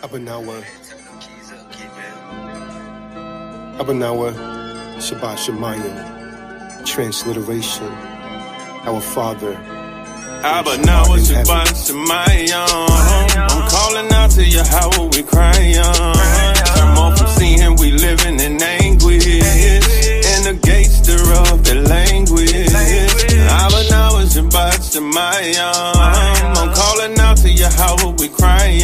Abanawa, Shabbat Shemayim, transliteration, our Father. Abanawa, Shabbat Shemayim, I'm calling out to Yahweh, we crying. Turn off from seeing we living in anguish, in the gates thereof the language. Abanawa, Shabbat Shemayim, I'm calling out to Yahweh, we crying.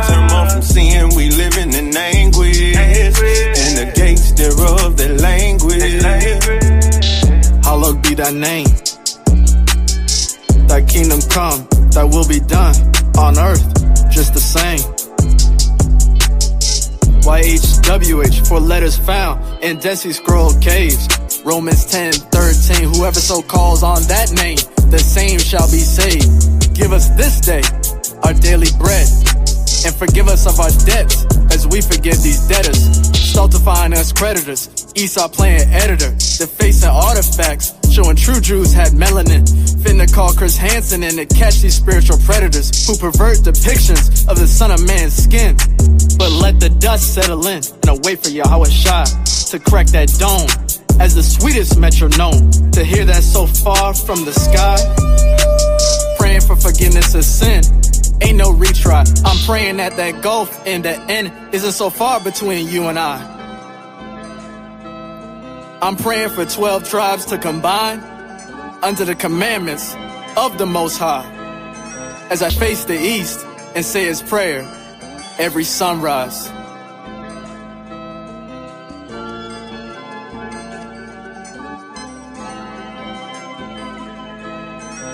Turn off from seeing we living in anguish, in the gates thereof the language. Hallowed be thy name. Thy kingdom come, thy will be done on earth, just the same. YHWH, 4 letters found in Dead Sea Scroll caves. Romans 10:13, whoever so calls on that name, the same shall be saved. Give us this day our daily bread, and forgive us of our debts as we forgive these debtors. Stultifying us creditors, Esau playing editor, defacing artifacts, showing true Jews had melanin. Finna call Chris Hansen in to catch these spiritual predators who pervert depictions of the Son of Man's skin. But let the dust settle in and await for YAHUSHA to crack that dome as the sweetest metronome. To hear that so far from the sky, praying for forgiveness of sin. Ain't no retry. I'm praying that that gulf in the end isn't so far between you and I. I'm praying for 12 tribes to combine under the commandments of the Most High as I face the east and say his prayer every sunrise.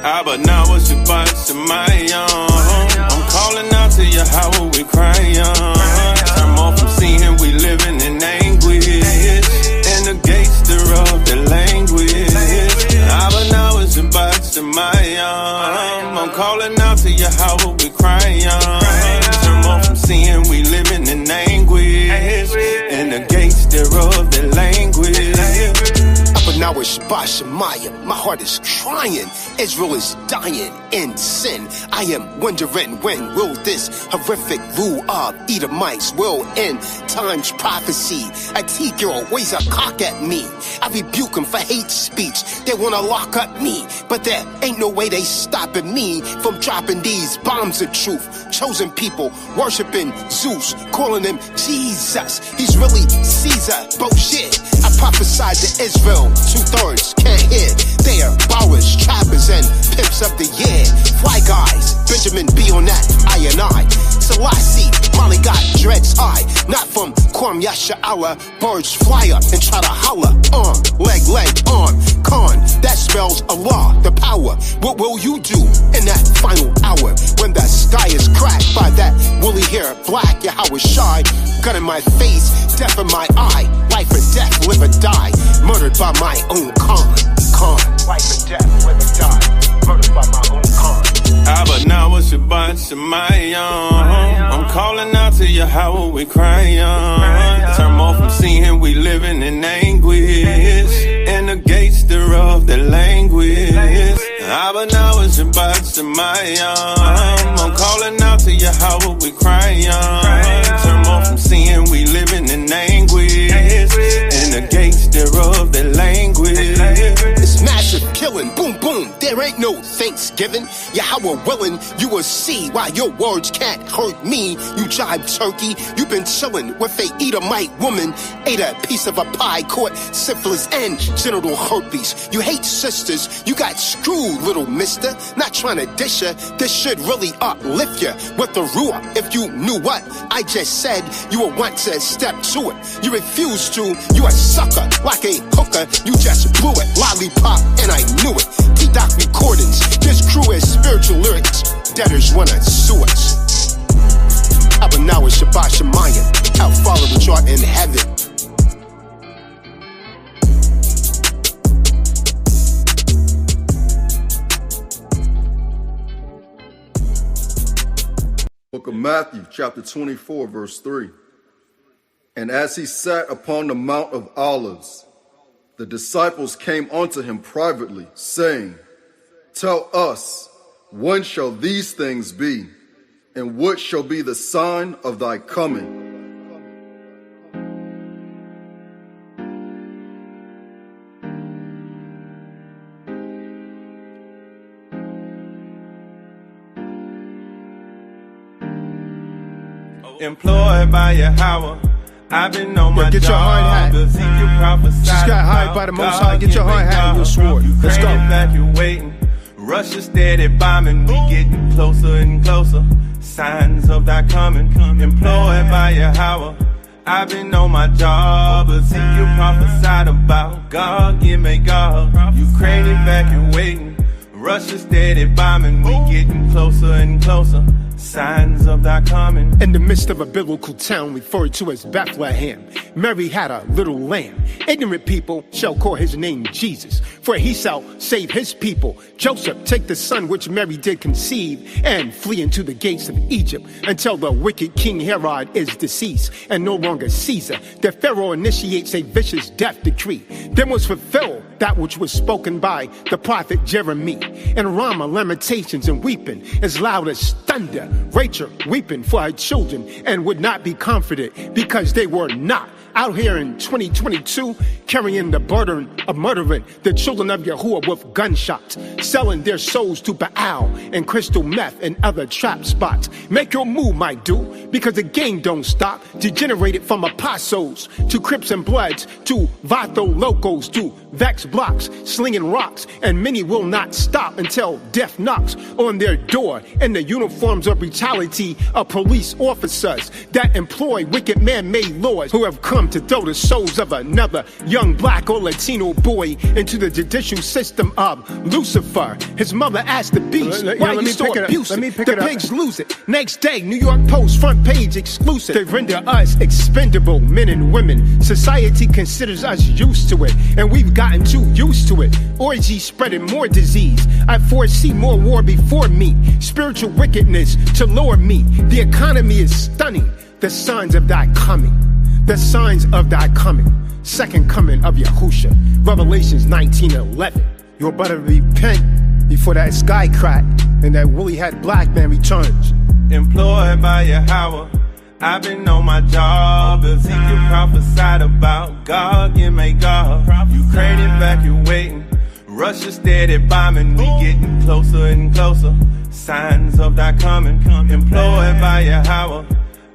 Abanawa, Shabbat Shemayim, I'm calling out to Yahweh, we crying. Turn off from seeing we living in anguish, in the gates thereof the language. Abanawa, Shabbat Shemayim, I'm calling out to Yahweh, we crying. Turn off from seeing we living in anguish, in the gates thereof the language. Now it's Shabbat Shemayim. My heart is crying. Israel is dying in sin. I am wondering, when will this horrific rule of Edomites will end? Time's prophecy. Ezekiel waves a cock at me. I rebuke him for hate speech. They want to lock up me, but there ain't no way they stopping me from dropping these bombs of truth. Chosen people worshiping Zeus, calling him Jesus. He's really Caesar. Bullshit. I prophesied to Israel. 2/3 can't hear. They are bowers, trappers, and pimps of the year. Fly guys, Benjamin B on that, I. Selassie, Molly got dreads high. Not from Kwam Yasha'Allah. Birds fly up and try to holler. Arm, leg, arm, con. That spells Allah, the power. What will you do in that final hour when the sky is cracked by that woolly hair black YAHUSHA? Gun in my face, death in my eye. Life or death, live or die. Murdered by my own con. Life or death, live or die. Murdered by my own con. Abanawa, Shabbat Shemayim, I'm calling out to Yahweh, we crying. Turn off from seeing we living in anguish, in the gates thereof the language. Abanawa, Shabbat Shemayim, I'm calling out to Yahweh, we crying. Turn off from seeing we living in anguish, in the gates thereof the language. It's massive killing, boom, boom. There ain't no Thanksgiving. Yahweh willing, you will see why your words can't hurt me. You jive turkey, you've been chilling with a Edomite woman. Ate a piece of a pie, caught syphilis and genital herpes. You hate sisters, you got screwed, little mister. Not trying to dish ya, this should really uplift ya with the ruah. If you knew what I just said, you would want to step to it. You refuse to, you a sucker, like a hooker. You just blew it, lollipop, and I knew it. Tazadaq recordings, this crew is spiritual lyrics. Debtors wanna sue us. But now it's Shabbat Shemayim, our Father which art in heaven. Book of Matthew, chapter 24, verse 3. And as he sat upon the Mount of Olives, the disciples came unto him privately, saying, Tell us, when shall these things be? And what shall be the sign of thy coming? Employed by Yahweh, I've been on my get job. Your hard hat. Ezekiel prophesied Just got hired by the Most High. Get your hard hat and your sword. Let's go. Evacuating. Russia steady bombing. We getting closer and closer. Signs of thy coming. Employed by Yahweh, I've been on my job. Ezekiel prophesied about God, give me God. Ukraine evacuating. Russia steady bombing. We getting closer and closer. Signs of thy coming. In the midst of a biblical town referred to as Bethlehem, Mary had a little lamb. Ignorant people shall call his name Jesus, for he shall save his people. Joseph, take the son which Mary did conceive, and flee into the gates of Egypt, until the wicked King Herod is deceased, and no longer Caesar. The Pharaoh initiates a vicious death decree. Then was fulfilled that which was spoken by the prophet Jeremiah. In Ramah, lamentations and weeping as loud as thunder. Rachel weeping for her children and would not be comforted because they were not. Out here in 2022, carrying the burden of murdering the children of Yahuwah with gunshots, selling their souls to Baal and crystal meth and other trap spots. Make your move, my dude, because the game don't stop. Degenerated from apostles to Crips and Bloods to Vato Locos to Vex blocks, slinging rocks, and many will not stop until death knocks on their door in the uniforms of brutality of police officers that employ wicked man-made laws who have come to throw the souls of another young black or Latino boy into the judicial system of Lucifer. His mother asked the beast, why you so abusive? The pigs lose it. Next day, New York Post front page exclusive. They render us expendable men and women. Society considers us used to it, and we've gotten too used to it. Orgy spreading more disease. I foresee more war before me. Spiritual wickedness to lower me. The economy is stunning. The signs of thy coming. The signs of thy coming. Second coming of YAHUSHA. Revelations 19:11. You better repent before that sky crack and that woolly hat black man returns. Employed by Yahweh, I've been on my job. Ezekiel prophesied about God, give me God. Ukraine evacuating. Russia steady bombing. We getting closer and closer. Signs of thy coming. Employed by Yahweh,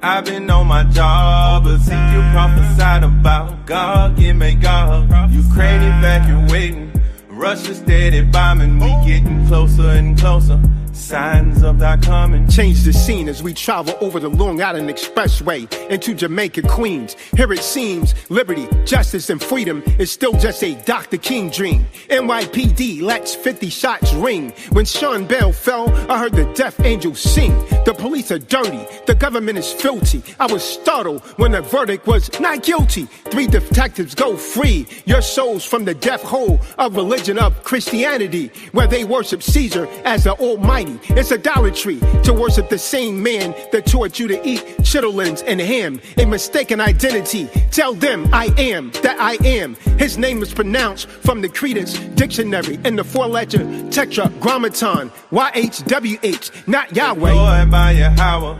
I've been on my job. Ezekiel prophesied about God, give me God. Ukraine evacuating. Russia steady bombing. We getting closer and closer. Signs of thy coming. Change the scene as we travel over the Long Island Expressway into Jamaica, Queens. Here it seems liberty, justice, and freedom is still just a Dr. King dream. NYPD lets 50 shots ring. When Sean Bell fell, I heard the death angels sing. The police are dirty, the government is filthy. I was startled when the verdict was not guilty. 3 detectives go free. Your souls from the death hole of religion of Christianity, where they worship Caesar as the Almighty. It's idolatry to worship the same man that taught you to eat chitterlings and ham. A mistaken identity. Tell them I am that I am. His name is pronounced from the Credence Dictionary in the 4-letter tetragrammaton. YHWH, not Yahweh. Employed by Yahweh,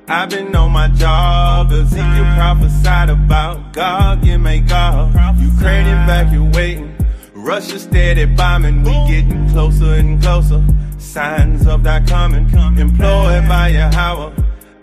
I've been on my job. Ezekiel prophesied about God, give me God. Ukraine evacuating. Russia steady bombing. We getting closer and closer. Signs of thy coming. Employed by Yahweh,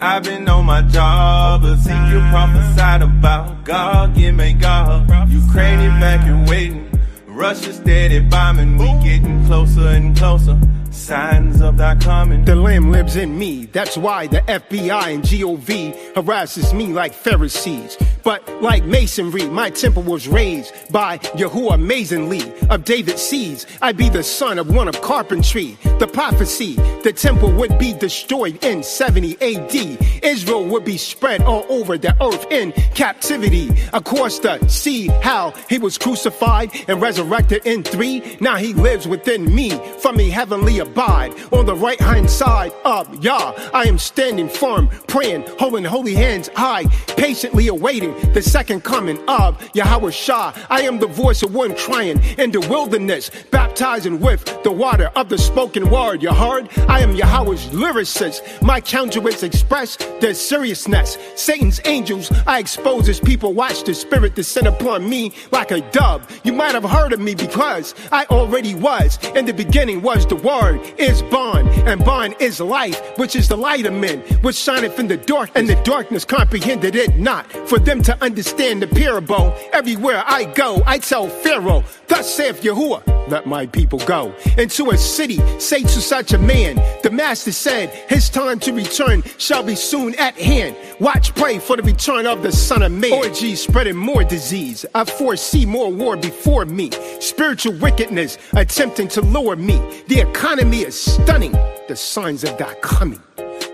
I've been on my job. Ezekiel prophesied about God, give me God. Ukraine evacuating. Russia steady bombing. We getting closer and closer. Signs of thy coming. The Lamb lives in me. That's why the FBI and GOV harasses me like Pharisees. But like masonry, my temple was raised by Yahuwah amazingly of David's seeds. I be the son of one of carpentry. The prophecy, the temple would be destroyed in 70 AD. Israel would be spread all over the earth in captivity. Of course, to see how he was crucified and resurrected in 3. Now he lives within me from a heavenly abide. On the right hand side of Yah, I am standing firm, praying, holding holy hands high, patiently awaiting proclaim the second coming of YAHUSHA. I am the voice of one crying in the wilderness, baptizing with the water of the spoken word. You heard? I am Yahweh's lyricist. My countenance express the seriousness. Satan's angels I expose as people watch the spirit descend upon me like a dove. You might have heard of me because I already was. In the beginning was the word, is bond, and bond is life, which is the light of men, which shineth in the dark, and the darkness comprehended it not. For them to understand the parable, everywhere I go, I tell Pharaoh, thus saith Yahuwah, let my people go into a city, say to such a man, the master said, his time to return shall be soon at hand. Watch, pray for the return of the Son of Man. Orgies spreading more disease, I foresee more war before me. Spiritual wickedness attempting to lower me. The economy is stunning. The signs of that coming.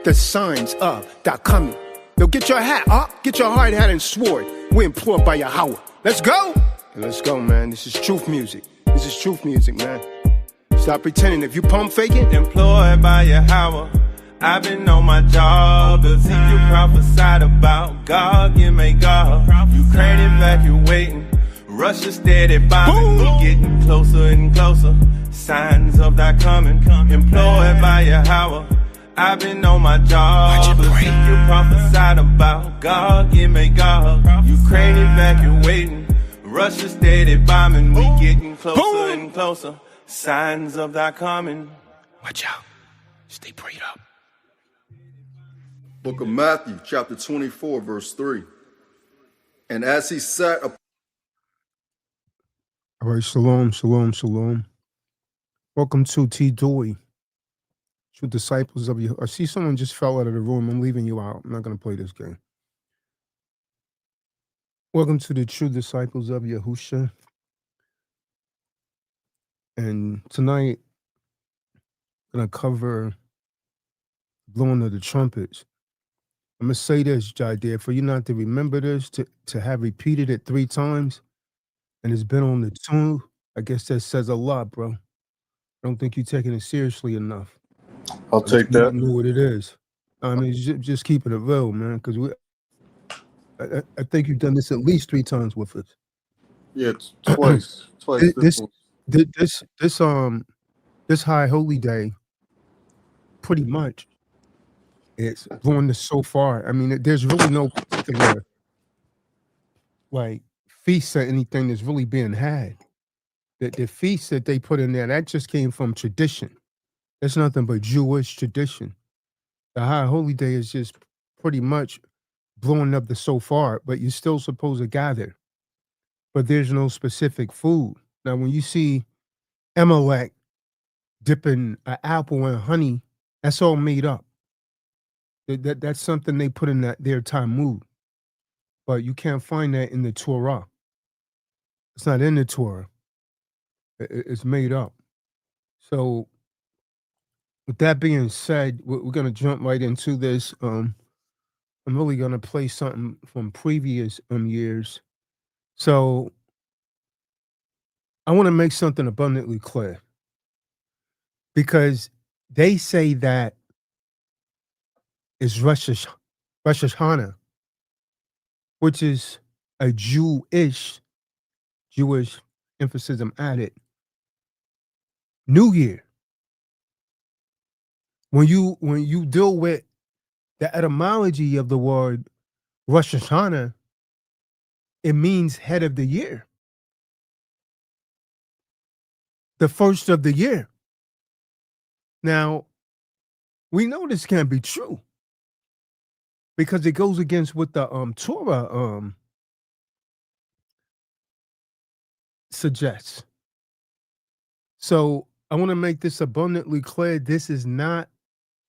The signs of that coming. Yo, get your hat up, get your hard hat and sword. We're implored by Yahweh. Let's go! Let's go, man. This is truth music. This is truth music, man. Stop pretending. If you pump faking, Employed by Yahweh, I've been on my job. Ezekiel prophesied about God, you may God. Ukraine evacuating, Russia steady bombing. We getting closer and closer, signs of that coming. Employed by Yahweh, I've been on my job. Ezekiel prophesied about God, you may God. Ukraine evacuating, Russia steady bombing. We getting closer and closer, signs of that coming. watch out. Stay prayed up. Book of Matthew, chapter 24, verse 3. And as he sat upon... All right, shalom, shalom, shalom. Welcome to T. Dewey, true disciples of you. I see someone just fell out of the room. I'm leaving you out. I'm not going to play this game. Welcome to the true disciples of YAHUSHA. And tonight, I'm going to cover blowing of the trumpets. I'm going to say this, Jai, for you not to remember this, to have repeated it 3 times, and it's been on the tongue. I guess that says a lot, bro. I don't think you're taking it seriously enough. I'll take that. You know what it is. I mean, just keeping it real, man, because I think you've done this at least 3 times with us. Yeah, twice. This high holy day, pretty much, it's blowing this so far. I mean, there's really no particular like feast or anything that's really being had. The feast that they put in there, that just came from tradition. That's nothing but Jewish tradition. The high holy day is just pretty much blowing up the shofar, but you're still supposed to gather. But there's no specific food. Now, when you see Amalek dipping an apple in honey, that's all made up. That's something they put in their Talmud. But you can't find that in the Torah. It's not in the Torah. It's made up. So, with that being said, we're going to jump right into this. I'm really going to play something from previous years. So, I want to make something abundantly clear. Because they say that it's Rosh Hashanah, which is a Jewish emphasis added, New Year. When you deal with the etymology of the word Rosh Hashanah, it means head of the year. The first of the year. Now, we know this can't be true because it goes against what the Torah suggests. So I want to make this abundantly clear. This is not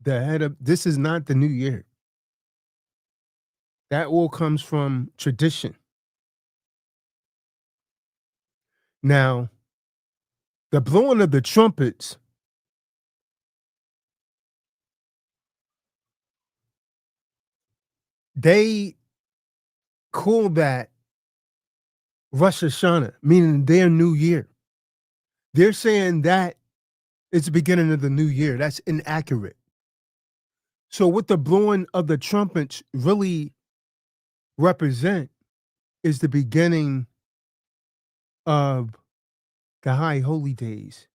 this is not the new year. That all comes from tradition. Now, the blowing of the trumpets, they call that Rosh Hashanah, meaning their new year. They're saying that it's the beginning of the new year. That's inaccurate. So what the blowing of the trumpets really represent is the beginning of the high holy days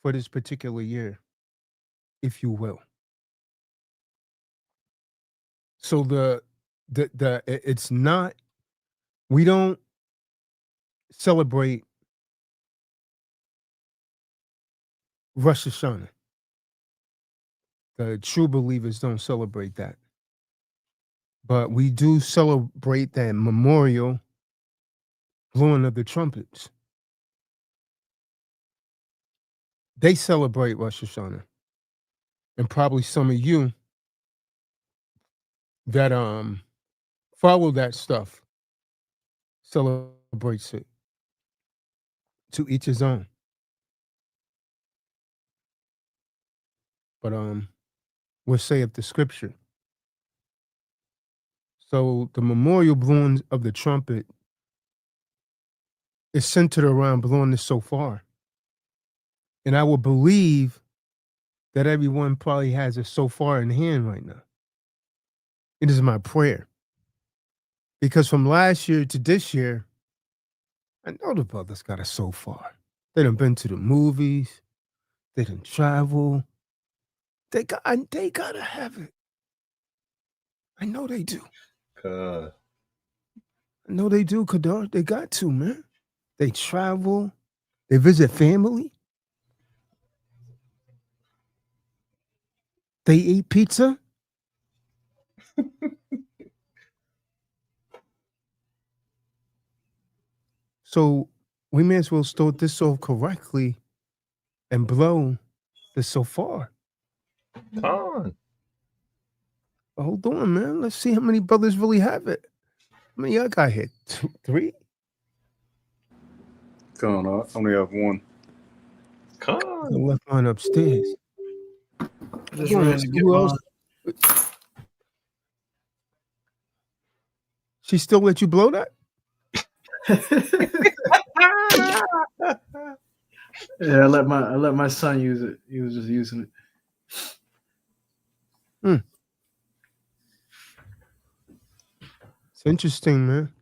for this particular year, if you will. So it's not, we don't celebrate Rosh Hashanah. The true believers don't celebrate that. But we do celebrate that memorial blowing of the trumpets. They celebrate Rosh Hashanah. And probably some of you that follow that stuff celebrates it. To each his own. But what saith the scripture? So the memorial blowing of the trumpet is centered around blowing the shofar. And I will believe that everyone probably has a shofar in hand right now. It is my prayer. Because from last year to this year, I know the brothers got a shofar. They done been to the movies. They done travel. They gotta have it. I know they do. I know they do, Kadar. They got to, man. They travel. They visit family. They eat pizza. So we may as well start this off correctly and blow the shofar. Come on. Hold on, man. Let's see how many brothers really have it. How many y'all got here? 2, 3? Come on, I only have one. Come I on. left mine upstairs. Just ran to get mine. She still let you blow that? Yeah, I let my son use it. He was just using it. It's interesting, man.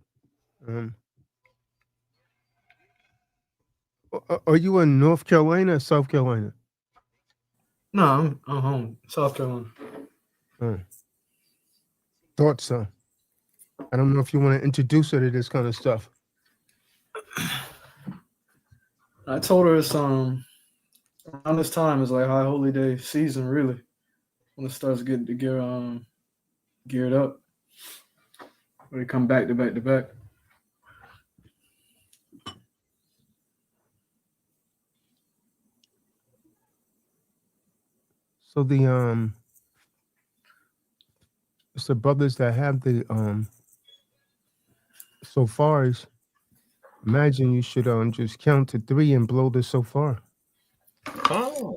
Are you in North Carolina or South Carolina? No, I'm home, South Carolina. Thought so. I don't know if you want to introduce her to this kind of stuff. I told her it's around this time is like high holy day season, really, when it starts getting to geared up. When they come back to back to back. So it's the brothers that have the shofars. Imagine you should just count to 3 and blow the shofar. Come on.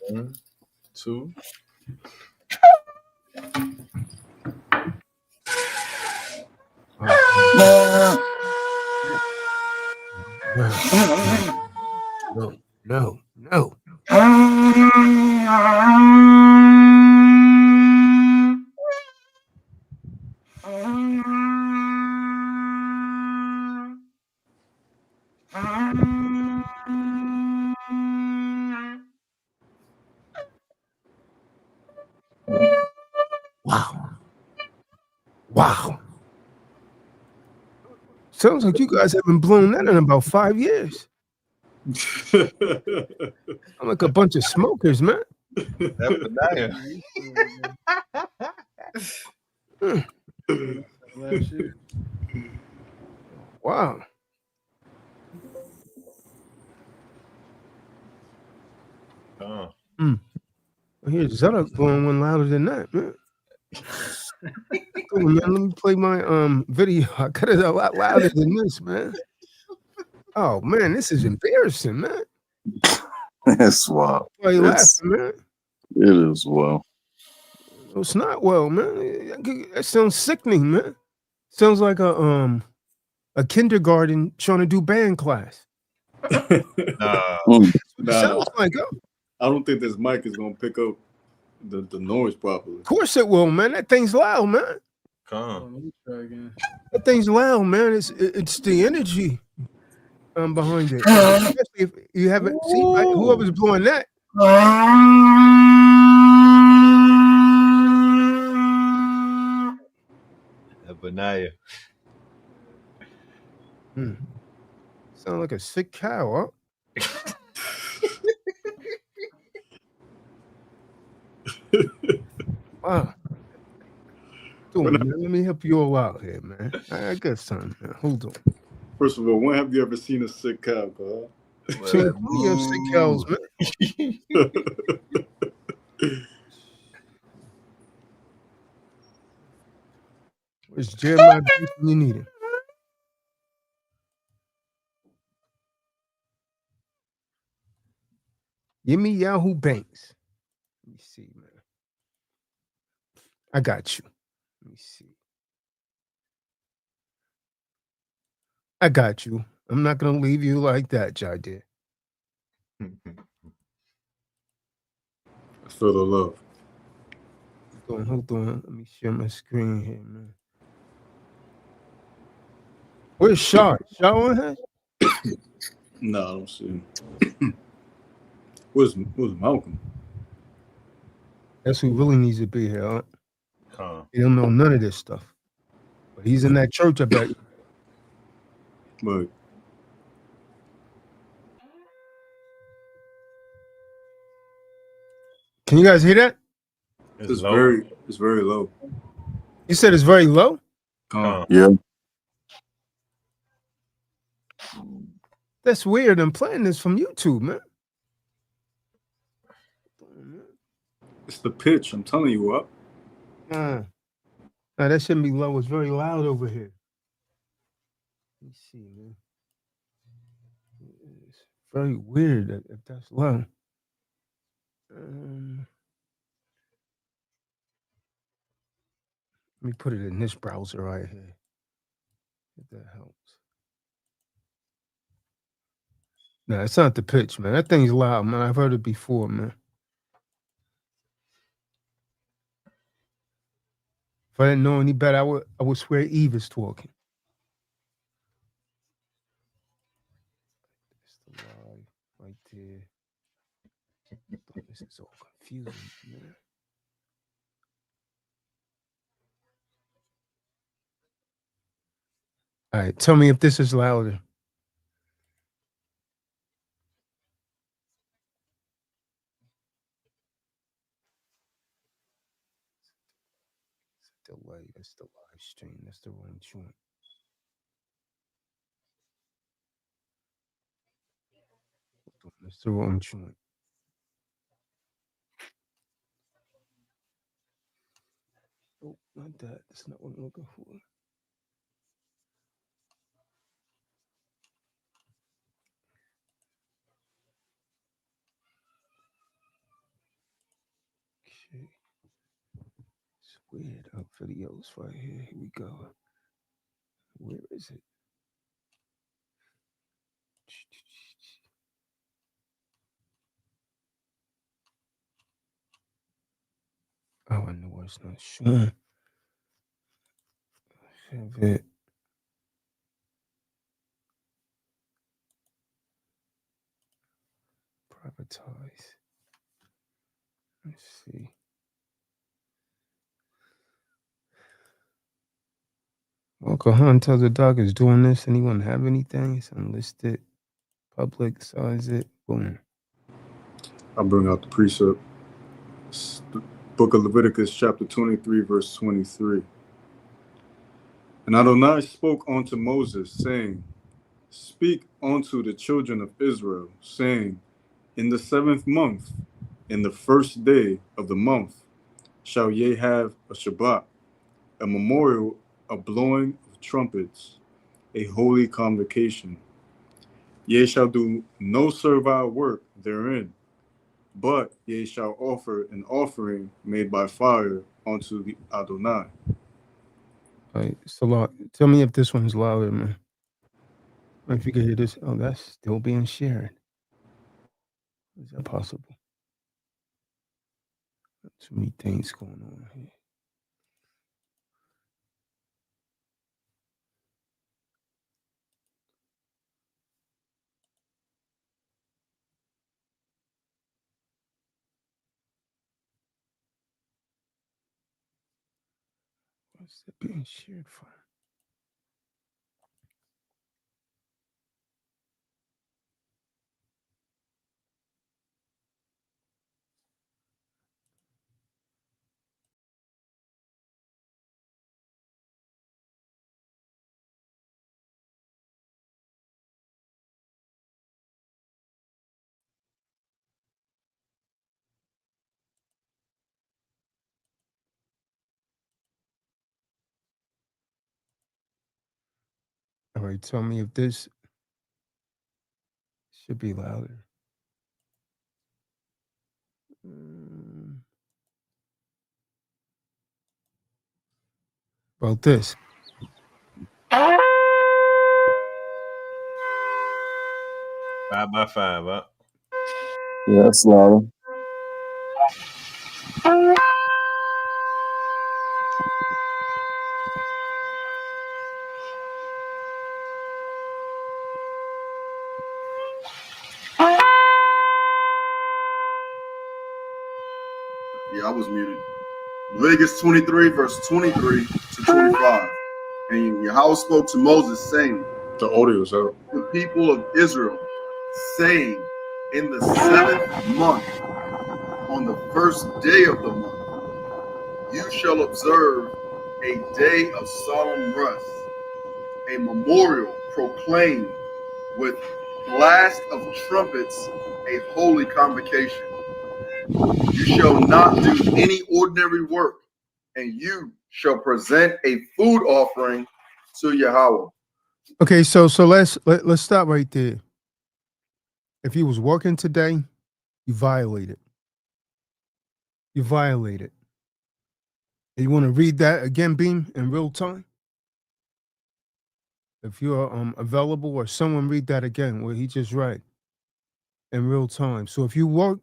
1, 2. No. Wow. Sounds like you guys haven't blown that in about 5 years. I'm like a bunch of smokers, man. Wow. Here's Zadok blowing one louder than that, man. Cool, man. Let me play my video. I cut it a lot louder than this, man. Oh man, this is embarrassing, man. That's wild. Why you laughing, man? It is wild. It's not well, man. That sounds sickening, man. Sounds like a kindergarten trying to do band class. Sounds like I don't think this mic is gonna pick up the noise properly. Of course it will, man. That thing's loud, man. Come. Let me try again. That thing's loud, man. It's the energy behind it. Especially if you haven't seen like whoever's blowing that. Benaya. Sound like a sick cow, huh? Wow. Doing, man. Let me help you all out here, man. I got something, man. Hold on. First of all, when have you ever seen a sick cow, God? Seen plenty of sick cows, man. Where's Jeremiah Beef when you need him? Give me Yahoo Banks. Let me see, man. I got you. Let me see. I got you. I'm not gonna leave you like that, Jadir. I feel the love. Hold on. Let me share my screen here, man. Where's Shaw? Shaw on here? No, I don't see him. Where's Malcolm? That's who really needs to be here, huh? He don't know none of this stuff. But he's in that church, I bet. But can you guys hear that? it's very low. You said it's very low? Yeah. That's weird. I'm playing this from YouTube, man. It's the pitch. I'm telling you what. No, that shouldn't be low. It's very loud over here. Let me see, man. It's very weird if that's low. Let me put it in this browser right here. If that helps. No, it's not the pitch, man. That thing's loud, man. I've heard it before, man. If I didn't know any better, I would swear Eve is talking. It's the live right there. This is all confusing, man. All right, tell me if this is louder. Delay. That's the live stream. That's the wrong joint. That's the wrong joint. Oh, not that. That's not what I'm looking for. Okay. It's weird. Videos right here. Here we go. Where is it? Oh, I know it's not showing. Have it. Privatize. Let's see. Well, Kahan Tazadaq is doing this. Anyone have anything? It's unlisted. Public size it. Boom. I'll bring out the precept. It's the book of Leviticus, chapter 23, verse 23. And Adonai spoke unto Moses, saying, Speak unto the children of Israel, saying, In the 7th month, in the 1st day of the month, shall ye have a Shabbat, a memorial, a blowing of trumpets, a holy convocation. Ye shall do no servile work therein, but ye shall offer an offering made by fire unto the Adonai. All right, so tell me if this one's louder, man. If you can hear this. Oh, that's still being shared. Is that possible? Too many things going on here. What's it being shared from? All right, tell me if this should be louder. About this. 5x5, huh? Yeah, that's louder. Yeah, I was muted. Leviticus 23, verse 23 to 25. And Yahweh spoke to Moses, saying, The audio's out. the people of Israel, saying, in the 7th month, on the first day of the month, you shall observe a day of solemn rest, a memorial proclaimed with blast of trumpets, a holy convocation. You shall not do any ordinary work, and you shall present a food offering to Yahweh. Okay, so let's stop right there. If you was working today, you violated. You violated. You want to read that again, Beam, in real time? If you're available, or someone read that again, what he just read in real time. So if you work,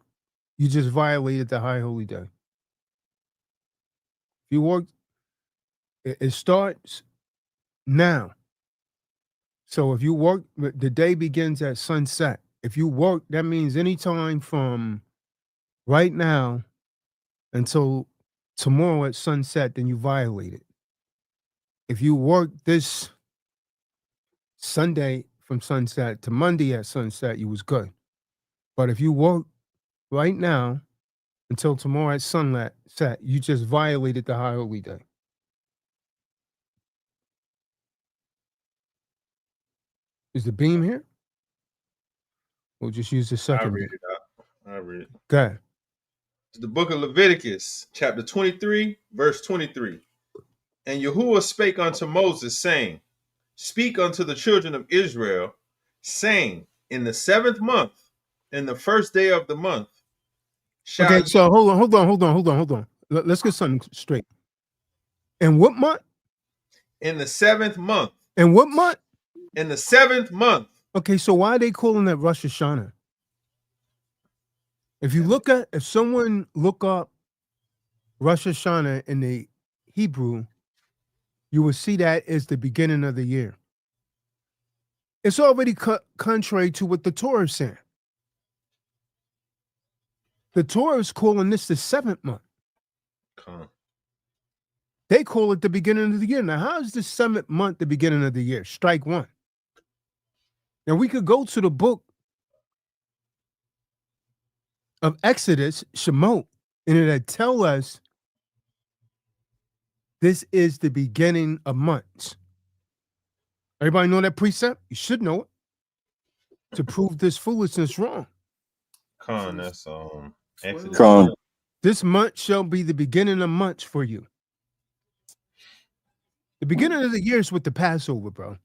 you just violated the high holy day. If you work, it starts now. So if you work, the day begins at sunset. If you work, that means anytime from right now until tomorrow at sunset, then you violate it. If you work this Sunday from sunset to Monday at sunset, you was good. But if you work right now until tomorrow at sunset, you just violated the high holy day. Is the Beam here? We'll just use the second. I read it out. I read it. Go ahead. It's the book of Leviticus, chapter 23, verse 23. And Yahuwah spake unto Moses, saying, speak unto the children of Israel, saying, in the 7th month, in the first day of the month, shall Okay, so hold on. Let's get something straight. And what month? in the 7th month. And what month? In the 7th month. Okay, so why are they calling that Rosh Hashanah? If someone look up Rosh Hashanah in the Hebrew, you will see that is the beginning of the year. It's already contrary to what the Torah is saying. The Torah is calling this the 7th month. They call it the beginning of the year. Now, how is the 7th month the beginning of the year? Strike one. Now, we could go to the book of Exodus, Shemot, and it'll tell us this is the beginning of months. Everybody know that precept? You should know it to prove this foolishness wrong. That's Exodus. This month shall be the beginning of months for you. The beginning of the year is with the Passover, bro.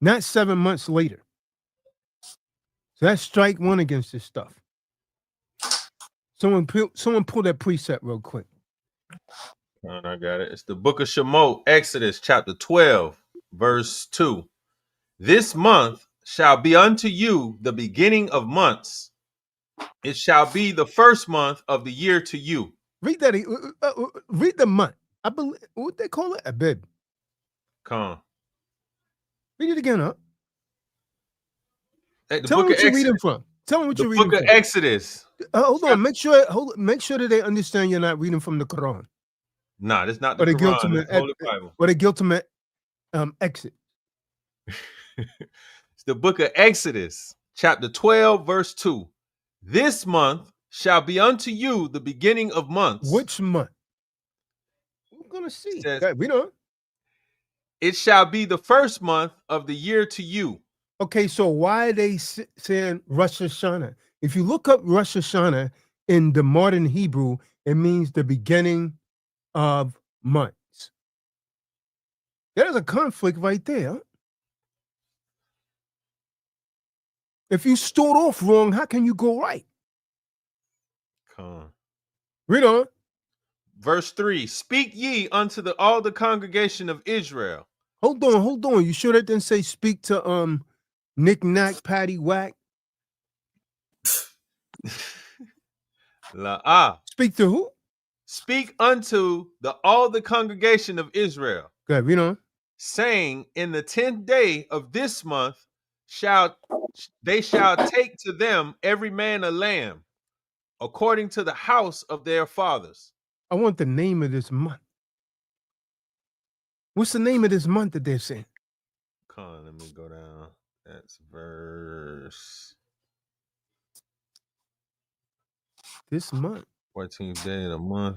Not 7 months later. So that's strike one against this stuff. Someone pull that precept real quick. I got it. It's the book of Shemot, Exodus chapter 12, verse 2. This month shall be unto you the beginning of months. It shall be the first month of the year to you. Read that. Read the month. I believe what they call it. Abib. Read it again, huh? Hey, Tell me what you're reading from. Tell me what you're reading from. The book of Exodus, Hold on. Make sure that they understand you're not reading from the Quran Nah, that's not the or the Quran. It's the Holy Bible. or the Giltimet exit. It's the book of Exodus, chapter 12, verse 2. This month shall be unto you the beginning of months. Which month? We're gonna see. Says, We know. it shall be the first month of the year to you. Okay, so why are they saying Rosh Hashanah? If you look up Rosh Hashanah in the modern Hebrew, it means the beginning of months. There's a conflict right there. Huh? If you start off wrong, how can you go right? Read on. Verse 3, speak ye unto all the congregation of Israel. Hold on. You sure that didn't say speak to Nick Nack, Patty Whack? Speak to who? Speak unto all the congregation of Israel. Good, read on. Saying, in the 10th day of this month they shall take to them every man a lamb, according to the house of their fathers. I want the name of this month. What's the name of this month that they're saying? Come on, let me go down. That's verse. This month. 14th day of the month.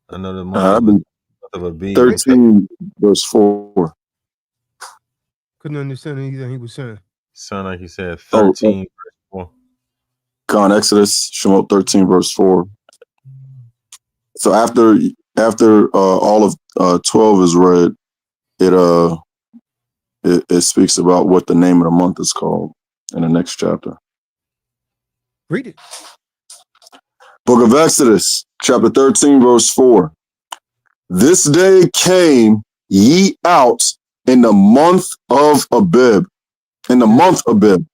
I know the month of a bee. 13 verse 4. Couldn't understand anything he was saying. Sound like he said 13 verse 4. Con Exodus, Shemot 13 verse 4. So after all of 12 is read, it speaks about what the name of the month is called in the next chapter. Read it. Book of Exodus, chapter 13, verse 4. This day came ye out in the month of Abib. In the month of Abib.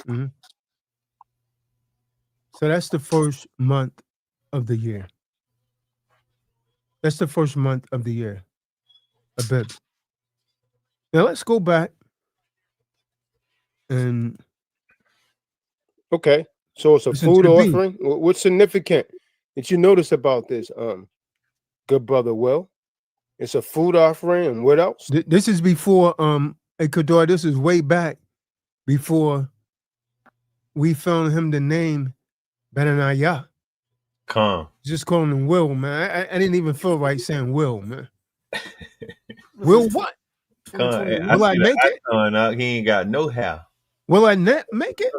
Mm-hmm. So that's the first month of the year. That's the first month of the year. Abib. Now let's go back and okay. So it's a food offering. What's significant that you notice about this, good brother Will? It's a food offering, and what else? This is before Ecuador. This is way back before we found him the name Benaniah. Just calling him Will, man. I didn't even feel right saying Will, man. Will what? Will I make it? He ain't got no hair. Will I make it?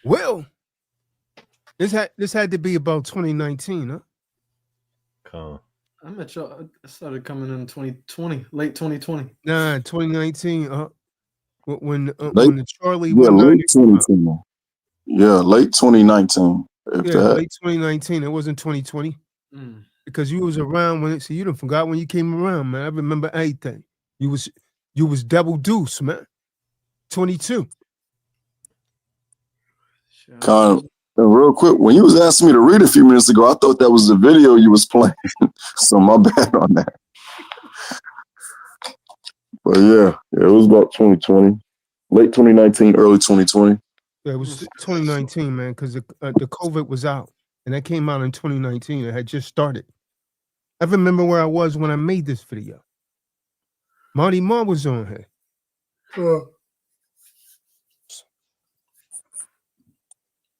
Will. This had to be about 2019, huh? I met y'all. I started coming in 2020, late 2020. Nah, 2019. When the Charlie. Yeah, late 2019. Yeah, late 2019. Late 2019. It wasn't 2020 because you was around when. So you done forgot when you came around, man. I remember everything. You was double deuce, man. 22. Con, real quick, when you was asking me to read a few minutes ago, I thought that was the video you was playing. So my bad on that. But yeah, it was about 2020, late 2019, early 2020. Yeah, it was 2019, man, because the COVID was out, and that came out in 2019. It had just started. I remember where I was when I made this video. Marty Ma was on here.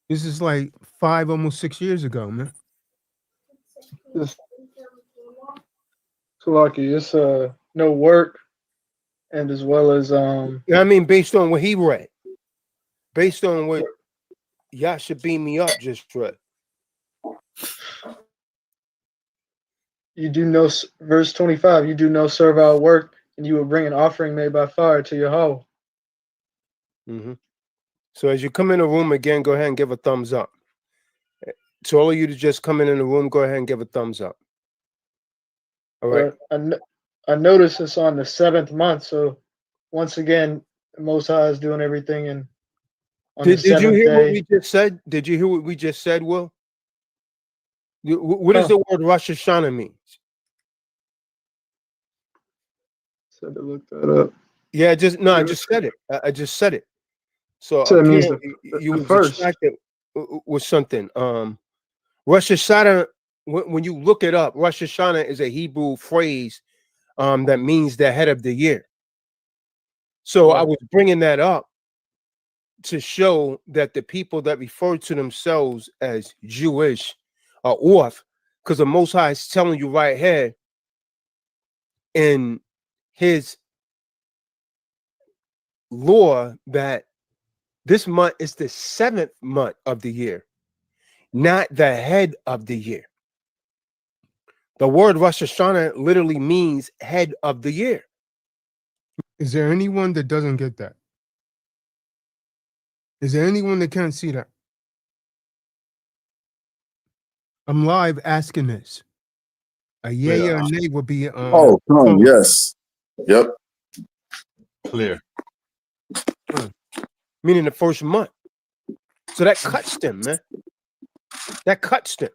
This is like 5, almost 6 years ago, man. So lucky, it's no work, and as well as I mean, based on what he read, based on what YAHUSHA Beam Me Up just read. You do no verse 25. You do no servile work, and you will bring an offering made by fire to Yahweh. Mm-hmm. So as you come in the room again, go ahead and give a thumbs up. To all of you to just come in the room, go ahead and give a thumbs up. All right. I noticed it's on the 7th month, so once again, the Most High is doing everything. And did you hear what we just said? Did you hear what we just said, Will? What does the word Rosh Hashanah mean? So to look that up. Yeah, I just said it. I just said it. So So that means the, apparently the, you the was first. distracted with something. Rosh Hashanah, when you look it up, Rosh Hashanah is a Hebrew phrase that means the head of the year. So I was bringing that up to show that the people that refer to themselves as Jewish are off, because the Most High is telling you right here in his law that this month is the 7th month of the year, not the head of the year. The word Rosh Hashanah literally means head of the year. Is there anyone that doesn't get that? Is there anyone that can't see that? I'm live asking this. A yay or a nay would be Oh, fun. yes. Yep. Clear. Meaning the first month. So that cuts them, man. That cuts them.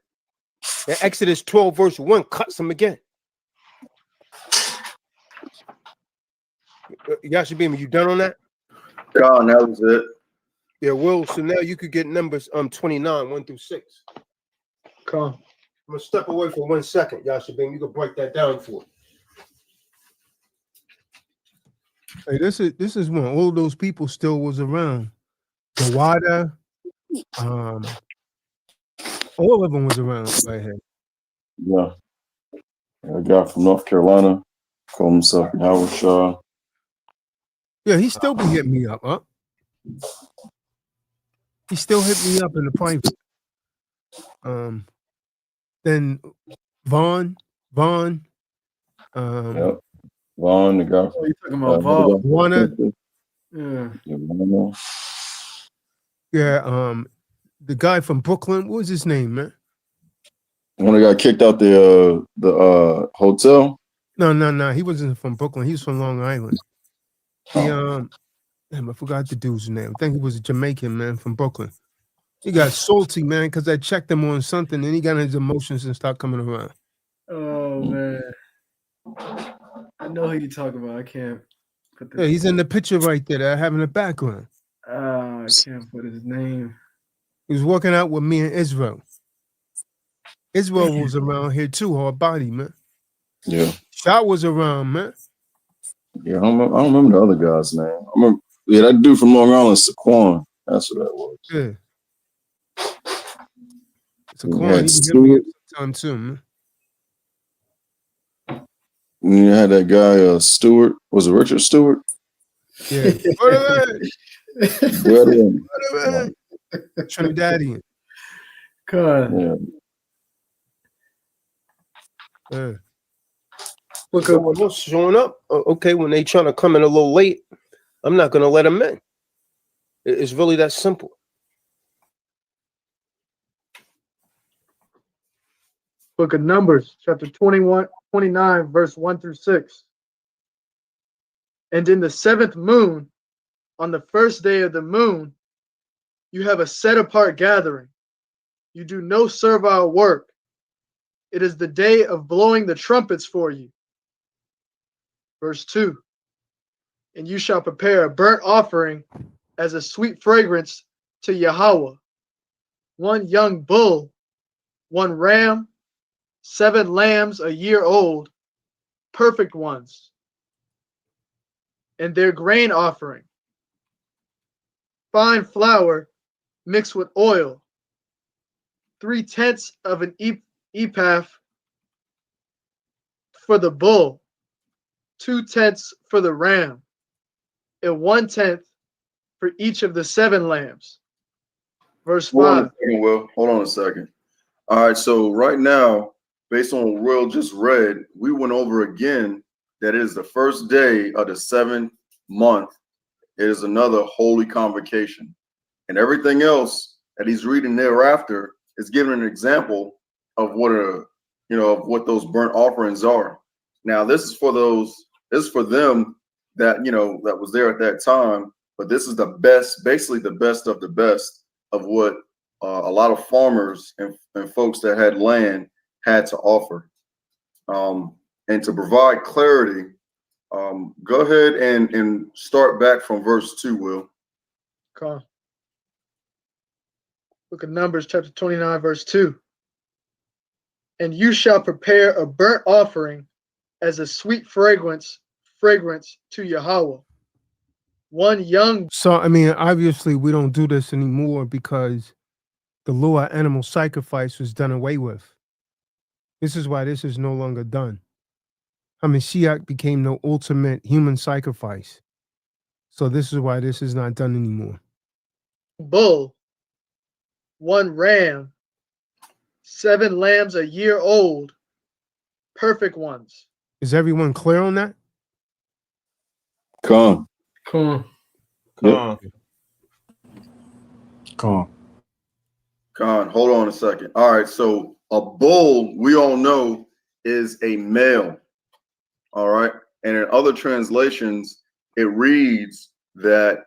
And Exodus 12 verse 1 cuts them again. Yashabim, you done on that? God, that was it. Yeah, Will. So now you could get numbers 29, 1 through 6. Come on. I'm gonna step away for 1 second, Yashabim. You can break that down for me. Hey, this is when all those people still was around. The water, all of them was around right here. Yeah. A guy from North Carolina called himself YAHUSHA. Yeah, he still be hitting me up, huh? He still hit me up in the private. Then Vaughn. Yep. Vaughn, the guy. Oh, you're talking about Vol. Warner. Yeah. Yeah, the guy from Brooklyn. What was his name, man? When they got kicked out the hotel. No. He wasn't from Brooklyn. He was from Long Island. He damn, I forgot the dude's name. I think he was a Jamaican man from Brooklyn. He got salty, man, because I checked him on something, and he got his emotions and stopped coming around. Oh man, I know who you talking about. I can't put the. Yeah, he's in the picture right there that I have in the background. I can't put his name. He was working out with me and Israel. Israel was around here too, hard body, man. Yeah. Shot was around, man. Yeah, I don't remember the other guy's name. I remember, yeah, that dude from Long Island, Saquon. That's what that was. Yeah. Saquon, he hit me up sometime too, man. And you had that guy, Stewart. Was it Richard Stewart? Yeah. Trinidadian. God. Yeah. Look, someone else showing up. Okay, when they trying to come in a little late, I'm not gonna let them in. It's really that simple. Book of Numbers, chapter 29, verse 1 through 6. And in the 7th moon, on the first day of the moon, you have a set apart gathering. You do no servile work. It is the day of blowing the trumpets for you. Verse 2. And you shall prepare a burnt offering as a sweet fragrance to Yahweh. 1 young bull, 1 ram, 7 lambs a year old, perfect ones. And their grain offering, fine flour mixed with oil, 3/10 of an ephah for the bull, 2/10 for the ram, and 1/10 for each of the 7 lambs. Verse 5. Hold on a second. All right, so right now, based on what Will just read, we went over again that it is the first day of the 7th month. It is another holy convocation. And everything else that he's reading thereafter is giving an example of what of what those burnt offerings are. Now, this is for them that that was there at that time, but this is the best, basically the best of the best of what a lot of farmers and folks that had land had to offer. And to provide clarity, go ahead and start back from verse 2, Will. Come on. Book of Numbers, chapter 29, verse 2. And you shall prepare a burnt offering as a sweet fragrance to Yahweh. One young. So, I mean, obviously we don't do this anymore because the law of animal sacrifice was done away with. This is why this is no longer done. HaMashiach became the ultimate human sacrifice. So this is why this is not done anymore. Bull, one ram, 7 lambs a year old, perfect ones. Is everyone clear on that? Come. Come. Yep. Come. Con, hold on a second. All right, so a bull, we all know, is a male. All right, and in other translations, it reads that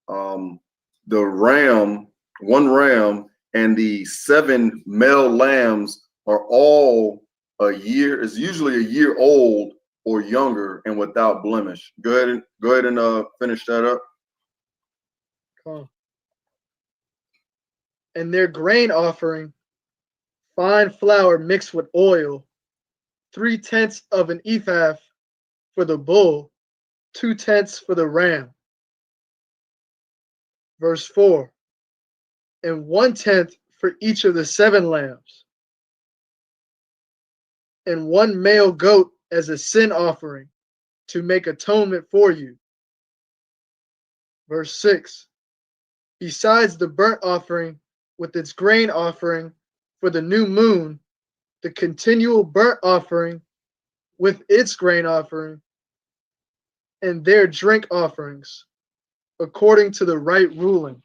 the ram, one ram, and the 7 male lambs are all a year, is usually a year old or younger and without blemish. Go ahead and finish that up. Come. And their grain offering, fine flour mixed with oil, 3/10 of an ephah for the bull, 2/10 for the ram. Verse 4. And 1/10 for each of the 7 lambs, and 1 male goat as a sin offering to make atonement for you. Verse 6. Besides the burnt offering with its grain offering for the new moon, the continual burnt offering with its grain offering, and their drink offerings, according to the right ruling,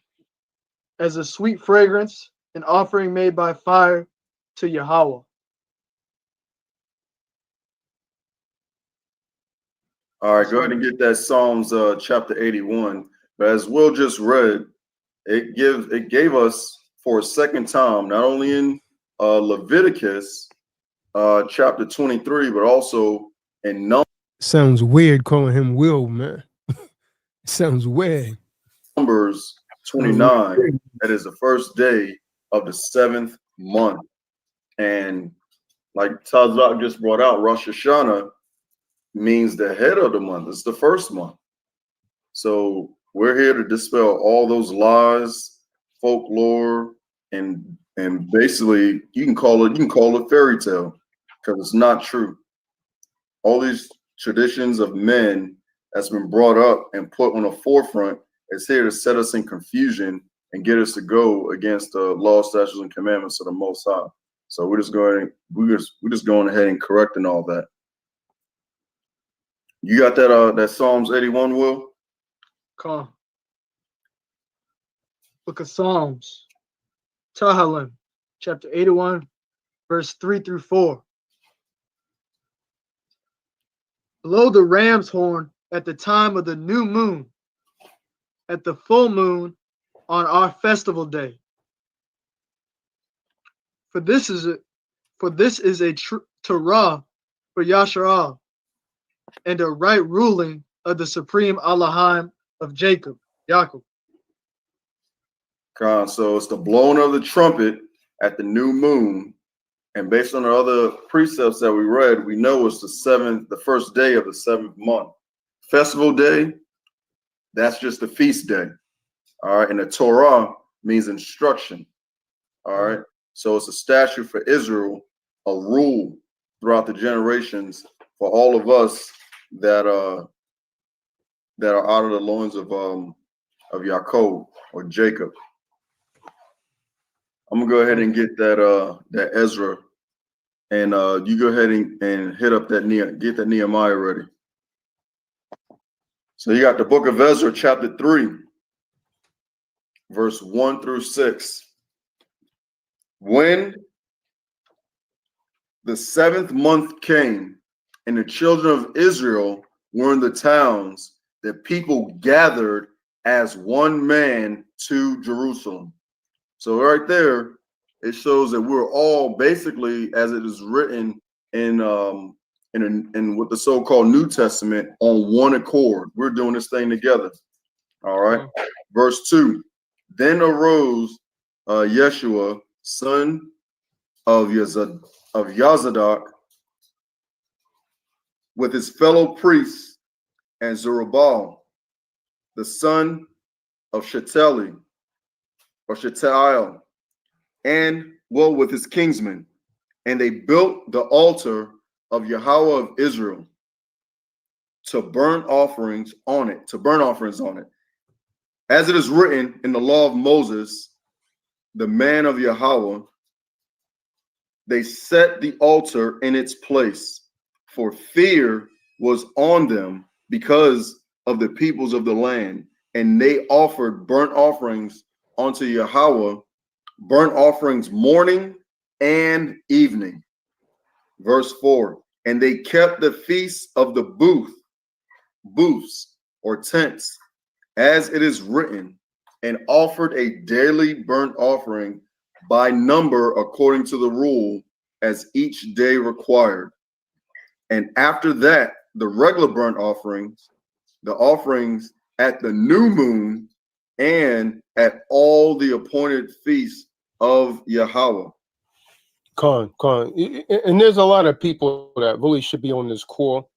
as a sweet fragrance, an offering made by fire to Yahweh. All right, go ahead and get that Psalms chapter 81. But as Will just read, it gave us for a second time, not only in Leviticus chapter 23, but also in Sounds weird calling him Will, man. Sounds weird. Numbers 29. That is the first day of the 7th month. And like Tazadaq just brought out, Rosh Hashanah means the head of the month. It's the first month. So we're here to dispel all those lies, folklore, and basically you can call it fairy tale, because it's not true. All these traditions of men that's been brought up and put on the forefront is here to set us in confusion and get us to go against the law, statutes, and commandments of the Most High. So we're just going ahead and correcting all that. You got that Psalms 81, Will? Come. Book of Psalms, Tehillim, chapter 81, verse 3 through 4. Blow the ram's horn at the time of the new moon, at the full moon on our festival day. For this is a Torah for Yasharah, and a right ruling of the supreme Elohim of Jacob, Yaakov. So it's the blowing of the trumpet at the new moon. And based on the other precepts that we read, we know it's the first day of the 7th month. Festival day, that's just a feast day. All right. And the Torah means instruction. All right. So it's a statute for Israel, a rule throughout the generations for all of us that are out of the loins of Yaakov or Jacob. I'm gonna go ahead and get that Ezra, and you go ahead and hit up that Nehemiah ready. So you got the book of Ezra, chapter 3, verse 1 through 6. When the 7th month came, and the children of Israel were in the towns, the people gathered as one man to Jerusalem. So right there, it shows that we're all basically, as it is written in what the so-called New Testament, on one accord. We're doing this thing together. All right. Verse 2. Then arose Yeshua, son of Yazadaq, with his fellow priests, and Zerubbabel, the son of Shealtiel, and with his kinsmen, and they built the altar of Yahweh of Israel to burn offerings on it, as it is written in the law of Moses, the man of Yahweh. They set the altar in its place, for fear was on them because of the peoples of the land, and they offered burnt offerings unto Yahweh, burnt offerings morning and evening. Verse 4. And they kept the feast of the booths or tents, as it is written, and offered a daily burnt offering by number according to the rule, as each day required. And after that, the regular burnt offerings, the offerings at the new moon, and at all the appointed feasts of Yahweh. Con. And there's a lot of people that really should be on this call.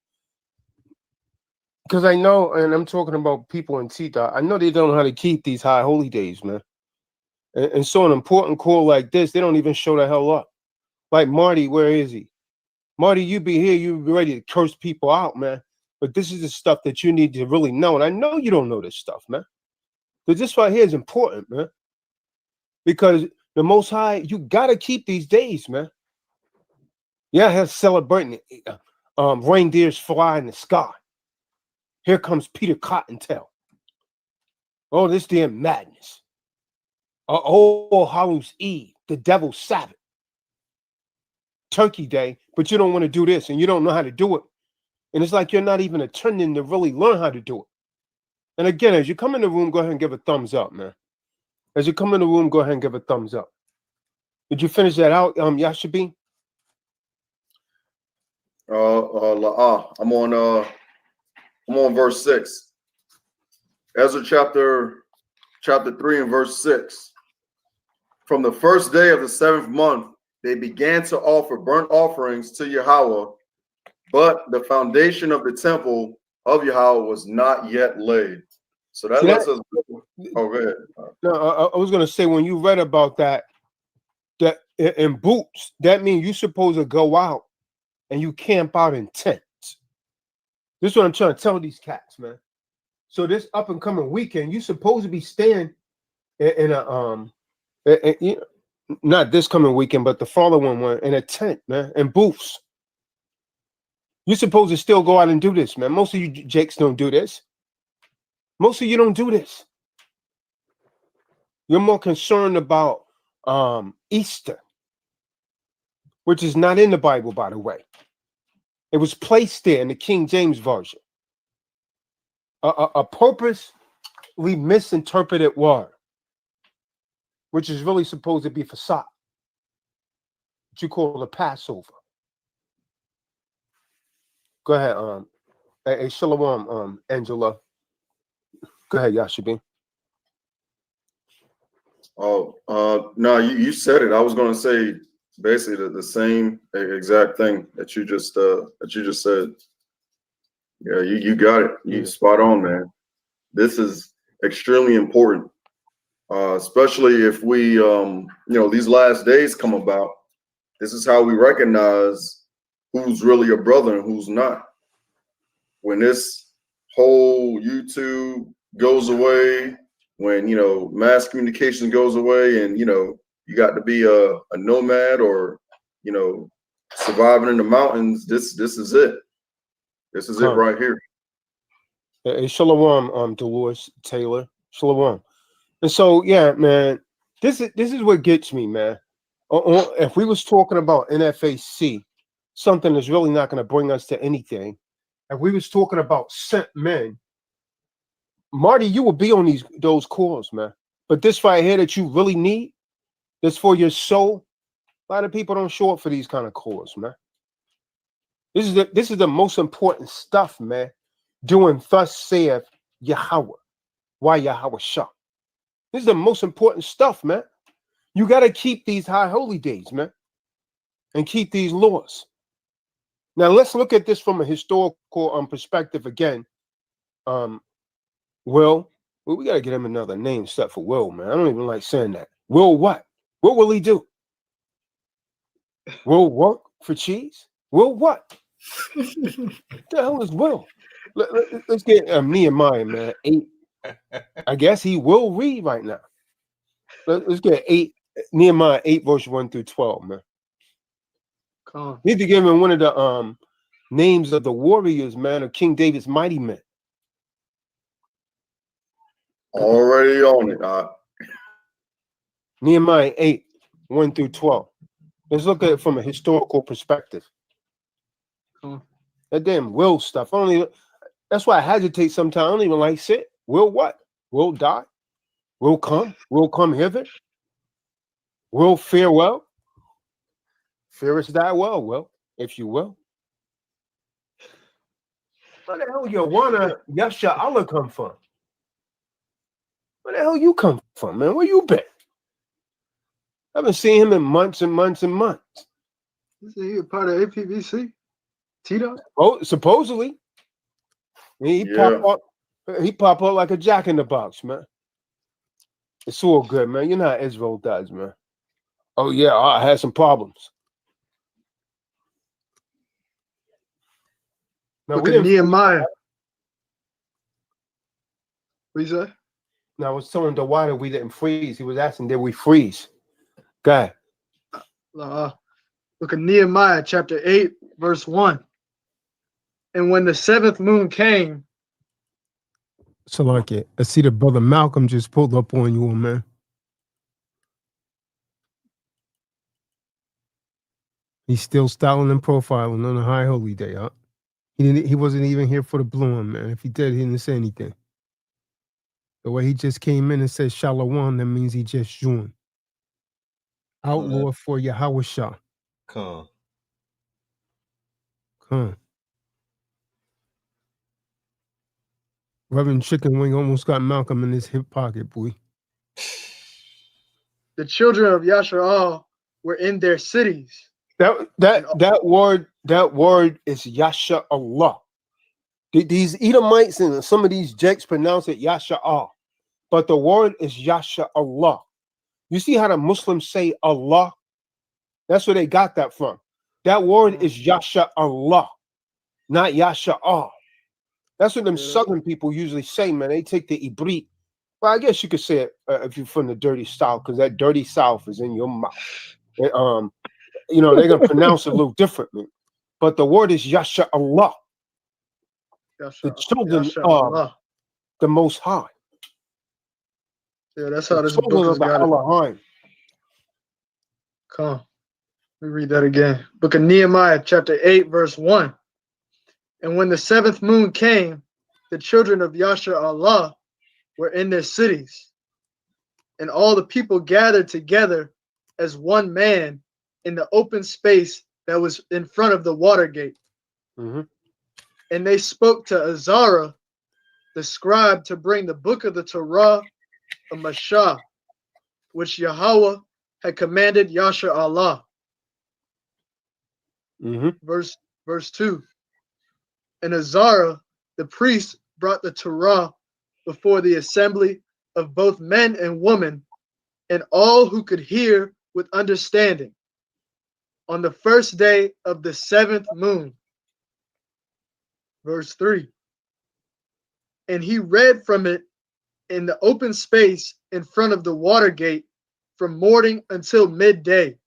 Because I know, and I'm talking about people in Tita, I know they don't know how to keep these high holy days, man. And so an important call like this, they don't even show the hell up. Like Marty, where is he? Marty, you be here, you be ready to curse people out, man. But this is the stuff that you need to really know. And I know you don't know this stuff, man. But this right here is important, man. Because the Most High, you got to keep these days, man. Yeah, he's celebrating reindeers fly in the sky. Here comes Peter Cottontail. Oh, this damn madness. Hallows Eve, the devil's Sabbath. Turkey Day, but you don't want to do this and you don't know how to do it. And it's like you're not even attending to really learn how to do it. And again, as you come in the room, go ahead and give a thumbs up, man. As you come in the room, go ahead and give a thumbs up. Did you finish that out, Yashabi? I'm on verse 6. Ezra chapter 3 and verse 6. From the first day of the 7th month, they began to offer burnt offerings to Yahweh, but the foundation of the temple of Yahweh was not yet laid. So that lets us. Oh, go ahead. No, I was going to say, when you read about that in boots, that means you're supposed to go out and you camp out in tents. This is what I'm trying to tell these cats, man. So this up and coming weekend, you're supposed to be staying in a not this coming weekend, but the following one, in a tent, man, in booths. You're supposed to still go out and do this, man. Most of you Jakes don't do this. Most of you don't do this. You're more concerned about Easter, which is not in the Bible, by the way. It was placed there in the King James Version. A purposely misinterpreted word, which is really supposed to be facade, what you call the Passover. Go ahead, hey, Shalom, Angela. Go ahead, Yashabi. No, you said it. I was going to say basically the same exact thing that you just said. Yeah, you got it. You spot on, man. This is extremely important, especially if we, these last days come about. This is how we recognize who's really a brother and who's not. When this whole YouTube goes away, when mass communication goes away, and you got to be a nomad or surviving in the mountains. This is it. This is it right here. Hey, Shalom, Dolores Taylor. Shalom. And so, yeah, man, this is what gets me, man. If we was talking about NFAC, something that's really not going to bring us to anything. If we was talking about sent men, Marty, you will be on those calls, man. But this right here that you really need, that's for your soul. A lot of people don't show up for these kind of calls, man. This is the most important stuff, man. Doing thus saith Yahweh. YAHUSHA. This is the most important stuff, man. You got to keep these high holy days, man, and keep these laws. Now, let's look at this from a historical perspective again. Will, we got to get him another name except for Will, man. I don't even like saying that. Will what? What will he do? Will work for cheese? Will what? The hell is Will? Let's get Nehemiah, man. 8. I guess he will read right now. Let's get 8. Nehemiah 8, verse 1 through 12, man. Need to give him one of the names of the warriors, man, of King David's mighty men. Already on it. Nehemiah 8, 1 through 12. Let's look at it from a historical perspective. That damn will stuff. That's why I hesitate sometimes. I don't even like sit. Will what? Will die? Will come? Will come hither? Will farewell? Fearest thy well, Will, if you will. Where the hell you wanna Yasha Allah come from? Where the hell you come from, man? Where you been? I haven't seen him in months and months and months. Is he a part of APBC? Tito? Oh, supposedly. He pop up like a jack in the box, man. It's all good, man. You know how Israel does, man. Oh yeah, I had some problems. Now, Look at Nehemiah. What you say? Now I was telling the why we didn't freeze. He was asking, did we freeze? Go ahead. Look at Nehemiah chapter 8, verse 1. And when the 7th moon came. So like it. I see the brother Malcolm just pulled up on you, man. He's still styling and profiling on a high holy day, huh? He wasn't even here for the blowing, man. If he did, he didn't say anything. The way he just came in and said Shalom, that means he just joined. Outlaw for YAHUSHA. Come. Reverend Chicken Wing almost got Malcolm in his hip pocket, boy. The children of Yashar'al were in their cities. That word is Yasha Allah. These Edomites and some of these jakes pronounce it Yasha'ah, but the word is Yasha Allah. You see how the Muslims say Allah? That's where they got that from. That word is Yasha Allah, not Yasha'ah. That's what them Southern people usually say, man. They take the Ibrit. Well, I guess you could say it if you're from the dirty South, because that dirty South is in your mouth. And, you know, they're going to pronounce it a little differently. But the word is Yasha Allah. The children of the Most High. Yeah, that's how this book is got it. Come on. Let me read that again. Book of Nehemiah, chapter 8, verse 1. And when the 7th moon came, the children of Yashar'al were in their cities, and all the people gathered together as one man in the open space that was in front of the water gate. Mm-hmm. And they spoke to Azariah, the scribe, to bring the book of the Torah of Mashah, which Yahweh had commanded Yashar'al. Mm-hmm. Verse 2. And Azariah, the priest, brought the Torah before the assembly of both men and women, and all who could hear with understanding, on the first day of the 7th moon. Verse 3. And he read from it in the open space in front of the water gate from morning until midday,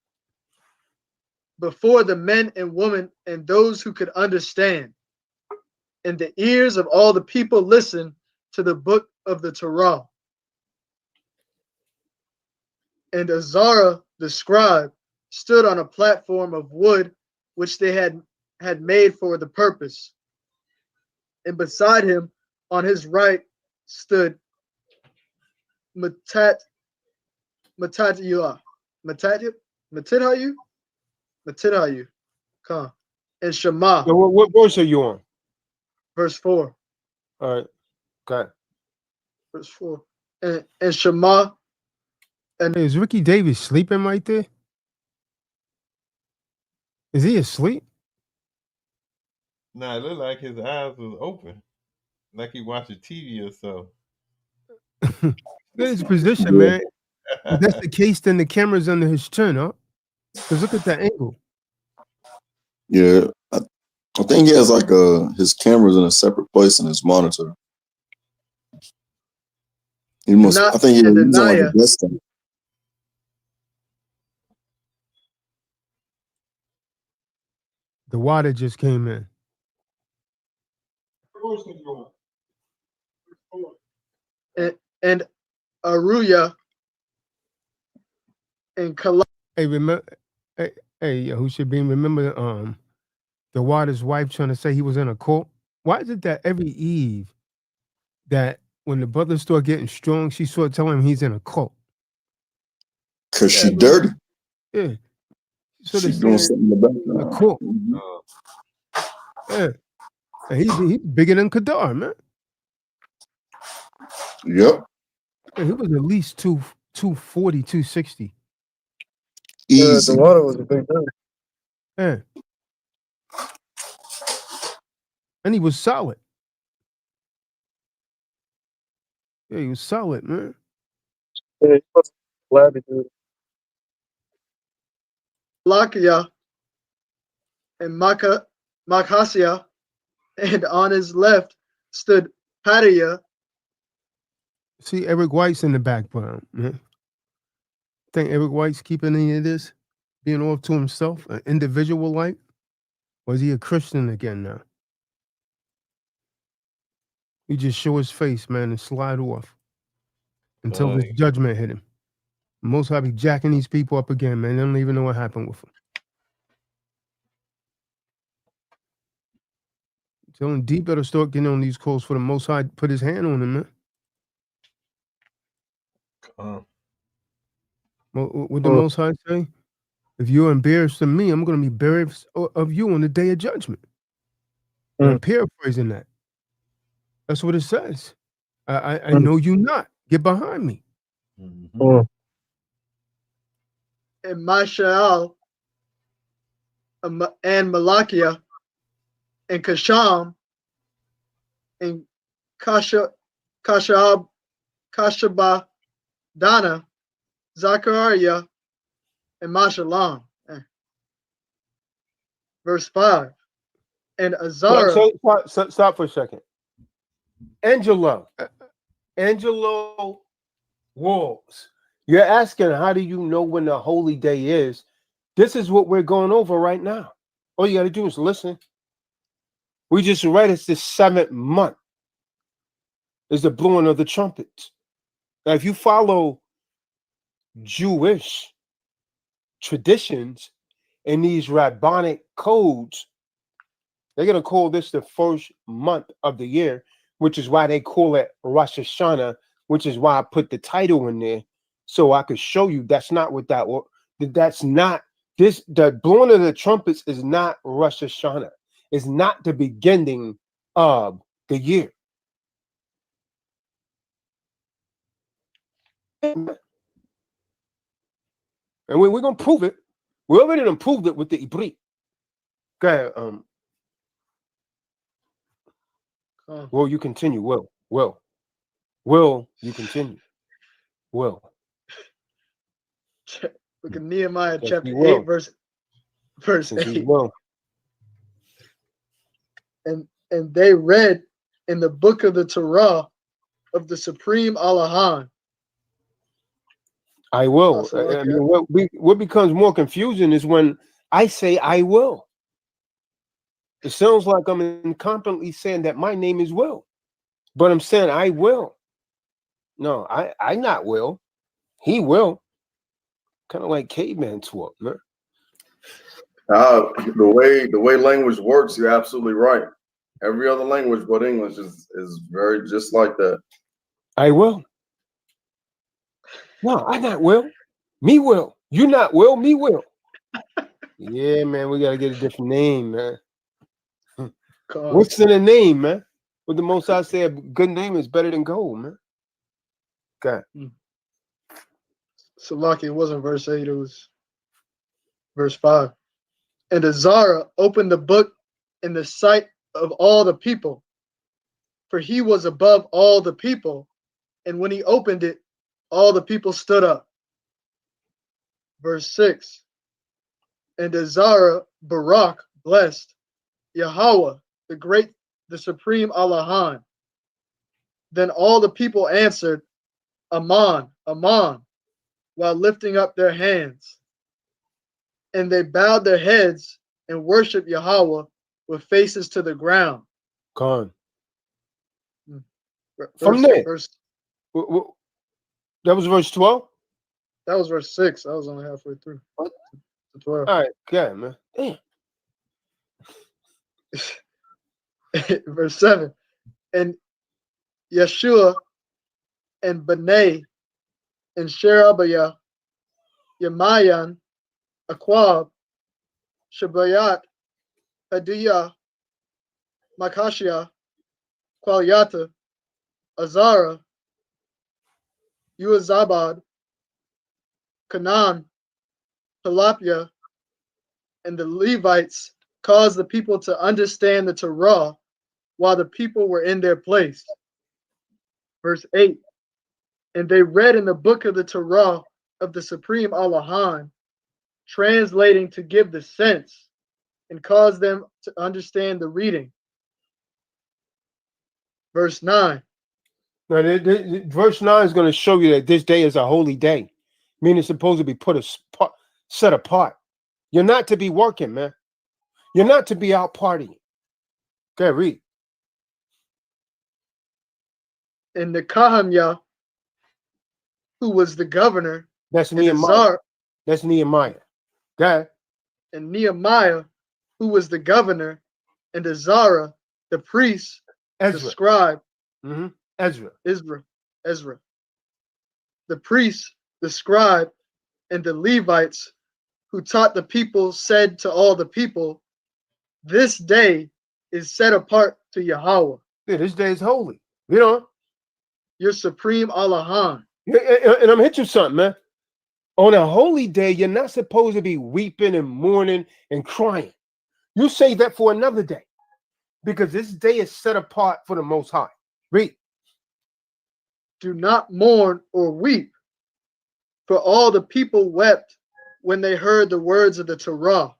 before the men and women and those who could understand. And the ears of all the people listened to the book of the Torah. And Azariah the scribe stood on a platform of wood which they had made for the purpose. And beside him on his right stood Mattithayu, come, and Shema. So what verse are you on? Verse 4. All right. Okay. Verse 4. And Shema And Hey, is Ricky Davis sleeping right there? Is he asleep? Nah, it looked like his eyes was open, like he watching TV or so. Look at his position, Yeah. man. If that's the case, then the camera's under his chin, huh? Because look at that angle. Yeah. I think he has like his cameras in a separate place in his monitor. He must. I think and he's on like a Anaya, desktop. The water just came in. and Aruya, and Kala. Hey, remember? Hey, who should be remember? The water's wife trying to say he was in a cult. Why is it that every Eve that when the brothers start getting strong, she sort of telling him he's in a cult? Cause Yeah, she dirty. Yeah. So She they're doing saying something in the a background. cult. Mhm. Yeah. And he's bigger than Kadar, man. Yep. Yeah, he was at least 240, 260. Easy. The water was a big thing. Yeah. And he was solid. Yeah, he was solid, man. Yeah, he was flabby, dude. Lakia and Makhasia, and on his left stood Padiah. See, Eric White's in the background, man. Think Eric White's keeping any of this? Being off to himself, an individual like? Or is he a Christian again now? He just show his face, man, and slide off until this judgment hit him. Most High be jacking these people up again, man. They don't even know what happened with them. Telling D better start getting on these calls for the Most High put his hand on him, man. What the Most High say? If you're embarrassed of me, I'm going to be embarrassed of you on the day of judgment. And I'm paraphrasing that. That's what it says. I know you not. Get behind me. And Mashaal, and Malakia, and Kasham, and Kashabadana, Zachariah, and Mashalam. Verse 5. And Azara. Stop for a second. Angelo Walls. You're asking, how do you know when the holy day is? This is what we're going over right now. All you got to do is listen. We just read it's the 7th month. It's the blowing of the trumpets. Now, if you follow Jewish traditions and these rabbinic codes, they're going to call this the first month of the year, which is why they call it Rosh Hashanah, which is why I put the title in there so I could show you that's not what that's not this. The blowing of the trumpets is not Rosh Hashanah. It's not the beginning of the year. And we're going to prove it. We already done proved it with the Ibrit. Go ahead. Will you continue? Will you continue? Will. Look at Nehemiah Yes, chapter he will. 8, verse Yes, he 8. will. And they read in the book of the Torah of the Supreme Allahan. I will. I mean, what becomes more confusing is when I say I will. It sounds like I'm incompetently saying that my name is Will, but I'm saying I will. No, I not will. He will. Kind of like caveman talk, man. The way language works, you're absolutely right. Every other language but English is very just like that. I will. No, I not will. Me will. You not will. Me will. Yeah, man. We gotta get a different name, man. What's in a name, man? What the Most High say? A good name is better than gold, man. Okay. So lucky it wasn't verse 8, it was verse 5. And Azariah opened the book in the sight of all the people, for he was above all the people. And when he opened it, all the people stood up. Verse 6. And Azariah Barak blessed Yahweh, the great, the supreme Allahan. Then all the people answered, Aman, Aman, while lifting up their hands. And they bowed their heads and worshiped Yahweh with faces to the ground. Gone. From there. That was verse 12? That was verse 6. I was only halfway through. What? 12. All right, okay, man. Damn. Verse 7. And Yeshua and Benay and Sherebiah, Yamayan, Aquab, Shabayat, Hadiyah, Makashia, Qualyata, Azara, Uazabad, Canaan, Pelapia, and the Levites caused the people to understand the Torah while the people were in their place. Verse 8. And they read in the book of the Torah of the Supreme Allahan, translating to give the sense and cause them to understand the reading. Verse 9. Now, verse 9 is going to show you that this day is a holy day, meaning it's supposed to be set apart. You're not to be working, man. You're not to be out partying. Okay, read. And Nekahamiah, who was the governor, That's Nehemiah. That's Nehemiah. Okay. And Nehemiah, who was the governor, and Azariah, the priest, the scribe, Ezra. The priest, the scribe, and the Levites who taught the people said to all the people, this day is set apart to Yahweh. Yeah, this day is holy. You know? Your supreme Allahan. And I'm hitting you something, man. On a holy day, you're not supposed to be weeping and mourning and crying. You say that for another day, because this day is set apart for the Most High. Read. Do not mourn or weep, for all the people wept when they heard the words of the Torah.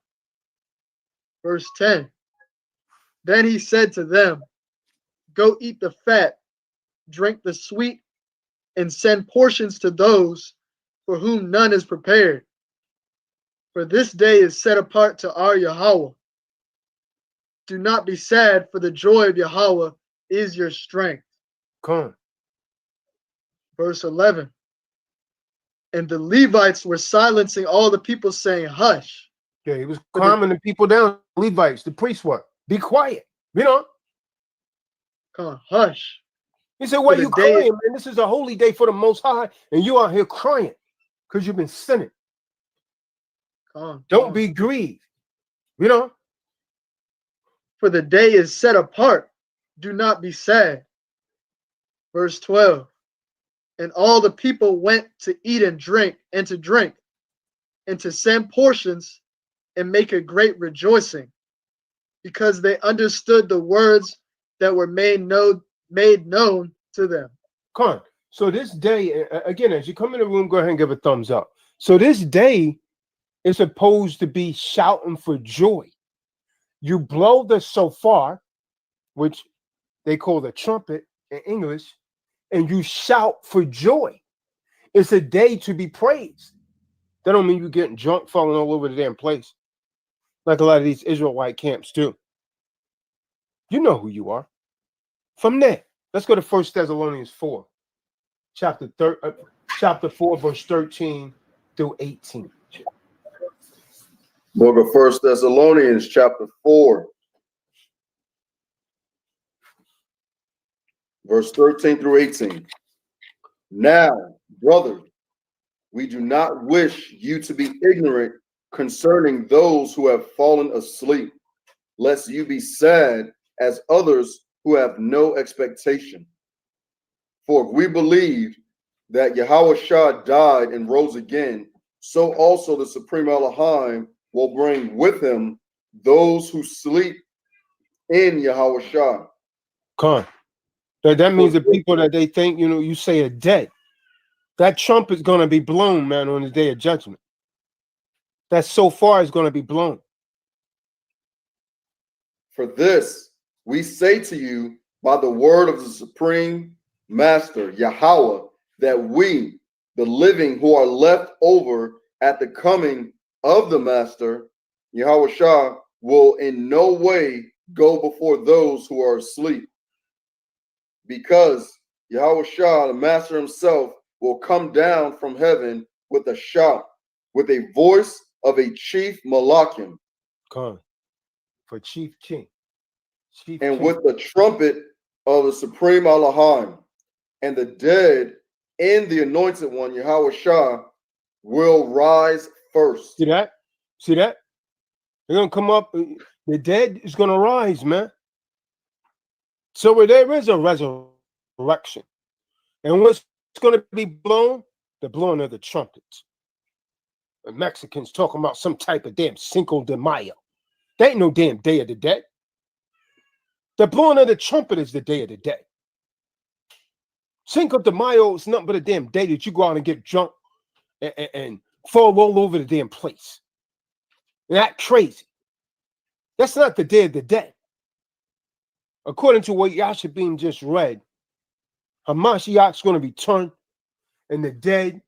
Verse 10. Then he said to them, go eat the fat, drink the sweet, and send portions to those for whom none is prepared. For this day is set apart to our Yahweh. Do not be sad, for the joy of Yahweh is your strength. Come. Verse 11. And the Levites were silencing all the people, saying, hush. Yeah, he was calming the people down. Levites, the priests were. Be quiet. You know? Come on, hush. He said, why are you crying, man? This is a holy day for the Most High, and you out here crying because you've been sinning. Don't be grieved. You know? For the day is set apart. Do not be sad. Verse 12. And all the people went to eat and drink, and to send portions and make a great rejoicing, because they understood the words that were made known to them. Come on. So this day, again, as you come in the room, go ahead and give a thumbs up. So this day is supposed to be shouting for joy. You blow the shofar, which they call the trumpet in English, and you shout for joy. It's a day to be praised. That don't mean you getting drunk, falling all over the damn place, like a lot of these Israelite camps do. You know who you are. From there, let's go to 1 Thessalonians 4, chapter 4, verse 13 through 18. Book of 1 Thessalonians, chapter 4, verse 13 through 18. Now, brothers, we do not wish you to be ignorant concerning those who have fallen asleep, lest you be sad as others who have no expectation. For we believe that YAHUSHA died and rose again, so also the Supreme Elohim will bring with him those who sleep in YAHUSHA. Con. That means the people that they think, you say are dead. That trumpet is going to be blown, man, on the day of judgment. That so far is going to be blown. For this, we say to you by the word of the Supreme Master, Yahweh, that we, the living who are left over at the coming of the Master, YAHUSHA, will in no way go before those who are asleep. Because YAHUSHA, the Master himself, will come down from heaven with a shout, with a voice of a chief Malakim. Con. For chief king. And with the trumpet of the Supreme Elohim, and the dead in the anointed one, YAHUSHA, will rise first. See that? See that? They're going to come up. The dead is going to rise, man. So where there is a resurrection. And what's going to be blown? The blowing of the trumpets. The Mexicans talking about some type of damn Cinco de Mayo. There ain't no damn Day of the Dead. The blowing of the trumpet is the Day of the Dead. Cinco de Mayo is nothing but a damn day that you go out and get drunk and fall all over the damn place. That crazy. That's not the Day of the Dead. According to what Yashabim just read, Hamashiach's going to return and the dead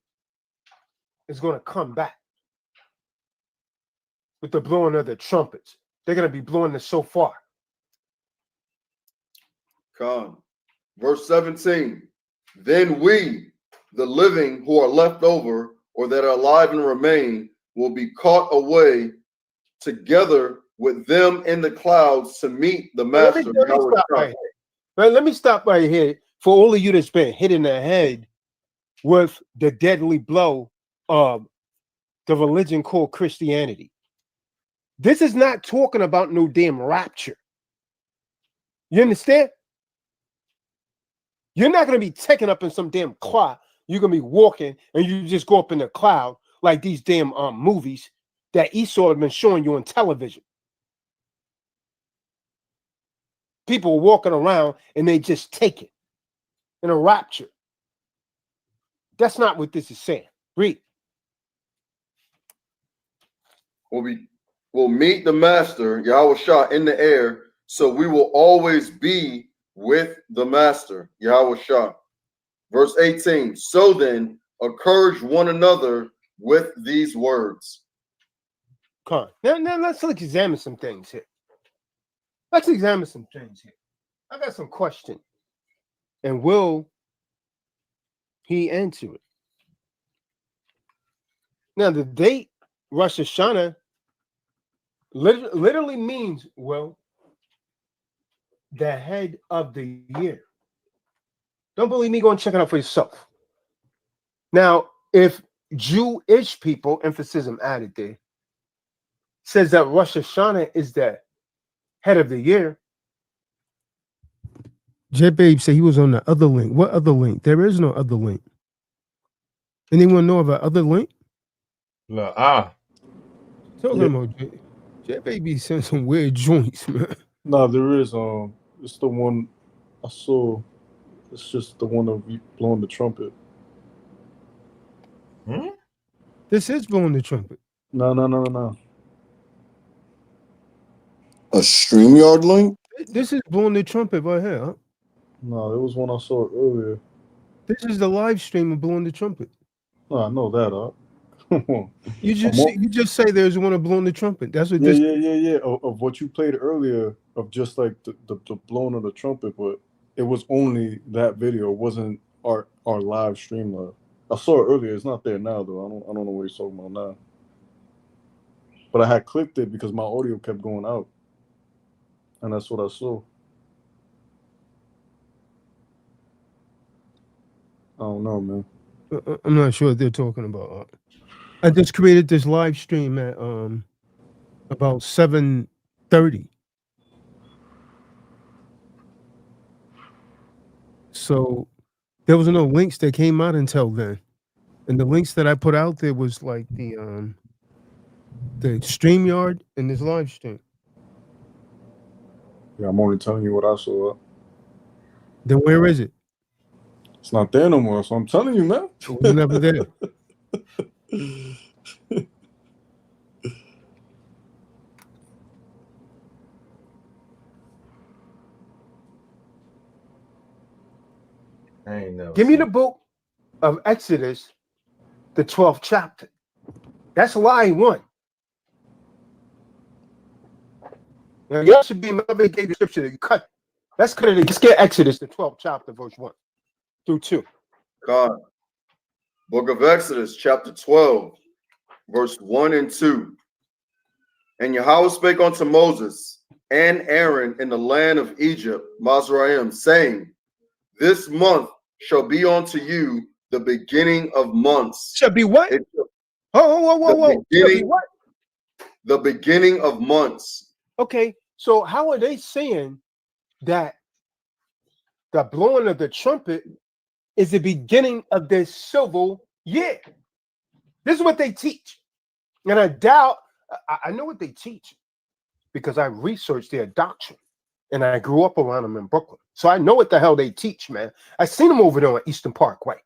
is going to come back with the blowing of the trumpets. They're going to be blowing the shofar. Come. Verse 17. Then we, the living who are left over or that are alive and remain, will be caught away together with them in the clouds to meet the Master. Let me stop right here. For all of you that's been hit in the head with the deadly blow of the religion called Christianity. This is not talking about no damn rapture. You understand? You're not going to be taken up in some damn cloud. You're going to be walking and you just go up in the cloud like these damn movies that Esau have been showing you on television. People are walking around and they just take it in a rapture. That's not what this is saying. Read. We'll meet the Master, YAHUSHA, in the air, so we will always be with the Master, YAHUSHA. Verse 18. So then, encourage one another with these words. Come on. Now let's examine some things here. Let's examine some things here. I got some questions. And will he answer it? Now, the date Rosh Hashanah literally means, well, the head of the year. Don't believe me? Go and check it out for yourself. Now, if Jewish people, emphasis added there, says that Rosh Hashanah is the head of the year. J-Babe said he was on the other link. What other link? There is no other link. Anyone know of an other link? Talking about J-Baby sent some weird joints, man. No, there is. It's the one I saw. It's just the one of blowing the trumpet. This is blowing the trumpet. No. A StreamYard link? This is blowing the trumpet right here. Huh? No, there was one I saw earlier. This is the live stream of blowing the trumpet. No, I know that. Come on. You just say there's one of blowing the trumpet. That's what this. Yeah. Of what you played earlier, of just like the blowing of the trumpet, but it was only that video. It wasn't our live stream. I saw it earlier. It's not there now though. I don't know what he's talking about now. But I had clicked it because my audio kept going out, and that's what I saw. I don't know, man. I'm not sure what they're talking about. I just created this live stream at about 7:30. So There was no links that came out until then. And the links that I put out there was like the StreamYard and this live stream. Yeah, I'm only telling you what I saw. Then where is it? It's not there no more, so I'm telling you, man. It was never there. I ain't never Give me seen the book of Exodus, the 12th chapter. That's line 1. Now, y'all should be another gave the scripture to cut. Let's cut it. Let's get Exodus, the 12th chapter, verse 1 through 2. God. Book of Exodus, chapter 12, verse 1 and 2. And Yahweh spake unto Moses and Aaron in the land of Egypt, Mizraim, saying, This month shall be unto you the beginning of months. Shall be what? Whoa. Shall be what? The beginning of months. Okay, so how are they saying that the blowing of the trumpet is the beginning of their civil year? This is what they teach. And I doubt, I know what they teach because I researched their doctrine and I grew up around them in Brooklyn. So I know what the hell they teach, man. I seen them over there on Eastern Parkway.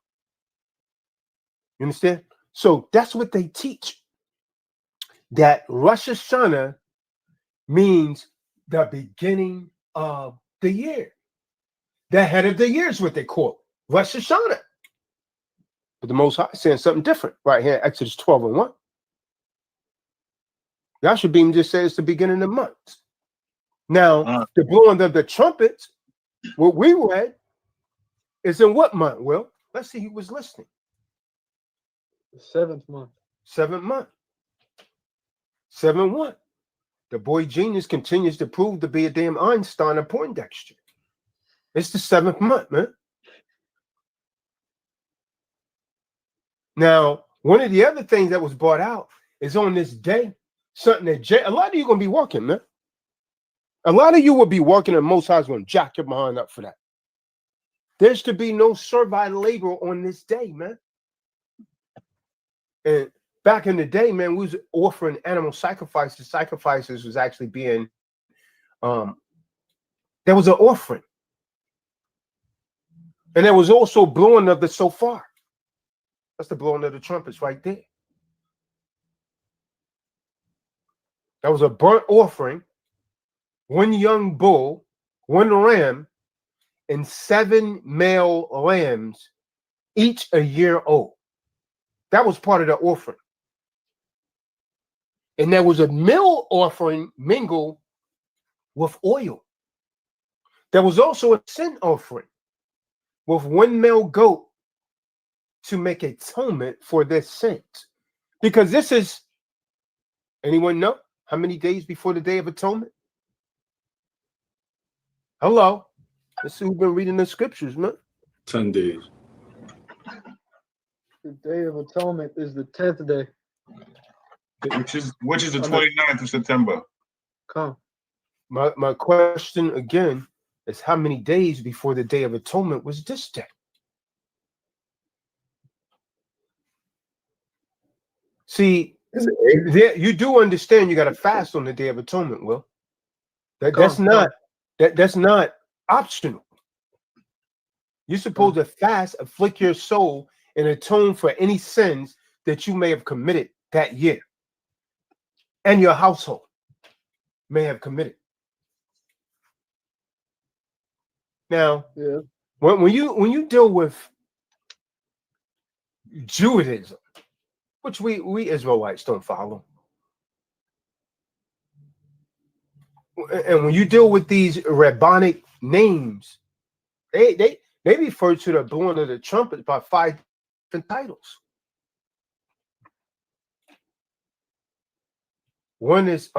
You understand? So that's what they teach. That Rosh Hashanah means the beginning of the year. The head of the year is what they call it, Rosh Hashanah. But the Most High is saying something different right here in Exodus 12 and 1. Yahusha just says it's the beginning of months. Now, the blowing of the trumpets, what we read, is in what month, Will? Let's see who was listening. The 7th month. 7th month. 7-1. The boy genius continues to prove to be a damn Einstein or Poindexter. It's the 7th month, man. Now, one of the other things that was brought out is on this day, something that a lot of you are going to be working, man. A lot of you will be working and Most High is going to jack your behind up for that. There's to be no servile labor on this day, man. And back in the day, man, we was offering animal sacrifices. Sacrifices was actually being, there was an offering. And there was also blowing of the shofar. That's the blowing of the trumpets right there. That was a burnt offering, 1 young bull, 1 ram, and 7 male lambs, each a year old. That was part of the offering. And there was a meal offering mingled with oil. There was also a sin offering with 1 male goat to make atonement for their sins. Because this is, anyone know how many days before the Day of Atonement? Hello. Let's see who's been reading the scriptures, man. 10 days. The Day of Atonement is the 10th day. Which is the 29th of September. Come. My question again is how many days before the Day of Atonement was this day? See, you do understand you got to fast on the Day of Atonement, Will. That's not optional. You're supposed to fast, afflict your soul, and atone for any sins that you may have committed that year, and your household may have committed. Now, when you deal with Judaism, which we Israelites don't follow, and when you deal with these rabbinic names, they refer to the blowing of the trumpet by 5 different titles. One is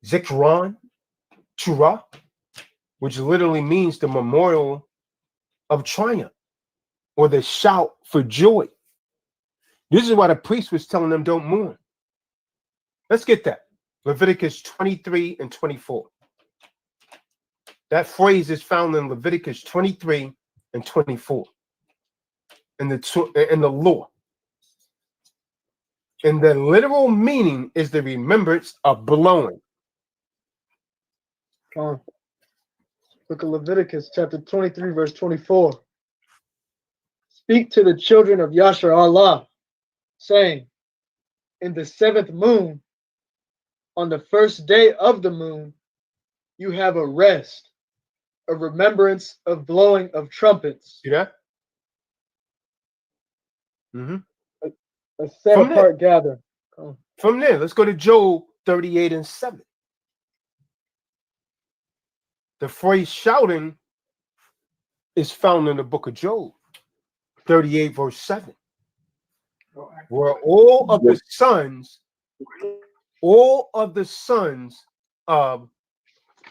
Zikron Chura, which literally means the memorial of triumph or the shout for joy. This is why the priest was telling them don't mourn. Let's get that. Leviticus 23 and 24. That phrase is found in Leviticus 23 and 24 in the law. And the literal meaning is the remembrance of blowing. Book of Leviticus, chapter 23, verse 24. Speak to the children of Yasher Allah, saying, in the 7th moon, on the first day of the moon, you have a rest, a remembrance of blowing of trumpets. See that? Mm-hmm. A set apart gathering. From there, let's go to Job 38 and 7. The phrase shouting is found in the book of Job 38 verse 7, where all of the sons of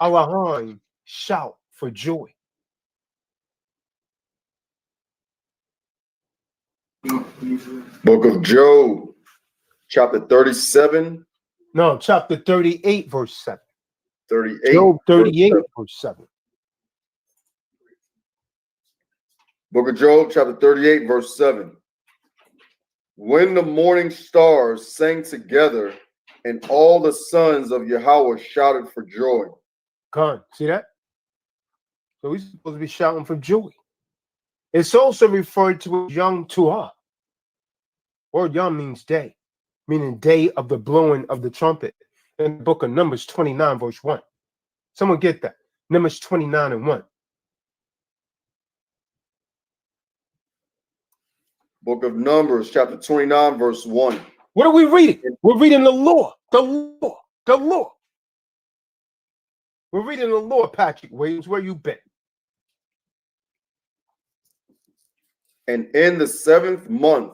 Elohim shout for joy. Book of Job, chapter 37. No, chapter 38, verse 7. 38. Job 38, verse 7. Book of Job, chapter 38, verse 7. When the morning stars sang together, and all the sons of Yahweh shouted for joy. Come, see that? So we're supposed to be shouting for joy. It's also referred to as Yom Teruah. Word Yom means day, meaning day of the blowing of the trumpet. In the book of Numbers 29, verse 1. Someone get that. Numbers 29 and 1. Book of Numbers, chapter 29, verse 1. What are we reading? We're reading the law. The law. The law. We're reading the law, Patrick Williams. Where you been? And in the 7th month,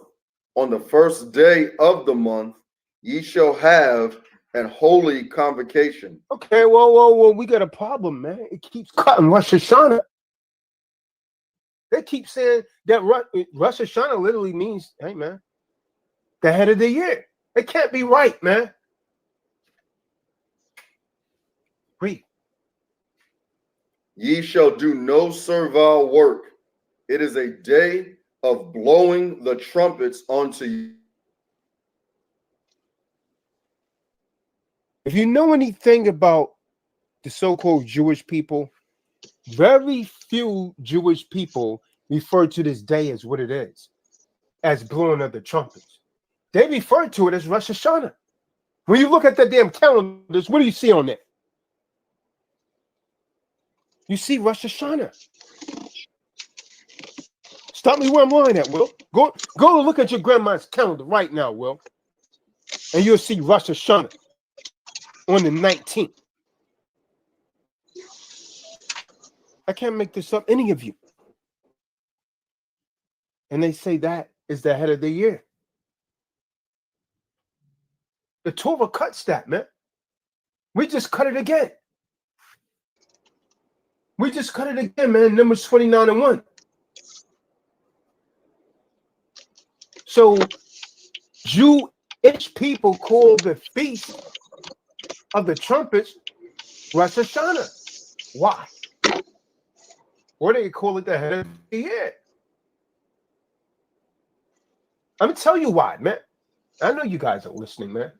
on the first day of the month, ye shall have an holy convocation. Okay, well, we got a problem, man. It keeps cutting Rosh Hashanah. They keep saying that Rosh Hashanah literally means, hey, man, the head of the year. It can't be right, man. Read. Ye shall do no servile work. It is a day of blowing the trumpets unto you. If you know anything about the so-called Jewish people, very few Jewish people refer to this day as what it is, as blowing of the trumpets. They refer to it as Rosh Hashanah. When you look at the damn calendars, what do you see on there? You see Rosh Hashanah. Stop me where I'm lying at, Will. Go look at your grandma's calendar right now, Will. And you'll see Rosh Hashanah on the 19th. I can't make this up, any of you. And they say that is the head of the year. The Torah cuts that, man. We just cut it again. We just cut it again, man. Numbers 29 and 1. So Jewish people call the feast of the trumpets Rosh Hashanah. Why? Or they call it the head of the year. I'm gonna tell you why, man. I know you guys are listening, man.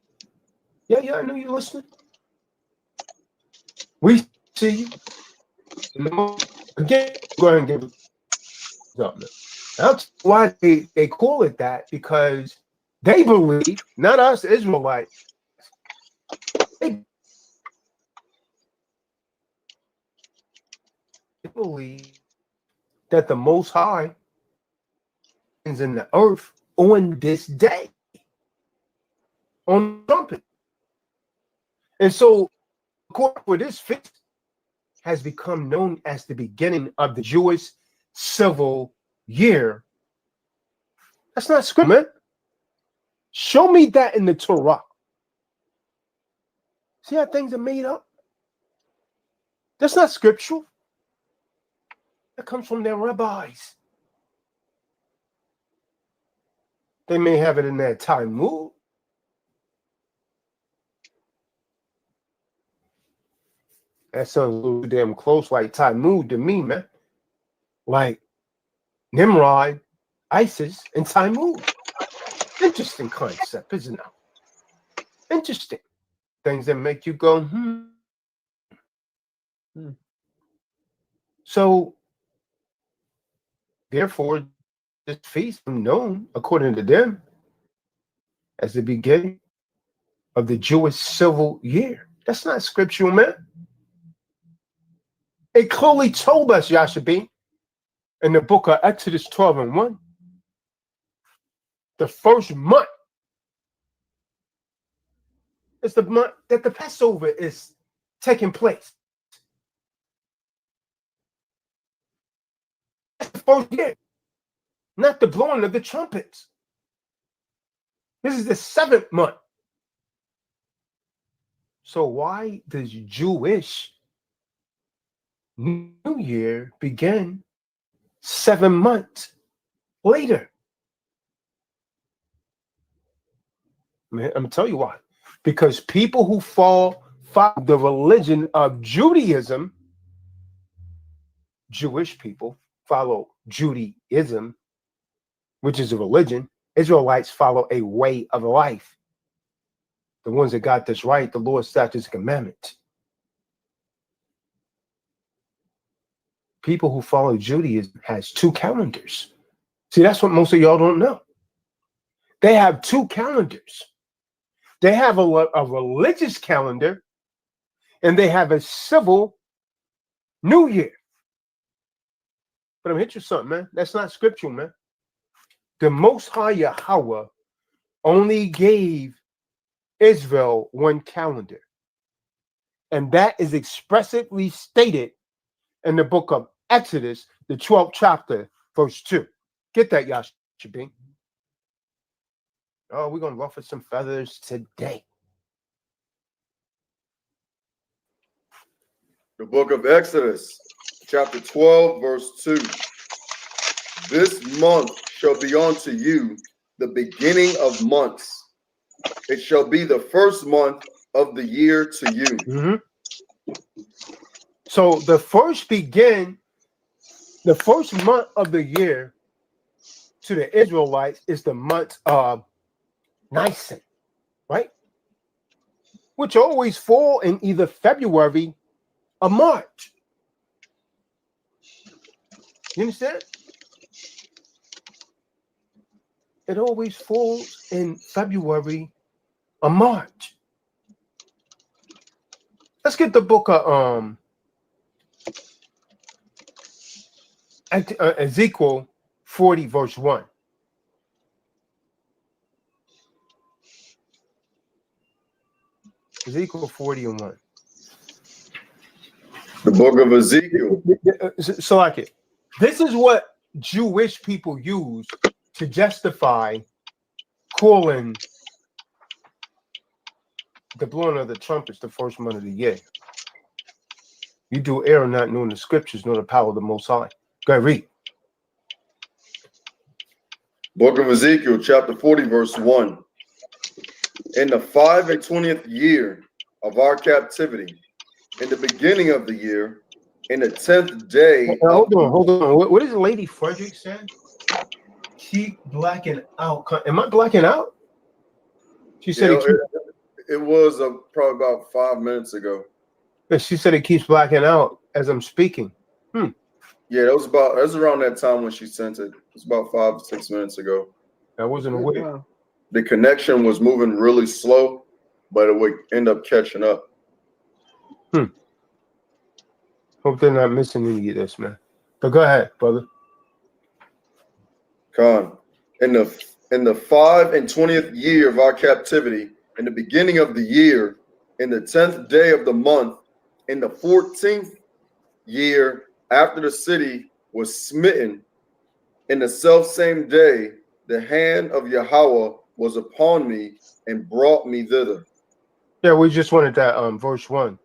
Yeah, I know you're listening. We see you. Again, go ahead and give it up, man. That's why they call it that, because they believe, not us Israelites, they believe that the Most High is in the earth on this day, on the trumpet. And so, according to this feast, has become known as the beginning of the Jewish civil year. That's not scripture, man. Show me that in the Torah. See how things are made up? That's not scriptural. That comes from their rabbis. They may have it in their Talmud. That sounds a little damn close like Talmud to me, man. Like Nimrod, Isis, and Tammuz. Interesting concept, isn't it? Interesting. Things that make you go, So, therefore, this feast is known, according to them, as the beginning of the Jewish civil year. That's not scriptural, man. It clearly told us, YAHUSHA, in the book of Exodus 12:1, the first month is the month that the Passover is taking place. That's the first year, not the blowing of the trumpets. This is the 7th month. So why does Jewish New Year begin 7 months later? Man, I'm gonna tell you why. Because people who follow the religion of Judaism, Jewish people follow Judaism, which is a religion. Israelites follow a way of life. The ones that got this right, the Lord's statutes and commandments. People who follow Judaism has 2 calendars. See, that's what most of y'all don't know. They have 2 calendars. They have a religious calendar, and they have a civil New Year. But I'm hit you something, man. That's not scriptural, man. The Most High Yahweh only gave Israel 1 calendar. And that is expressly stated in the book of Exodus, the 12th chapter, verse 2. Get that, YAHUSHA. Oh, we're going to ruffle some feathers today. The book of Exodus, chapter 12, verse 2. This month shall be unto you the beginning of months. It shall be the first month of the year to you. So the first month of the year to the Israelites is the month of Nisan, right? Which always fall in either February or March. You understand? It always falls in February or March. Let's get the book of Ezekiel 40, verse 1. Ezekiel 40:1. The book of Ezekiel. So like it. This is what Jewish people use to justify calling the blowing of the trumpets the first month of the year. You do error not knowing the scriptures, nor the power of the Most High. Go ahead, read. Book of Ezekiel, chapter 40, verse 1. In the 25th year of our captivity, in the beginning of the year, in the 10th day. Hold on. What is Lady Frederick saying? Keep blacking out. Am I blacking out? She said it was probably about 5 minutes ago. She said it keeps blacking out as I'm speaking. Yeah, that was around that time when she sent it. It's about 5 or 6 minutes ago. I wasn't aware. The connection was moving really slow, but it would end up catching up. Hope they're not missing any of this, man. But go ahead, brother. Khan, in the 25th year of our captivity, in the beginning of the year, in the 10th day of the month, in the 14th year after the city was smitten, in the selfsame day, the hand of Yahweh was upon me and brought me thither. Yeah, we just wanted that verse 1.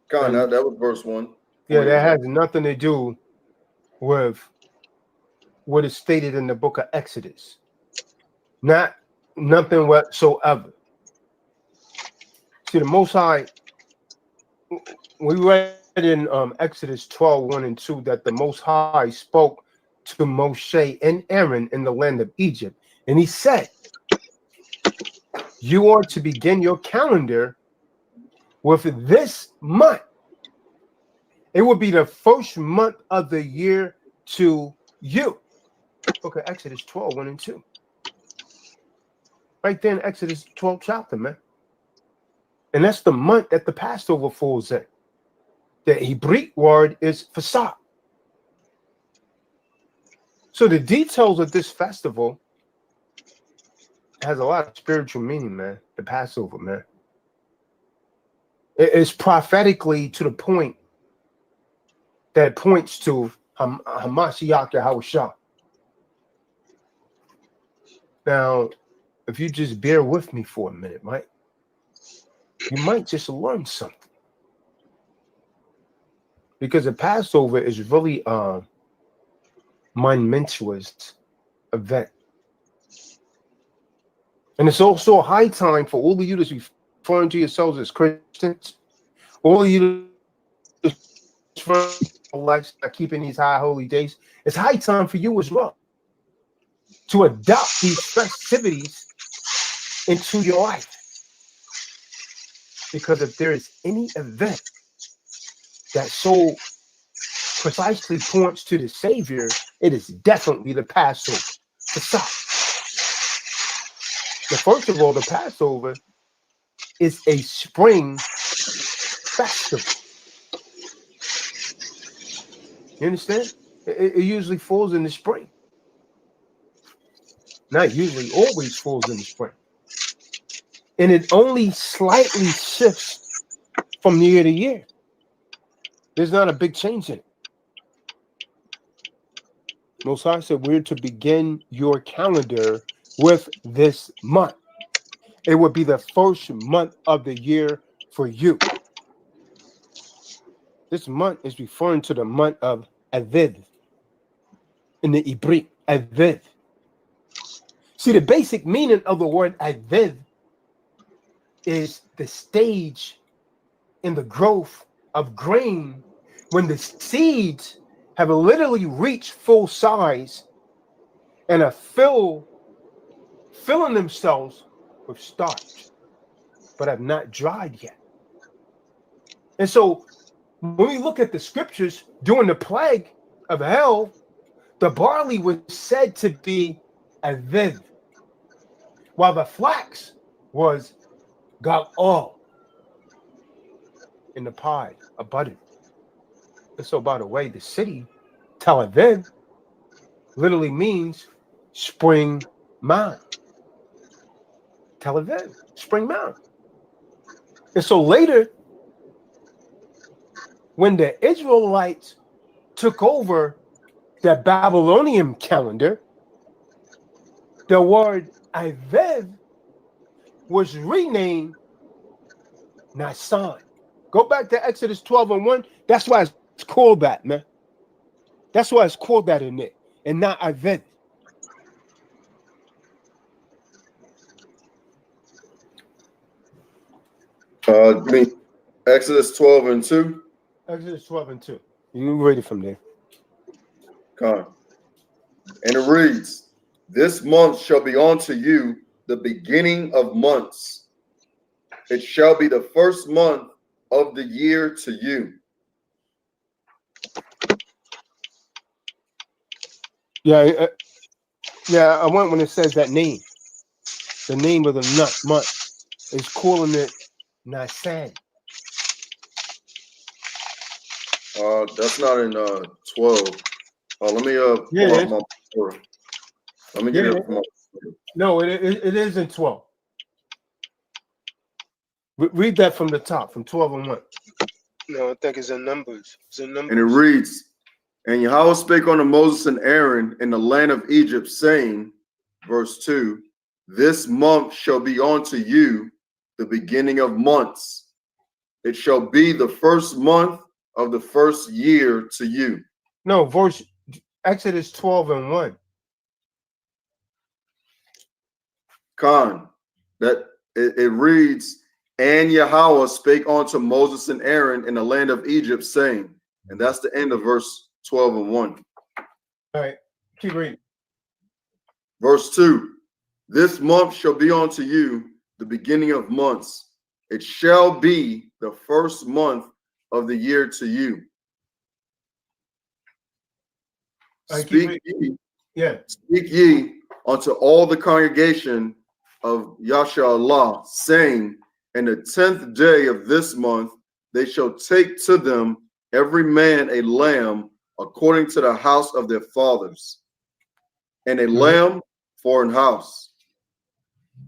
Khan, that was verse 1. Yeah, that has nothing to do with what is stated in the book of Exodus. Nothing whatsoever. See, the Most High, we read in Exodus 12:1 and 2 that the Most High spoke to Moshe and Aaron in the land of Egypt. And he said, you are to begin your calendar with this month. It will be the first month of the year to you. Okay, Exodus 12, 1 and 2. Right there in Exodus 12 chapter, man. And that's the month that the Passover falls in. The Hebrew word is Fasah. So the details of this festival has a lot of spiritual meaning, man. The Passover, man. It's prophetically to the point that points to Hamashiach YAHUSHA. Now, if you just bear with me for a minute, right? You might just learn something. Because the Passover is really a monumentous event. And it's also a high time for all of you to referring to yourselves as Christians, all of you to keeping these high holy days. It's high time for you as well to adopt these festivities into your life. Because if there is any event that so precisely points to the Savior, it is definitely the Passover. Now, first of all, the Passover is a spring festival. You understand? It usually falls in the spring. Not usually, always falls in the spring. And it only slightly shifts from year to year. There's not a big change in it. Most High said we're to begin your calendar with this month. It would be the first month of the year for you. This month is referring to the month of Aviv in the Hebrew, Aviv. See, the basic meaning of the word Aviv is the stage in the growth of grain when the seeds have literally reached full size and are filling themselves with starch, but have not dried yet. And so when we look at the scriptures during the plague of hell, the barley was said to be Aviv, while the flax was Gal'al in the pie, abundant. And so, by the way, the city, Tel Aviv, literally means spring mound. Tel Aviv, spring mound. And so later, when the Israelites took over the Babylonian calendar, the word Aviv was renamed Nisan. Go back to Exodus 12 and 1. That's why it's called that, man. That's why it's called that in it, and not Aviv. Exodus 12 and 2. Exodus 12 and 2. You read it from there. Come. And it reads, this month shall be unto you the beginning of months. It shall be the first month of the year to you. Yeah, I want when it says that name. The name of the month is calling it Nisan. That's not in 12. Let me pull up my story. Let me get it. No, it is in 12. Read that from the top, from 12 and 1. No, I think it's in Numbers. It's in Numbers. And it reads, and Yahweh spake unto Moses and Aaron in the land of Egypt, saying, verse 2, this month shall be unto you the beginning of months. It shall be the first month of the first year to you. No, verse Exodus 12 and 1. Khan, that it reads, and Yahweh spake unto Moses and Aaron in the land of Egypt, saying, and that's the end of verse 12 and 1. All right. Keep reading. Verse 2. This month shall be unto you the beginning of months. It shall be the first month of the year to you. Speak ye, speak ye unto all the congregation of YAHUSHA Allah, saying, in the 10th day of this month they shall take to them every man a lamb according to the house of their fathers, and a lamb for an house.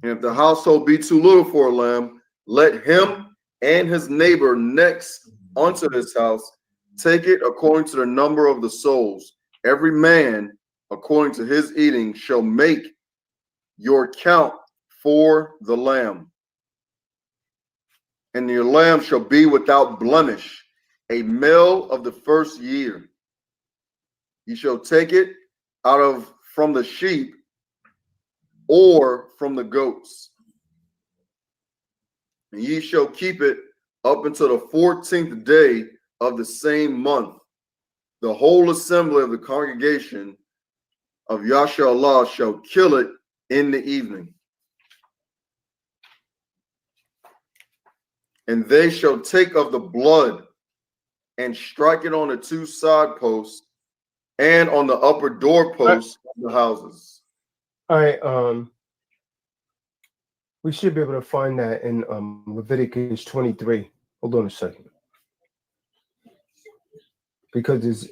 And if the household be too little for a lamb, let him and his neighbor next unto his house take it according to the number of the souls. Every man according to his eating shall make your count for the lamb. And your lamb shall be without blemish, a male of the first year. You shall take it out of from the sheep or from the goats. And ye shall keep it up until the 14th day of the same month. The whole assembly of the congregation of YAHUSHA Allah shall kill it in the evening. And they shall take of the blood and strike it on the two side posts and on the upper doorposts of the houses. All right. We should be able to find that in Leviticus 23. Hold on a second. Because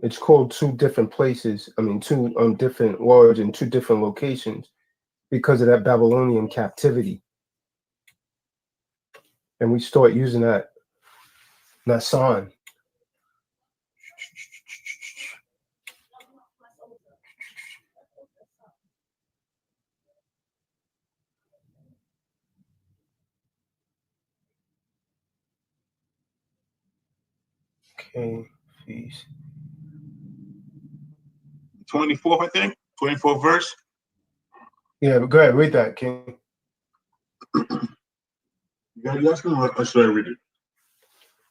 it's called two different places. I mean, two different words in two different locations because of that Babylonian captivity. And we start using that Nasan. Okay, feast. 24th, I think. 24th verse. Yeah, but go ahead, read that, King. You got it, or should I read it?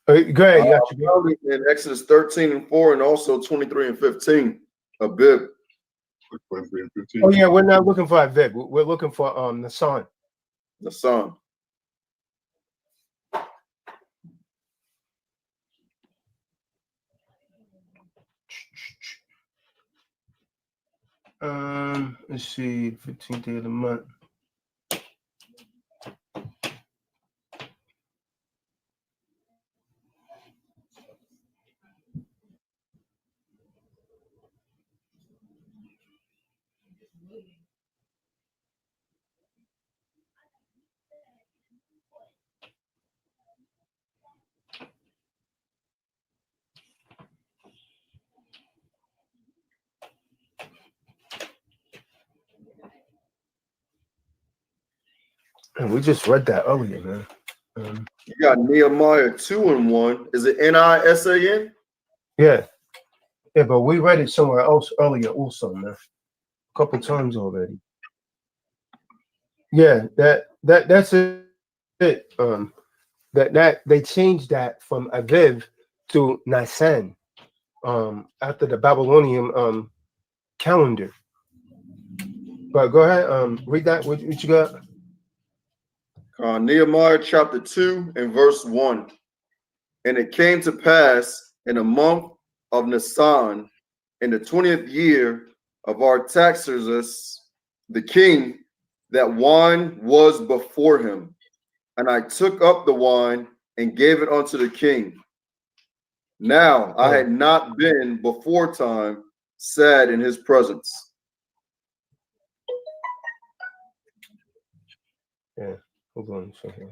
Go ahead. You got your in Exodus 13 and 4 and also 23 and 15. Abib. 23 and 15. Oh yeah, we're not looking for Avib. We're looking for Nasan. Nasan. Let's see, 15th day of the month. And we just read that earlier, man. You got Nehemiah 2 and 1. Is it Nisan? Yeah. Yeah, but we read it somewhere else earlier also, man. A couple times already. Yeah, that's it. That they changed that from Aviv to Nisan after the Babylonian calendar. But go ahead, read that. What you got? Nehemiah chapter 2 and verse 1. And it came to pass in the month of Nisan, in the 20th year of Artaxerxes the king, that wine was before him. And I took up the wine and gave it unto the king. Now I had not been before time sad in his presence. Yeah, hold on a second.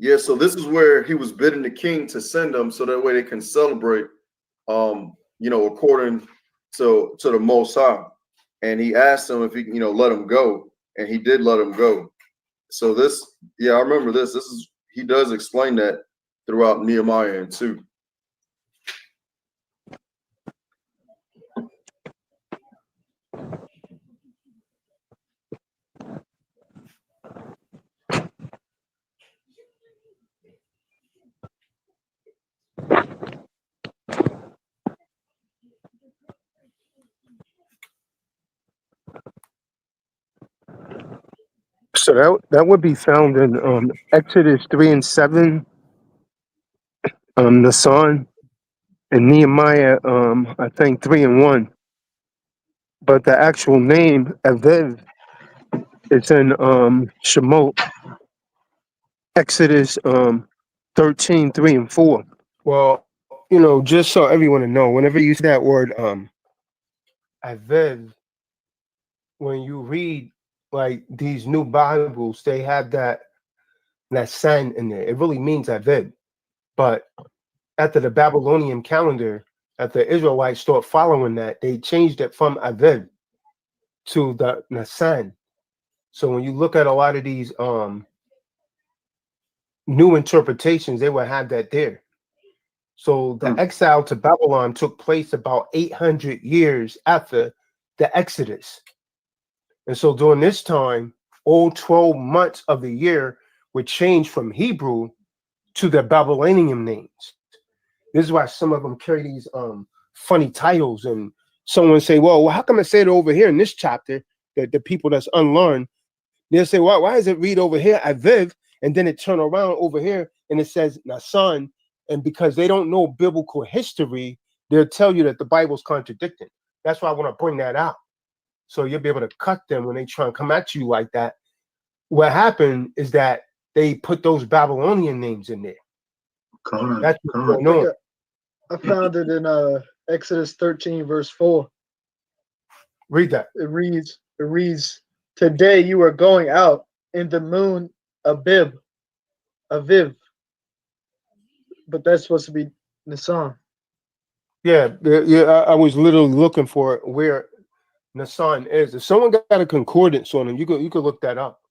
Yeah, so this is where he was bidding the king to send them so that way they can celebrate, according to the Most High. And he asked him if he can, let him go, and he did let him go. So this, I remember this. He does explain that throughout Nehemiah and 2. So that would be found in Exodus 3 and 7, the Son, and Nehemiah, I think 3 and 1. But the actual name Aviv is in Shemot, Exodus 13, 3 and 4. Well, just so everyone to know, whenever you see that word Aviv, when you read like these new Bibles, they have that san in there. It really means Aviv. But after the Babylonian calendar, after the Israelites start following that, they changed it from Aviv to the Nisan. So when you look at a lot of these new interpretations, they will have that there. So the exile to Babylon took place about 800 years after the Exodus. And so during this time, all 12 months of the year would change from Hebrew to the Babylonian names. This is why some of them carry these funny titles, and someone say, well, how come I say it over here in this chapter, that the people that's unlearned, they'll say, why does it read over here Aviv, and then it turn around over here and it says Nasan? And because they don't know biblical history, they'll tell you that the Bible's contradicting. That's why I want to bring that out. So you'll be able to cut them when they try and come at you like that. What happened is that they put those Babylonian names in there. That's what's going on. I found it in Exodus 13, verse 4. Read that. It reads, today you are going out in the moon Aviv. But that's supposed to be Nisan. Yeah. I was literally looking for where Nisan is. If someone got a concordance on them, you could look that up.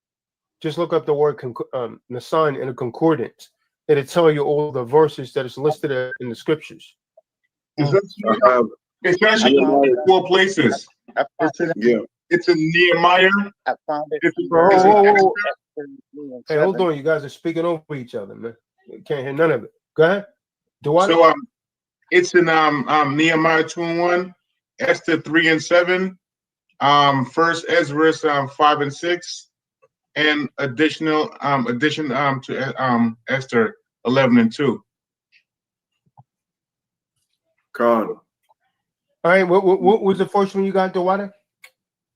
Just look up the word Nisan in a concordance. It'll tell you all the verses that is listed in the scriptures. It's actually in 4 places. It's in Nehemiah. I found it. Whoa. Hey, hold on. You guys are speaking over each other, man. You can't hear none of it. Go ahead. So it's in Nehemiah 2 and 1, Esther 3 and 7, First Ezra 5 and 6, and addition to Esther 11 and 2. God. All right. What was the first one you got, Dewada?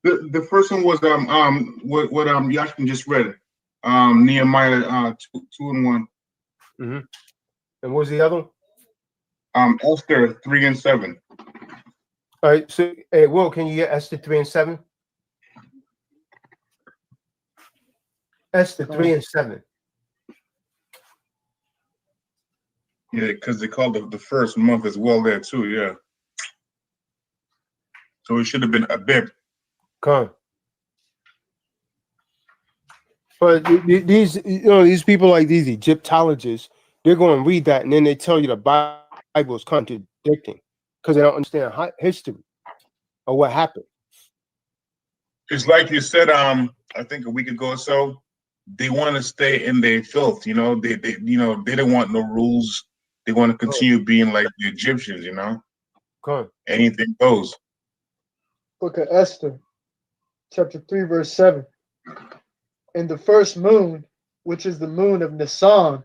The first one was what Yashkin just read, Nehemiah 2 and 1. Mm-hmm. And what was the other one? Esther 3 and 7. All right. So, hey, Will, can you get Esther 3 and 7? Esther 3 and 7. Yeah, because they called the first month as well there too. Yeah. So it should have been Abib. Come. But these people like these Egyptologists, they're going to read that and then they tell you the Bible is contradicting because they don't understand history or what happened. It's like you said, I think a week ago or so, they want to stay in their filth. They don't want no rules. They want to continue being like the Egyptians. Anything goes. Book of Esther, chapter 3, verse 7. In the first moon, which is the moon of Nisan.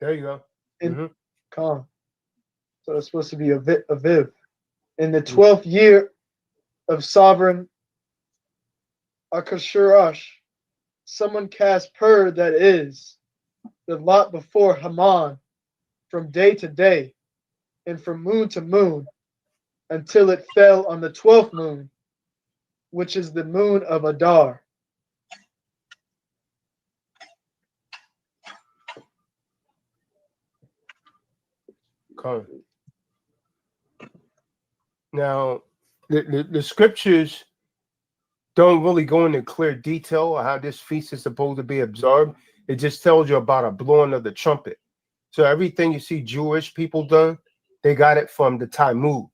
There you go. So it's supposed to be Aviv. In the 12th year of sovereign Akashurash, someone cast Pur, that is, the lot before Haman, from day to day, and from moon to moon, until it fell on the 12th moon, which is the moon of Adar. Okay. Now, the scriptures don't really go into clear detail of how this feast is supposed to be observed. It just tells you about a blowing of the trumpet. So everything you see Jewish people done, they got it from the Talmud.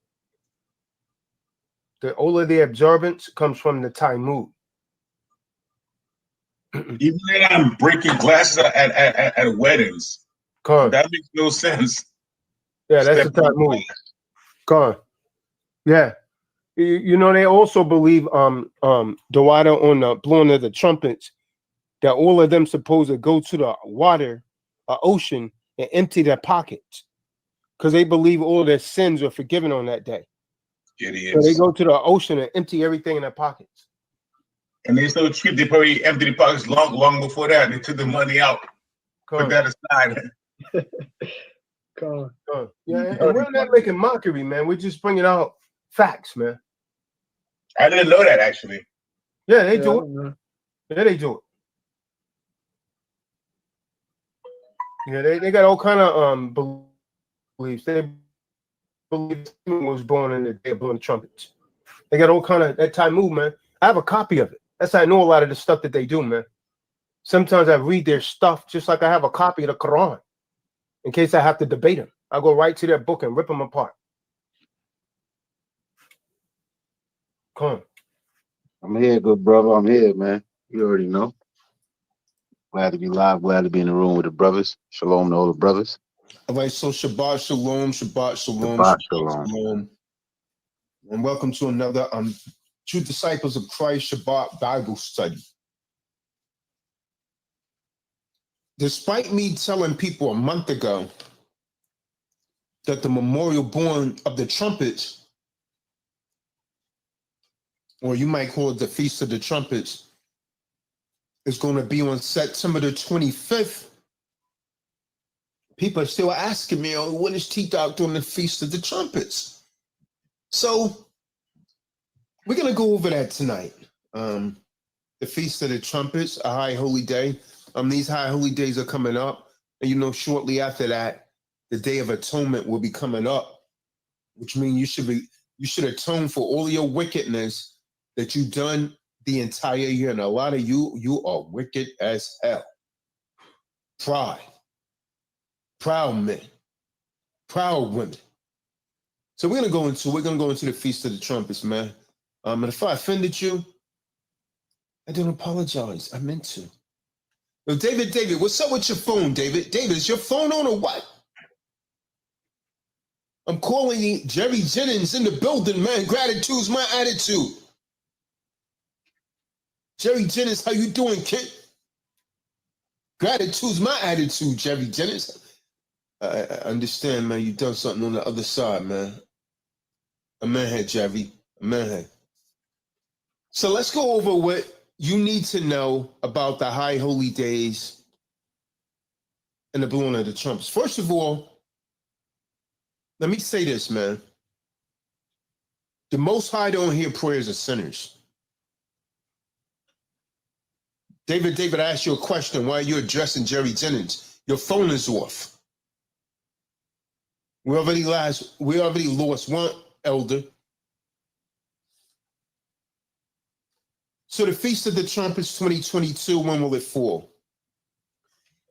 All of the observance comes from the Talmud. Even when I'm breaking glasses at weddings, that makes no sense. Yeah, that's the Talmud. Yeah. They also believe Dewada on the blowing of the trumpets, that all of them supposed to go to the water, ocean, and empty their pockets because they believe all their sins were forgiven on that day. Idiots. So they go to the ocean and empty everything in their pockets. And they so cheap, they probably emptied the pockets long before that. They took the money out, put that aside. Yeah, and we're not making mockery, man. We're just bringing out facts, man. I didn't know that, actually. Yeah, they do it. Yeah, they do it. Yeah, they got all kind of beliefs. They believe was born in the day of blowing trumpets. They got all kind of that type movement. I have a copy of it. That's how I know a lot of the stuff that they do, man. Sometimes I read their stuff just like I have a copy of the Quran in case I have to debate them. I go right to their book and rip them apart. Come on. I'm here, good brother. I'm here, man. You already know. Glad to be live. Glad to be in the room with the brothers. Shalom to all the brothers. All right, so Shabbat Shalom, Shabbat Shalom, Shabbat Shalom. And welcome to another True Disciples of Christ Shabbat Bible study. Despite me telling people a month ago that the memorial born of the trumpets, or you might call it the Feast of the Trumpets, is going to be on September the 25th, people are still asking me, oh, what is T-Doc doing the Feast of the Trumpets? So we're going to go over that tonight. The Feast of the Trumpets, a high holy day. These high holy days are coming up. And, you know, shortly after that, the Day of Atonement will be coming up, which means you should atone for all your wickedness that you've done the entire year. And a lot of you are wicked as hell. Pride. Proud men. Proud women. So we're gonna go into the Feast of the Trumpets, man. And if I offended you, I don't apologize. I meant to. Yo, David, what's up with your phone, David? David, is your phone on or what? I'm calling you Jerry Jennings in the building, man. Gratitude's my attitude. Jerry Jennings, how you doing, kid? Gratitude's my attitude, Jerry Jennings. I understand, man. You've done something on the other side, man. Amen, Jerry. Amen. So let's go over what you need to know about the high holy days and the blowing of the trumpets. First of all, let me say this, man. The Most High don't hear prayers of sinners. David, I asked you a question. Why are you addressing Jerry Jennings? Your phone is off. We already lost one elder. So the Feast of the Trumpets 2022, when will it fall?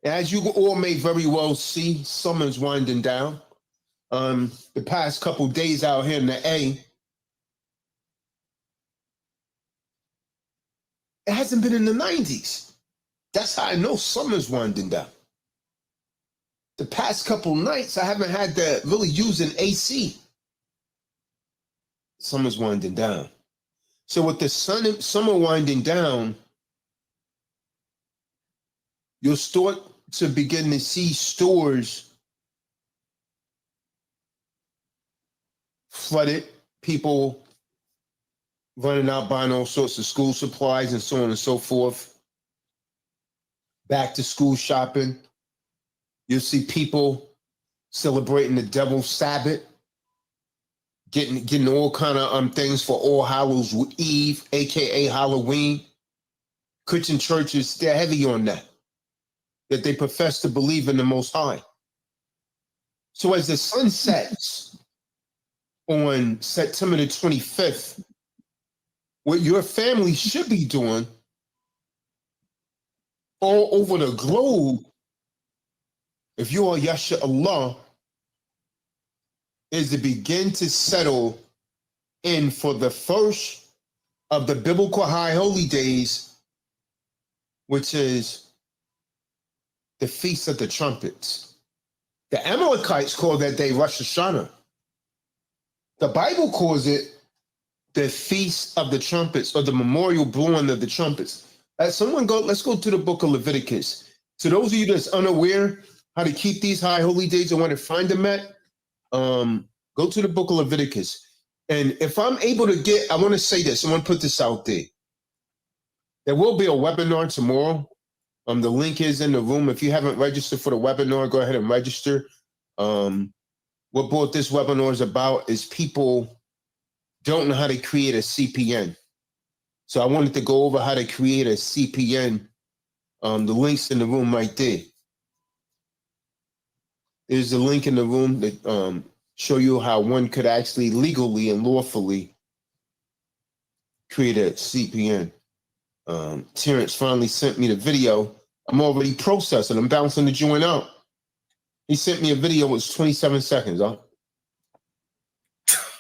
As you all may very well see, summer's winding down. The past couple days out here in the A, it hasn't been in the 90s. That's how I know summer's winding down. The past couple nights, I haven't had to really use an AC. Summer's winding down. So with the summer winding down, you'll start to begin to see stores flooded, people running out buying all sorts of school supplies and so on and so forth. Back to school shopping. You'll see people celebrating the devil's Sabbath, getting all kind of things for All Hallows Eve, aka Halloween. Christian churches, they're heavy on that they profess to believe in the Most High. So as the sun sets on September the 25th, what your family should be doing all over the globe, if you are Yasha Allah, is to begin to settle in for the first of the biblical high holy days, which is the Feast of the Trumpets. The Amalekites call that day Rosh Hashanah. The Bible calls it the Feast of the Trumpets, or the memorial blowing of the trumpets. Let's go to the book of Leviticus. To those of you that's unaware how to keep these high holy days and want to find them at, go to the book of Leviticus. And if I'm able to get, I want to say this, I want to put this out there. There will be a webinar tomorrow. The link is in the room. If you haven't registered for the webinar, go ahead and register. What both this webinar is about is people don't know how to create a CPN. So I wanted to go over how to create a CPN. The link's in the room right there. There's a link in the room that show you how one could actually legally and lawfully create a CPN. Terrence finally sent me the video. I'm already processing. I'm bouncing the joint out. He sent me a video. It was 27 seconds, huh?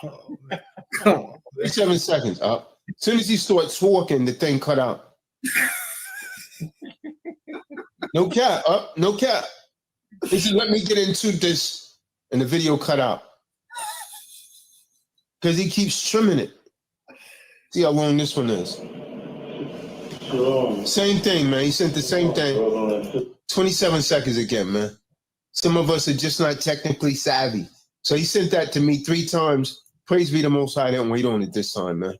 Oh, man. Come on, 27 seconds, huh? As soon as he started talking, the thing cut out. No cap, no cap. He said, let me get into this. And the video cut out. Because he keeps trimming it. See how long this one is. Same thing, man. He sent the same thing. 27 seconds again, man. Some of us are just not technically savvy. So he sent that to me 3 times. Praise be the Most High. I didn't wait on it this time, man.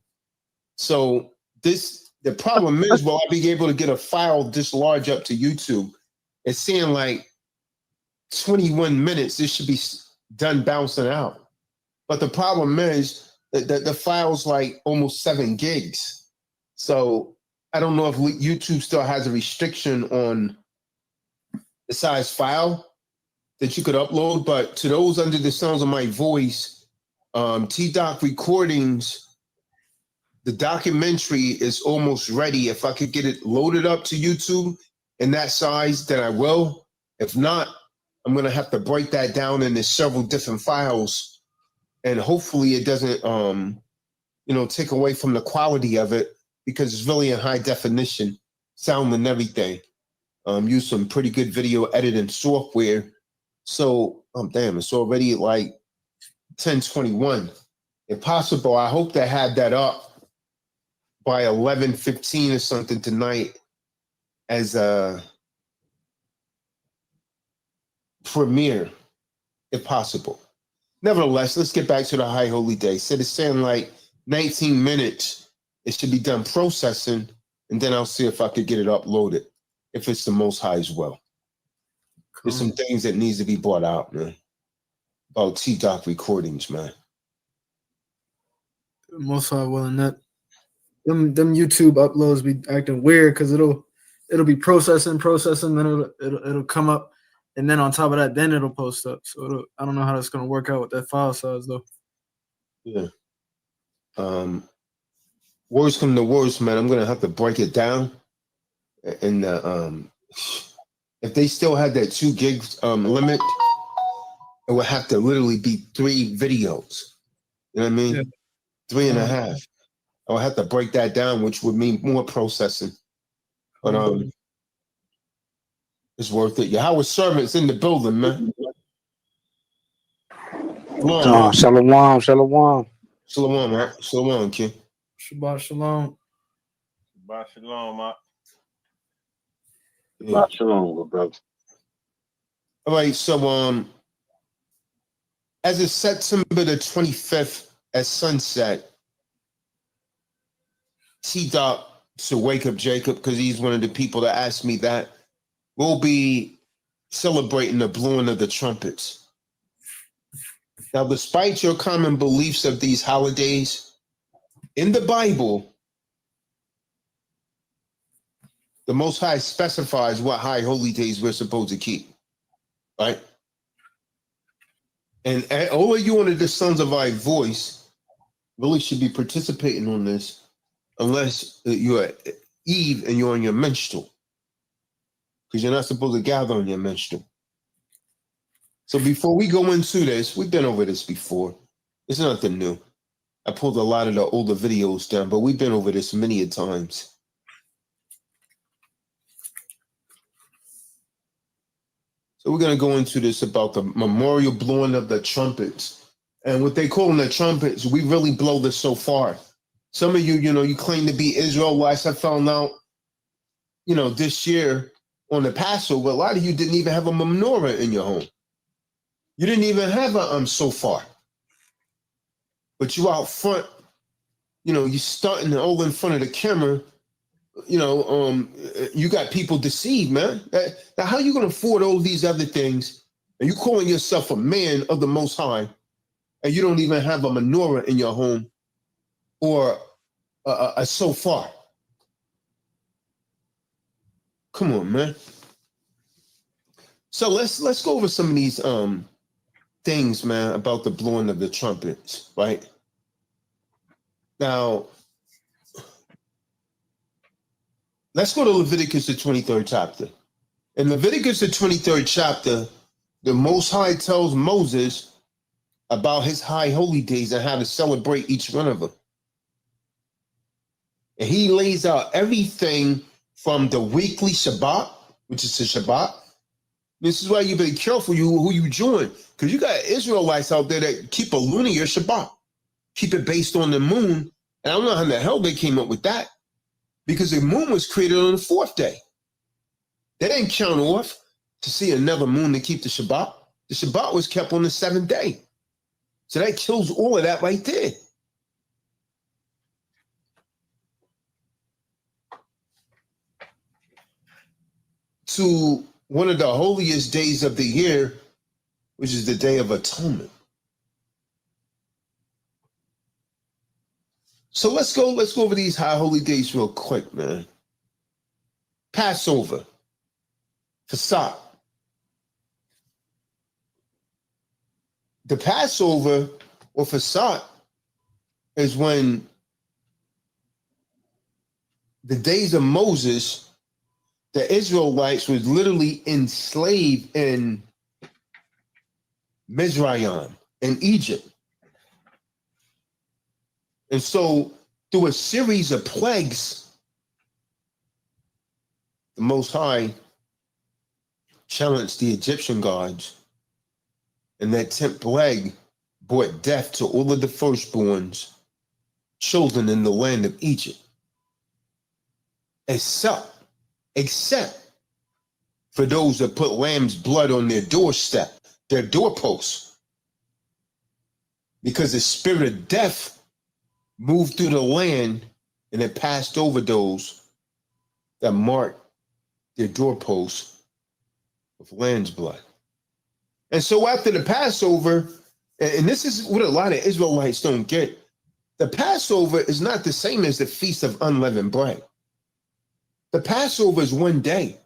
So the problem is, will I be able to get a file this large up to YouTube? It's saying like 21 minutes. This should be done bouncing out. But the problem is that the file's like almost 7 gigs. So I don't know if YouTube still has a restriction on the size file that you could upload. But to those under the sounds of my voice, Tazadaq Recordings, the documentary is almost ready. If I could get it loaded up to YouTube in that size, then I will. If not, I'm going to have to break that down into several different files. And hopefully it doesn't, take away from the quality of it, because it's really in high definition, sound and everything. Use some pretty good video editing software. So, damn, it's already like 10:21. If possible, I hope to have that up by 11:15 or something tonight as a premiere, if possible. Nevertheless, let's get back to the high holy day. So it's saying like 19 minutes. It should be done processing, and then I'll see if I could get it uploaded, if it's the Most High as well. Cool. There's some things that needs to be brought out, man, about Tazadaq Recordings, man. Most High willing that. Them YouTube uploads be acting weird because it'll be processing, then it'll come up, and then on top of that, then it'll post up. So I don't know how that's gonna work out with that file size though. Yeah. Worst come to worst, man, I'm gonna have to break it down. And if they still had that 2 gig limit, it would have to literally be 3 videos. You know what I mean? Yeah. 3.5. I would have to break that down, which would mean more processing. But it's worth it. Yahweh servants in the building, man. Shalom. Shalom, man. Shalom, King. Shabbat shalom. Shabbat shalom, Mark. Shabbat shalom, good brother. All right, so as it's September the 25th at sunset, Tazadaq to wake up Jacob, because he's one of the people that asked me that, we'll be celebrating the blowing of the trumpets. Now, despite your common beliefs of these holidays, in the Bible, the Most High specifies what high holy days we're supposed to keep, right? And all of you under the sons of our voice really should be participating on this, unless you're Eve and you're on your menstrual, because you're not supposed to gather on your menstrual. So before we go into this, we've been over this before. It's nothing new. I pulled a lot of the older videos down, but we've been over this many a times. So we're going to go into this about the memorial blowing of the trumpets. And what they call them the trumpets, we really blow this so far. Some of you, you claim to be Israelites. I found out this year on the Passover, a lot of you didn't even have a menorah in your home. You didn't even have a shofar. But you out front, you starting all in front of the camera. You got people deceived, man. Now, how you going to afford all these other things, and you calling yourself a man of the Most High, and you don't even have a menorah in your home or a shofar? Come on, man. So let's go over some of these things, man, about the blowing of the trumpets, right? Now, let's go to Leviticus, the 23rd chapter. In Leviticus, the 23rd chapter, the Most High tells Moses about his high holy days and how to celebrate each one of them. And he lays out everything from the weekly Shabbat, which is the Shabbat. This is why you be careful who you join, because you got Israelites out there that keep a lunar Shabbat, keep it based on the moon. And I don't know how the hell they came up with that, because the moon was created on the 4th day. They didn't count off to see another moon to keep the Shabbat. The Shabbat was kept on the 7th day. So that kills all of that right there. To one of the holiest days of the year, which is the Day of Atonement. So let's go over these high holy days real quick, man. Passover, Pesach. The Passover or Pesach is when the days of Moses, the Israelites was literally enslaved in Mizraim, in Egypt. And so through a series of plagues, the Most High challenged the Egyptian gods, and that 10th plague brought death to all of the firstborns, children in the land of Egypt, except for those that put lamb's blood on their doorstep, their doorposts, because the spirit of death moved through the land and it passed over those that marked their doorposts with lamb's blood. And so after the Passover, and this is what a lot of Israelites don't get, the Passover is not the same as the Feast of Unleavened Bread. The Passover is one day.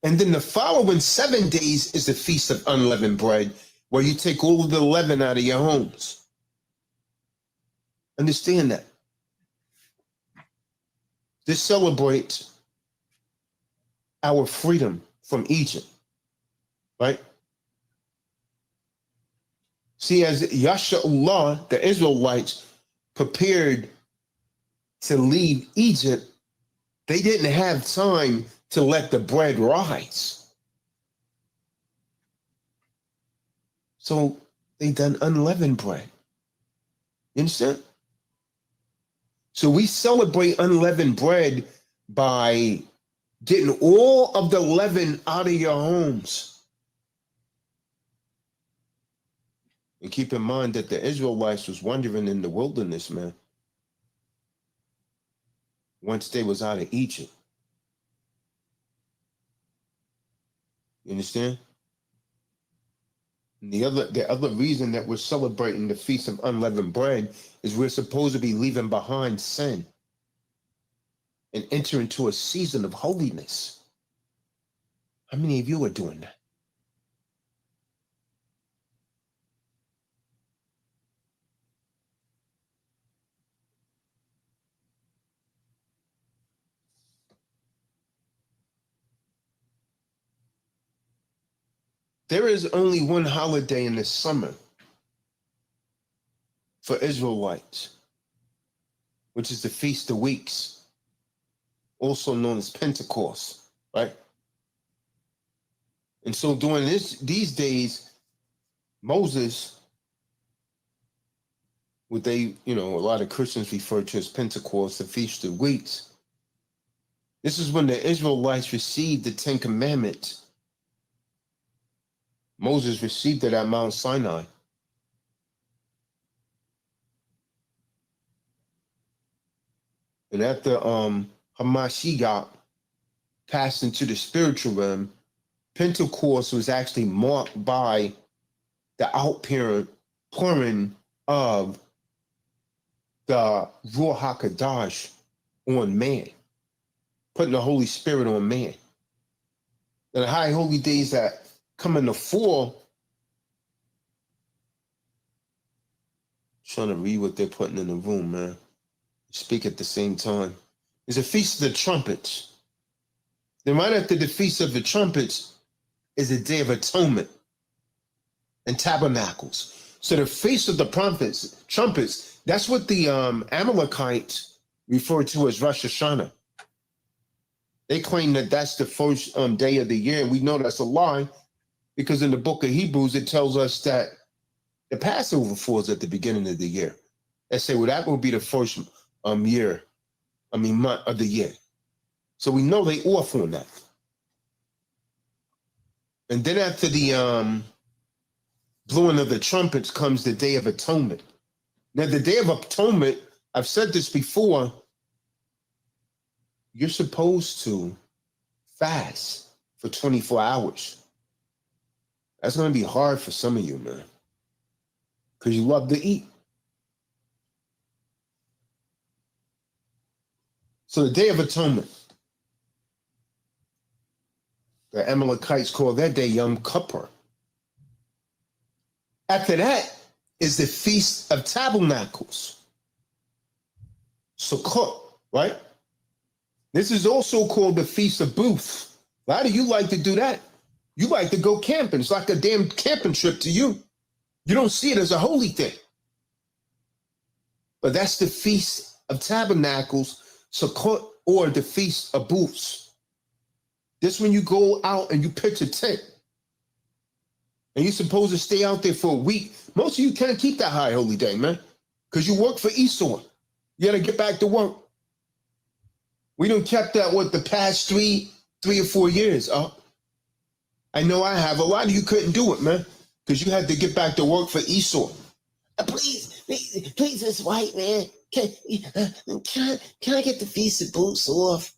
And then the following 7 days is the Feast of Unleavened Bread, where you take all of the leaven out of your homes. Understand that. This celebrates our freedom from Egypt, right? See, as YAHUSHA, the Israelites, prepared to leave Egypt, they didn't have time to let the bread rise. So they done unleavened bread. You understand? So we celebrate unleavened bread by getting all of the leaven out of your homes. And keep in mind that the Israelites was wandering in the wilderness, man, once they was out of Egypt. You understand? And the other reason that we're celebrating the Feast of Unleavened Bread is we're supposed to be leaving behind sin and enter into a season of holiness. How many of you are doing that? There is only one holiday in the summer for Israelites, which is the Feast of Weeks, also known as Pentecost, right? And so during these days, Moses, what they, a lot of Christians refer to as Pentecost, the Feast of Weeks, This is when the Israelites received the 10 Commandments. Moses received it at Mount Sinai. And after Hamashiach passed into the spiritual realm, Pentecost was actually marked by the outpouring of the Ruach HaKodesh on man, putting the Holy Spirit on man. And the high holy days that come in the fall, trying to read what they're putting in the room, man. Speak at the same time. It's a Feast of the Trumpets. Then right after the Feast of the Trumpets is the Day of Atonement and Tabernacles. So the Feast of the Trumpets, that's what the Amalekites refer to as Rosh Hashanah. They claim that that's the first day of the year, and we know that's a lie because in the book of Hebrews, it tells us that the Passover falls at the beginning of the year. They say, well, that will be the first month of the year. So we know they off on that. And then after the blowing of the trumpets comes the Day of Atonement. Now, the Day of Atonement, I've said this before, you're supposed to fast for 24 hours. That's going to be hard for some of you, man, because you love to eat. So the Day of Atonement, the Amalekites call that day Yom Kippur. After that is the Feast of Tabernacles, Sukkot, right? This is also called the Feast of Booths. A lot of you like to do that. You like to go camping. It's like a damn camping trip to you. You don't see it as a holy thing. But that's the Feast of Tabernacles, Sukkot, or the Feast of Booths. This when you go out and you pitch a tent. And you're supposed to stay out there for a week. Most of you can't keep that high holy day, man, because you work for Esau. You got to get back to work. We done kept that, the past three or 4 years. I know I have. A lot of you couldn't do it, man, because you had to get back to work for Esau. Please, this white man, can I get the Feast of Booths off?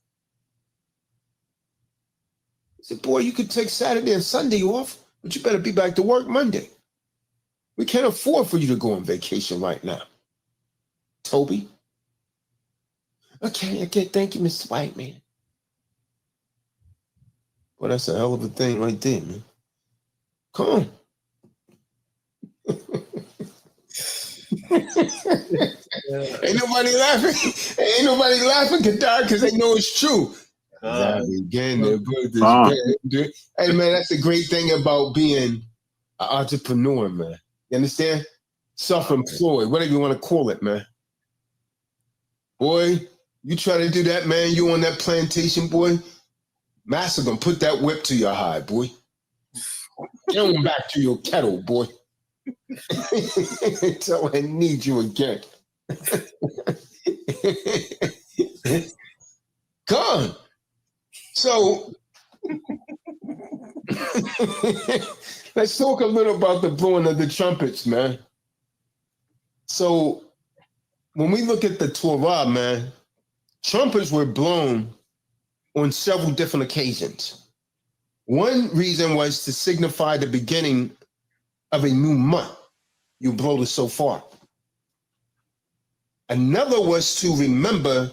I said, boy, you could take Saturday and Sunday off, but you better be back to work Monday. We can't afford for you to go on vacation right now. Toby? Okay, thank you, Mr. White Man. Well, that's a hell of a thing right there, man. Come on. Ain't nobody laughing. Ain't nobody laughing, Kadar, because they know it's true. Hey, man, that's the great thing about being an entrepreneur, man. You understand? Self-employed, whatever you want to call it, man. Boy, you try to do that, man, you on that plantation, boy, Master gonna put that whip to your hide, boy. Get on back to your kettle, boy. Until I need you again. Come. So let's talk a little about the blowing of the trumpets, man. So when we look at the Torah, man, trumpets were blown on several different occasions. One reason was to signify the beginning of a new month. You blow the shofar. Another was to remember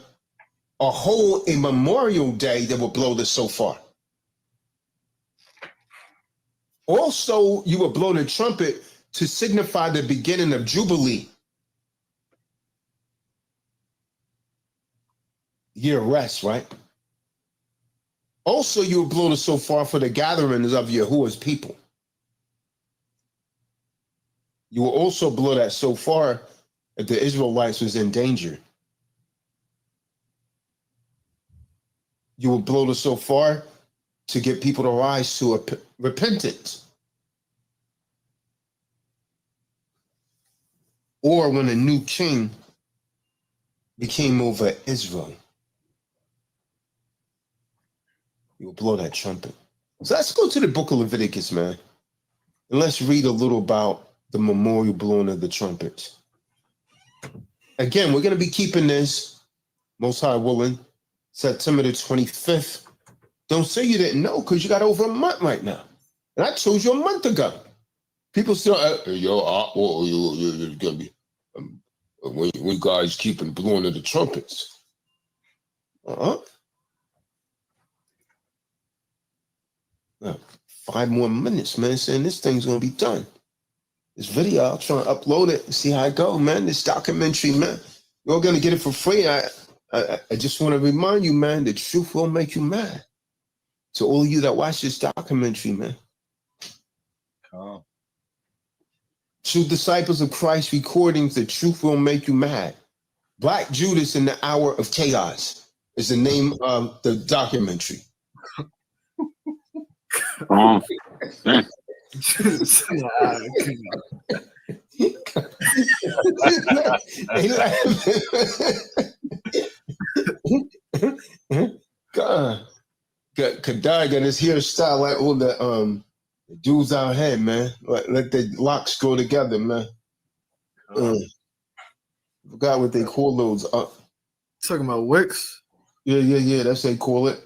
a memorial day that would blow the shofar. Also, you would blow the trumpet to signify the beginning of Jubilee. Year rest, right? Also, you would blow the shofar for the gatherings of Yahuwah's people. You will also blow that shofar if the Israelites was in danger. You will blow the shofar to get people to rise to repentance. Or when a new king became over Israel. You'll blow that trumpet. So let's go to the book of Leviticus, man. And let's read a little about the memorial blowing of the trumpets. Again, we're going to be keeping this, most high willing, September the 25th. Don't say you didn't know, because you got over a month right now. And I told you a month ago. People still, you're going to be, when guys keeping blowing of the trumpets. 5 more minutes, man, saying this thing's going to be done. This video, I'll try to upload it and see how it goes, man. This documentary, man. You're going to get it for free. I just want to remind you, man, the truth will make you mad. To all of you that watch this documentary, man. True disciples of Christ recordings, the truth will make you mad. Black Judas in the Hour of Chaos is the name of the documentary. God. Kadai got his hairstyle like all the dudes out here, man. Let the locks go together, man. Forgot what they call those. Talking about wicks? Yeah. That's what they call it.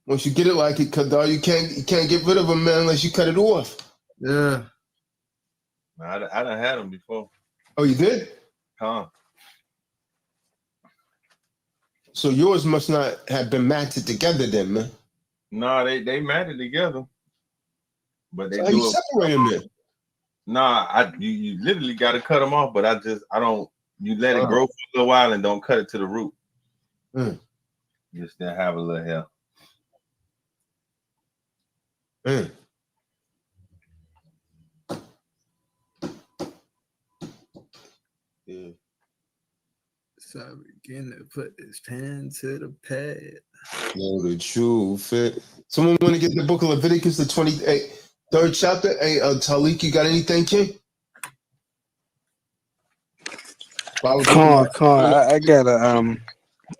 Once you get it like it, Kadai, you can't get rid of them, man, unless you cut it off. Yeah. I done had them before. Oh, you did? So yours must not have been matted together then, man. No, they matted together. But they so how you separate them then? Nah, you literally got to cut them off, but I don't, you let it grow for a little while and don't cut it to the root. Just to have a little hair. Yeah. So I begin to put this pen to the pad. No, the truth. Someone want to get the book of Leviticus, the 23rd chapter? Hey, Talik, you got anything, King? I got a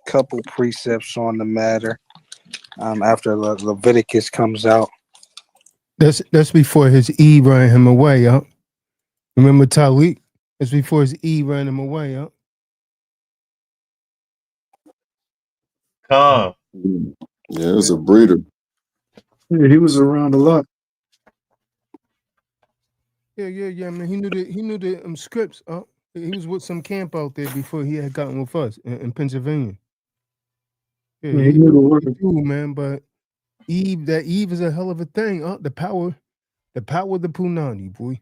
couple precepts on the matter after Leviticus comes out. That's before his E ran him away, huh? Remember Talik? That's before his E ran him away, huh? Yeah, it was a breeder. Yeah, he was around a lot. Yeah, man. He knew the scripts. He was with some camp out there before he had gotten with us in Pennsylvania. Yeah, he knew the word, man. But that Eve is a hell of a thing. The power of the Punani, boy.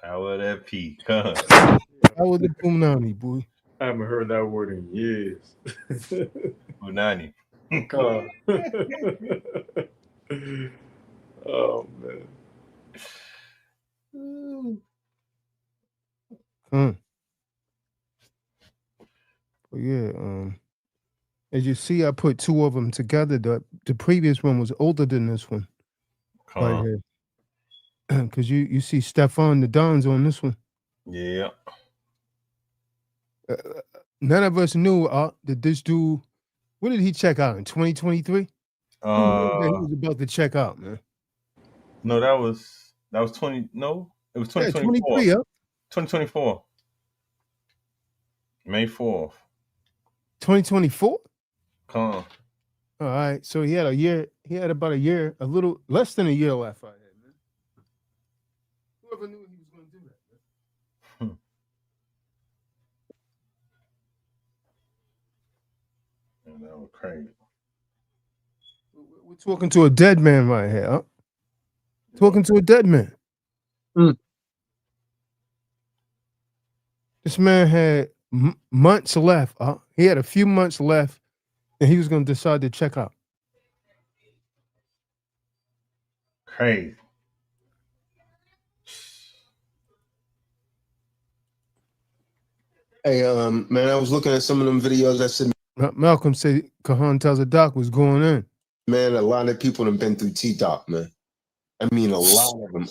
Power of that P. Power of the Punani, boy. I haven't heard that word in years. Punani. Oh man. But yeah, as you see, I put 2 of them together. The previous one was older than this one. Right here. Because you see Stefan the Don's on this one. Yeah. None of us knew that this dude, what did he check out in 2023? He was about to check out, man. No, that was 20. No, it was 2024. 23, 2024. May 4th. 2024? All right. So he had a year. He had about a year, a little less than a year left out here, man. Whoever knew he was going to do that, man. That was crazy. We're talking to a dead man right here, huh? Talking to a dead man. This man had months left. He had a few months left, and he was going to decide to check out. Crazy. Hey, man, I was looking at some of them videos that said Malcolm said Kahan Tazadaq was going in. Man, a lot of people have been through T-Doc, man. I mean, a lot of them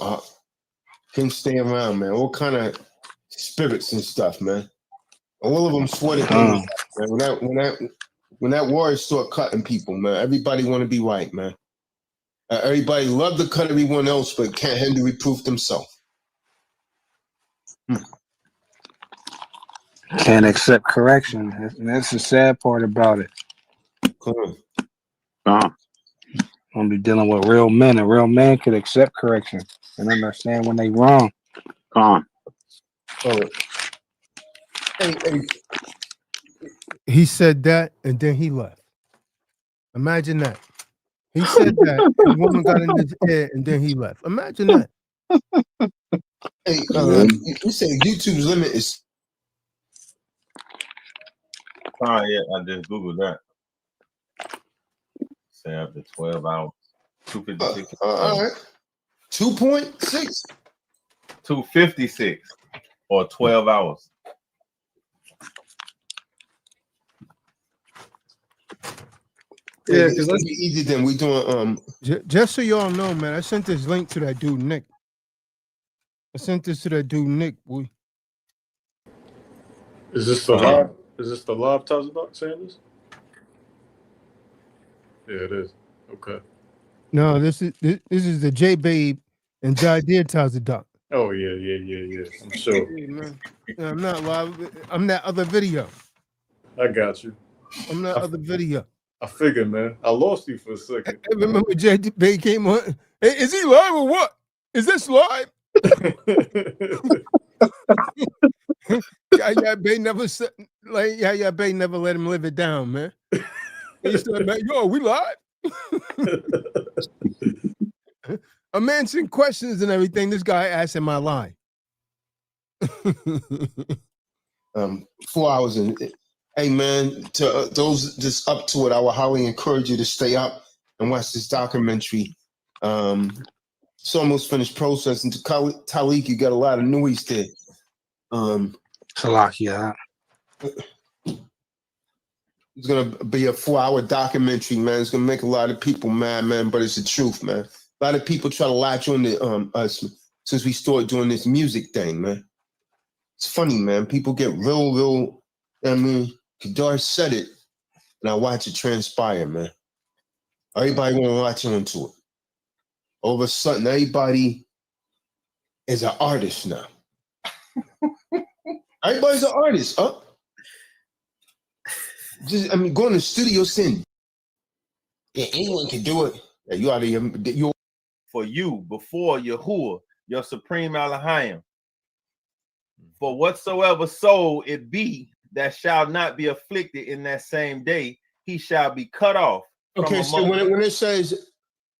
can't stay around, man. All kind of spirits and stuff, man. All of them swore to God, man. When that war start cutting people, man, everybody want to be right, man. Everybody love to cut everyone else, but can't handle reproof themselves. Can't accept correction. That's the sad part about it. Cool. I'm be dealing with real men, and real men could accept correction and understand when they wrong. Oh. Hey. He said that, and then he left. Imagine that. He said that, and the woman got in his head, and then he left. Imagine that. Hey, you say YouTube's limit is. Oh yeah, I just googled that. Say after 12 hours, 256. All right, 2.6, 256, or 12 hours. Yeah, it's gonna be easy. Then we doing Just so y'all know, man, I sent this link to that dude Nick. Boy. Is this the live? Is this the live Tazadaq saying this? Yeah, it is. Okay. No, this is the J Babe and Jadir Tazadaq. Oh yeah. I'm sure. Hey, man. No, I'm not live. I'm that other video. I got you. I'm that other video. I figured, man. I lost you for a second. I remember J Babe came on. Hey, is he live or what? Is this live? Yahya Bey never said, like Yahya Bey never let him live it down, man. He said, man, yo, we live? I'm answering questions and everything. This guy asked, am I live? 4 hours in. Hey man, to those just up to it, I would highly encourage you to stay up and watch this documentary. It's almost finished processing. To Talik, you got a lot of noise there. Salakia. It's gonna be a 4-hour documentary, man. It's gonna make a lot of people mad, man. But it's the truth, man. A lot of people try to latch on to us since we started doing this music thing, man. It's funny, man. People get real. I mean, Kadar said it, and I watch it transpire, man. Everybody want to latch onto it. All of a sudden, everybody is an artist now. Everybody's an artist, huh? Just, I mean, go in the studio, saying, yeah, anyone can do it. Yeah, you out of you. For you, before Yahuwah, your supreme Elohim. For whatsoever soul it be that shall not be afflicted in that same day, he shall be cut off. Okay, so when it says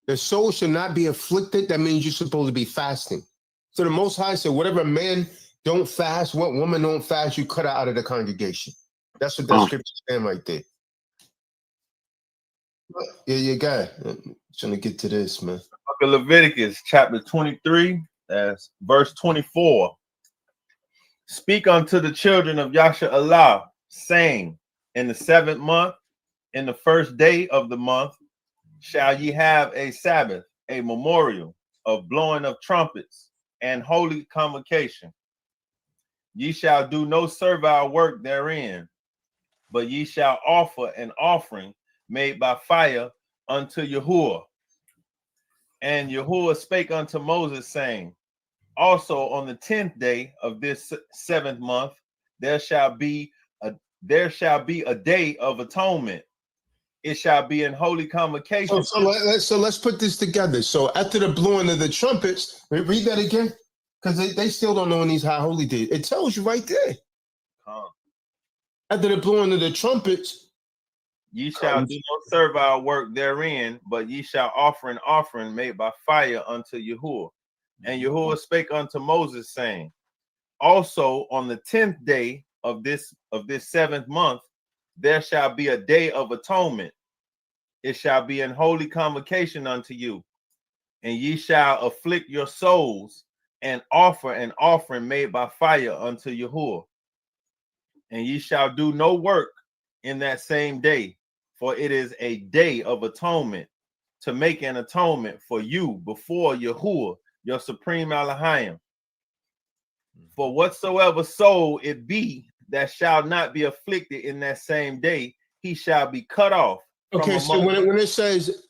the soul shall not be afflicted, that means you're supposed to be fasting. So the Most High said, whatever man don't fast, what woman don't fast, you cut her out of the congregation. That's what that scripture saying right there. Yeah, you got it. I'm trying to get to this, man. Book of Leviticus, chapter 23, that's verse 24. Speak unto the children of Yasha Allah, saying, in the 7th month, in the 1st day of the month, shall ye have a Sabbath, a memorial of blowing of trumpets and holy convocation. Ye shall do no servile work therein, but ye shall offer an offering made by fire unto Yahuwah. And Yahuwah spake unto Moses, saying, also on the 10th day of this 7th month, there shall be a day of atonement. It shall be in holy convocation. So let's put this together. So after the blowing of the trumpets, read that again, because they still don't know when these high holy days. It tells you right there. After the blowing of the trumpets, ye shall do no servile work therein, but ye shall offer an offering made by fire unto Yahuwah. And Yahuwah spake unto Moses, saying, also on the 10th day of this 7th month, there shall be a day of atonement. It shall be an holy convocation unto you. And ye shall afflict your souls and offer an offering made by fire unto Yahuwah. And ye shall do no work in that same day, for it is a day of atonement, to make an atonement for you before Yahuwah, your supreme Elohim. For whatsoever soul it be that shall not be afflicted in that same day, he shall be cut off. Okay, so when it says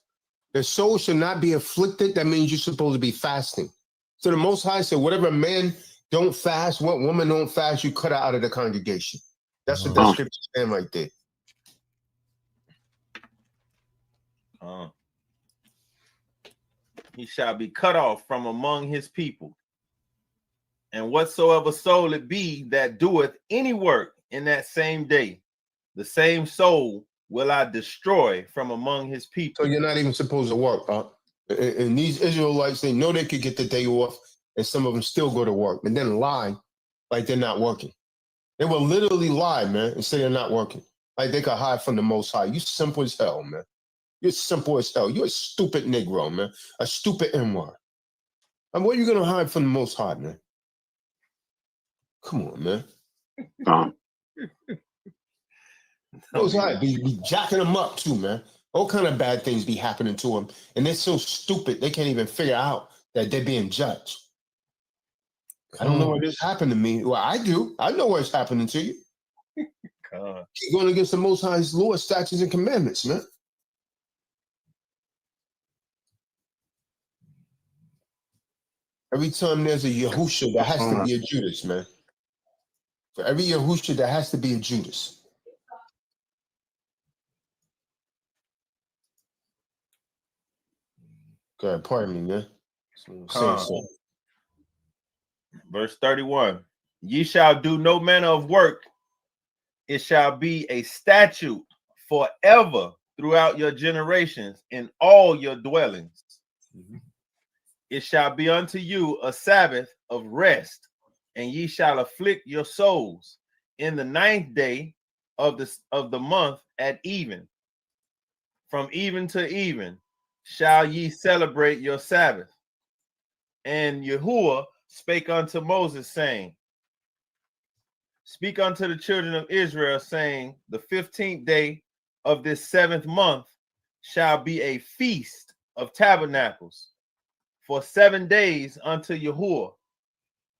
The soul should not be afflicted. That means you're supposed to be fasting. So the Most High said, whatever men don't fast, what woman don't fast, you cut her out of the congregation. That's what that scripture saying right there. He shall be cut off from among his people. And whatsoever soul it be that doeth any work in that same day, the same soul will I destroy from among his people. So you're not even supposed to work, huh? And these Israelites, they know they could get the day off, and some of them still go to work, and then lie like they're not working. They will literally lie, man, and say they're not working. Like they could hide from the Most High. You simple as hell, man. You're simple as hell. You're a stupid Negro, man. A stupid N-word. And what are you going to hide from the Most High, man? Come on, man. Most High be jacking them up too, man. All kind of bad things be happening to them. And they're so stupid, they can't even figure out that they're being judged. I don't know what this happened to me. Well, I do. I know what's happening to you. Keep going against the Most High's law, statutes, and commandments, man. Every time there's a Yahusha, there has to be a Judas, man. For every Yahusha, there has to be a Judas. God, pardon me, man. Verse 31. Ye shall do no manner of work. It shall be a statute forever throughout your generations in all your dwellings. It shall be unto you a Sabbath of rest, and ye shall afflict your souls in the 9th day of the month at even. From even to even shall ye celebrate your Sabbath. And Yahuwah spake unto Moses, saying, Speak unto the children of Israel, saying, the 15th day of this 7th month shall be a feast of tabernacles for 7 days unto Yahuwah.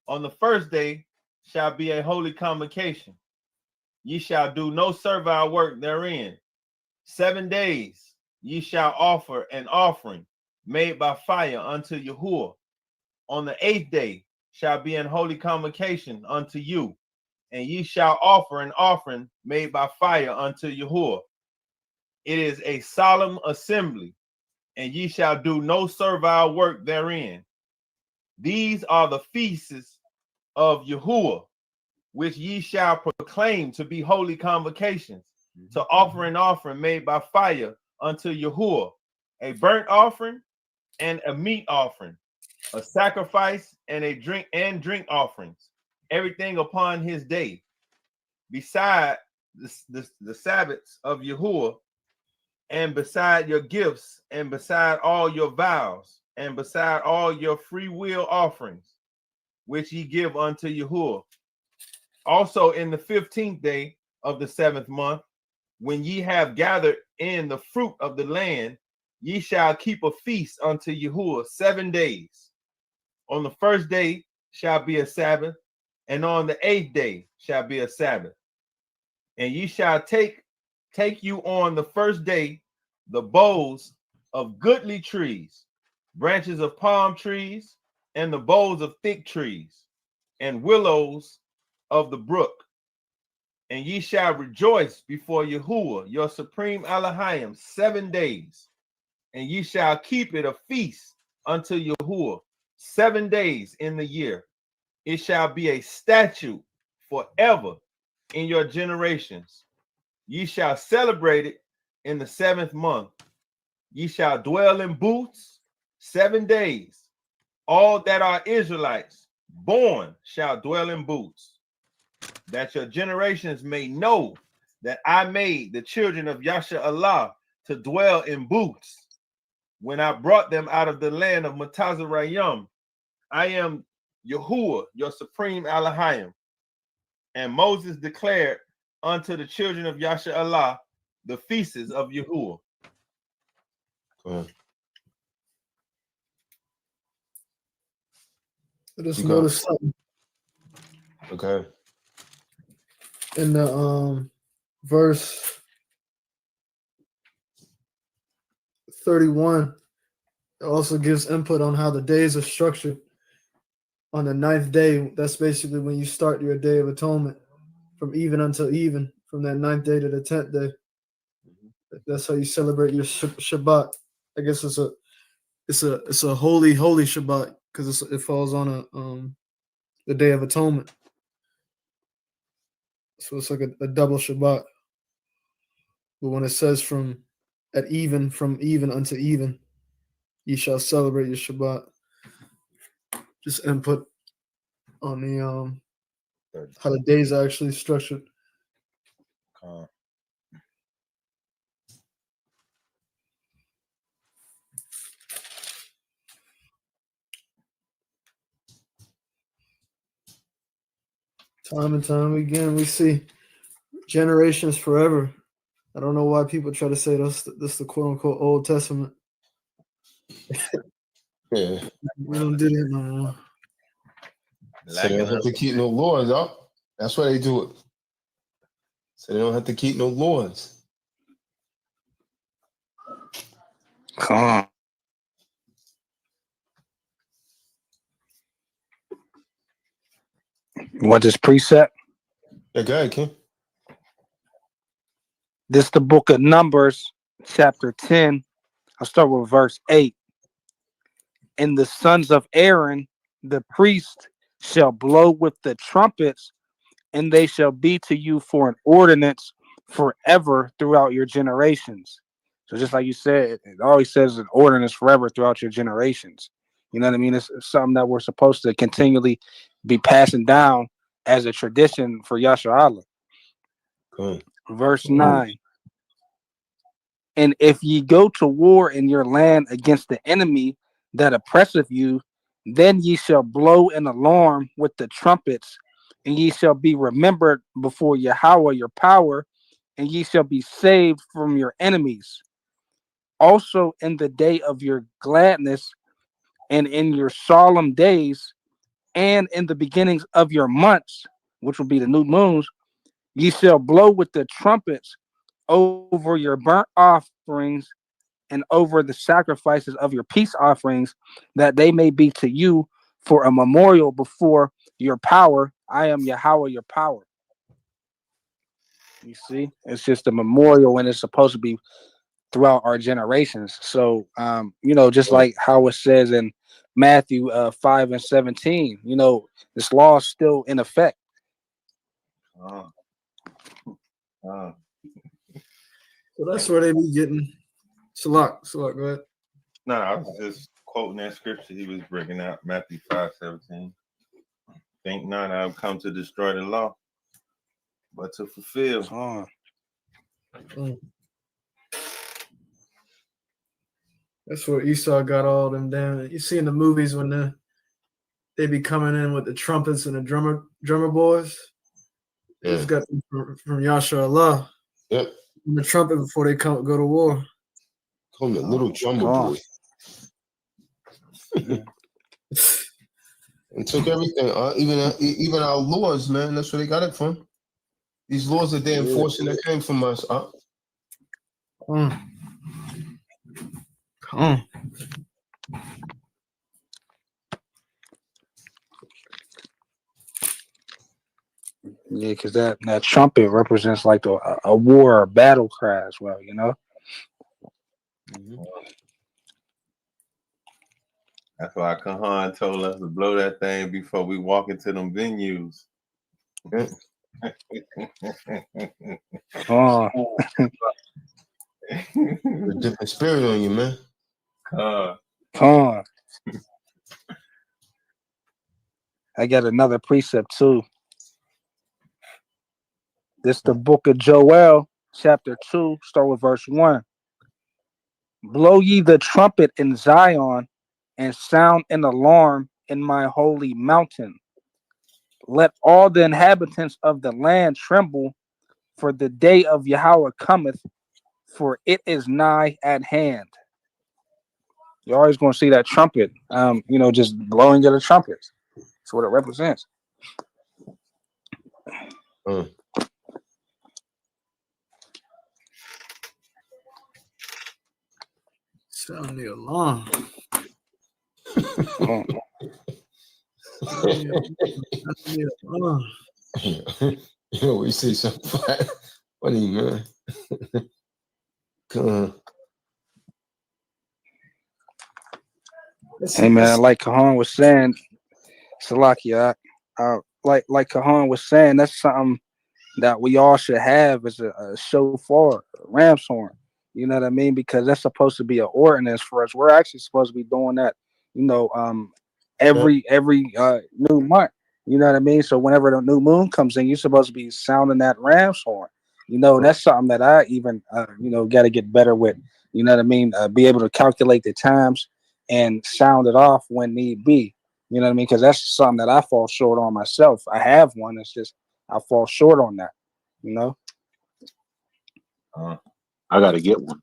On the 1st day shall be a holy convocation. Ye shall do no servile work therein. 7 days ye shall offer an offering made by fire unto Yahuwah. On the 8th day shall be an holy convocation unto you, and ye shall offer an offering made by fire unto Yahuwah. It is a solemn assembly, and ye shall do no servile work therein. These are the feasts of Yahuwah, which ye shall proclaim to be holy convocations, to offer an offering made by fire unto Yahuwah, a burnt offering and a meat offering, a sacrifice and a drink offerings, everything upon his day, beside the Sabbaths of Yahuwah, and beside your gifts, and beside all your vows, and beside all your free will offerings, which ye give unto Yahuwah. Also in the 15th day of the 7th month, when ye have gathered in the fruit of the land, ye shall keep a feast unto Yahuwah 7 days. On the 1st day shall be a Sabbath, and on the 8th day shall be a Sabbath. And ye shall take you on the 1st day the boughs of goodly trees, branches of palm trees, and the boughs of thick trees, and willows of the brook. And ye shall rejoice before Yahuwah, your supreme Elohim, 7 days. And ye shall keep it a feast unto Yahuwah 7 days in the year. It shall be a statute forever in your generations. Ye shall celebrate it in the 7th month. Ye shall dwell in booths 7 days. All that are Israelites born shall dwell in booths, that your generations may know that I made the children of Yasha Allah to dwell in booths when I brought them out of the land of Tazadaq. I am Yahuwah, your supreme Elohim. And Moses declared unto the children of Yasha Allah the feasts of Yahuwah. I just noticed something. Okay. In the verse 31, It also gives input on how the days are structured. On the 9th day, that's basically when you start your Day of Atonement, from even until even, from that 9th day to the 10th day. That's how you celebrate your Shabbat. I guess it's a holy Shabbat because it falls on the Day of Atonement. So it's like a double Shabbat. But when it says from even unto even, ye shall celebrate your Shabbat. Just input on the how the days are actually structured. Time and time again, we see generations forever. I don't know why people try to say this the quote unquote Old Testament. Yeah. We don't do that no more. So they don't have to keep no laws, huh? That's why they do it. So they don't have to keep no laws. Come. You want this precept? Yeah, go ahead, Kim. This is the book of Numbers, chapter 10. I'll start with verse 8. And the sons of Aaron, the priest, shall blow with the trumpets, and they shall be to you for an ordinance forever throughout your generations. So just like you said, it always says an ordinance forever throughout your generations. You know what I mean? It's something that we're supposed to continually be passing down as a tradition for Yasha Allah. Verse 9. And if ye go to war in your land against the enemy that oppresseth you, then ye shall blow an alarm with the trumpets, and ye shall be remembered before Yahweh your power, and ye shall be saved from your enemies. Also in the day of your gladness, and in your solemn days, and in the beginnings of your months, which will be the new moons, ye shall blow with the trumpets over your burnt offerings and over the sacrifices of your peace offerings, that they may be to you for a memorial before your power. I am Yahweh your power. You see, it's just a memorial, and it's supposed to be throughout our generations. So, just like how it says in Matthew 5:17, this law is still in effect. So that's where they be getting. Salak, go ahead. No, I was just quoting that scripture he was bringing out, Matthew 5:17. Think not I have come to destroy the law, but to fulfill. That's where Esau got all them down. You see in the movies when they be coming in with the trumpets and the drummer boys. They just got them from Yasha Allah. Yep. And the trumpet before they go to war. Call me a little drummer boy. And took everything. Even our laws, man. That's where they got it from. These laws that they're enforcing that came from us. Yeah, because that trumpet represents like a war or battle cry as well, That's why Kahan told us to blow that thing before we walk into them venues. Put a different spirit on you, man. I got another precept too. This is the book of Joel, chapter 2, start with verse 1. Blow ye the trumpet in Zion, and sound an alarm in my holy mountain. Let all the inhabitants of the land tremble, for the day of Yahweh cometh, for it is nigh at hand. You're always going to see that trumpet, just blowing of the trumpets. That's what it represents. Sound the alarm. Yo, we say something funny, man. Come on. Hey man, like Kahan was saying, Salakia, like Kahan was saying, that's something that we all should have as a shofar, a ram's horn. You know what I mean? Because that's supposed to be an ordinance for us. We're actually supposed to be doing that, every new month. You know what I mean? So whenever the new moon comes in, you're supposed to be sounding that ram's horn. That's something that I even got to get better with. You know what I mean? Be able to calculate the times and sound it off when need be. You know what I mean? Because that's something that I fall short on myself. I have one. It's just I fall short on that. I gotta get one.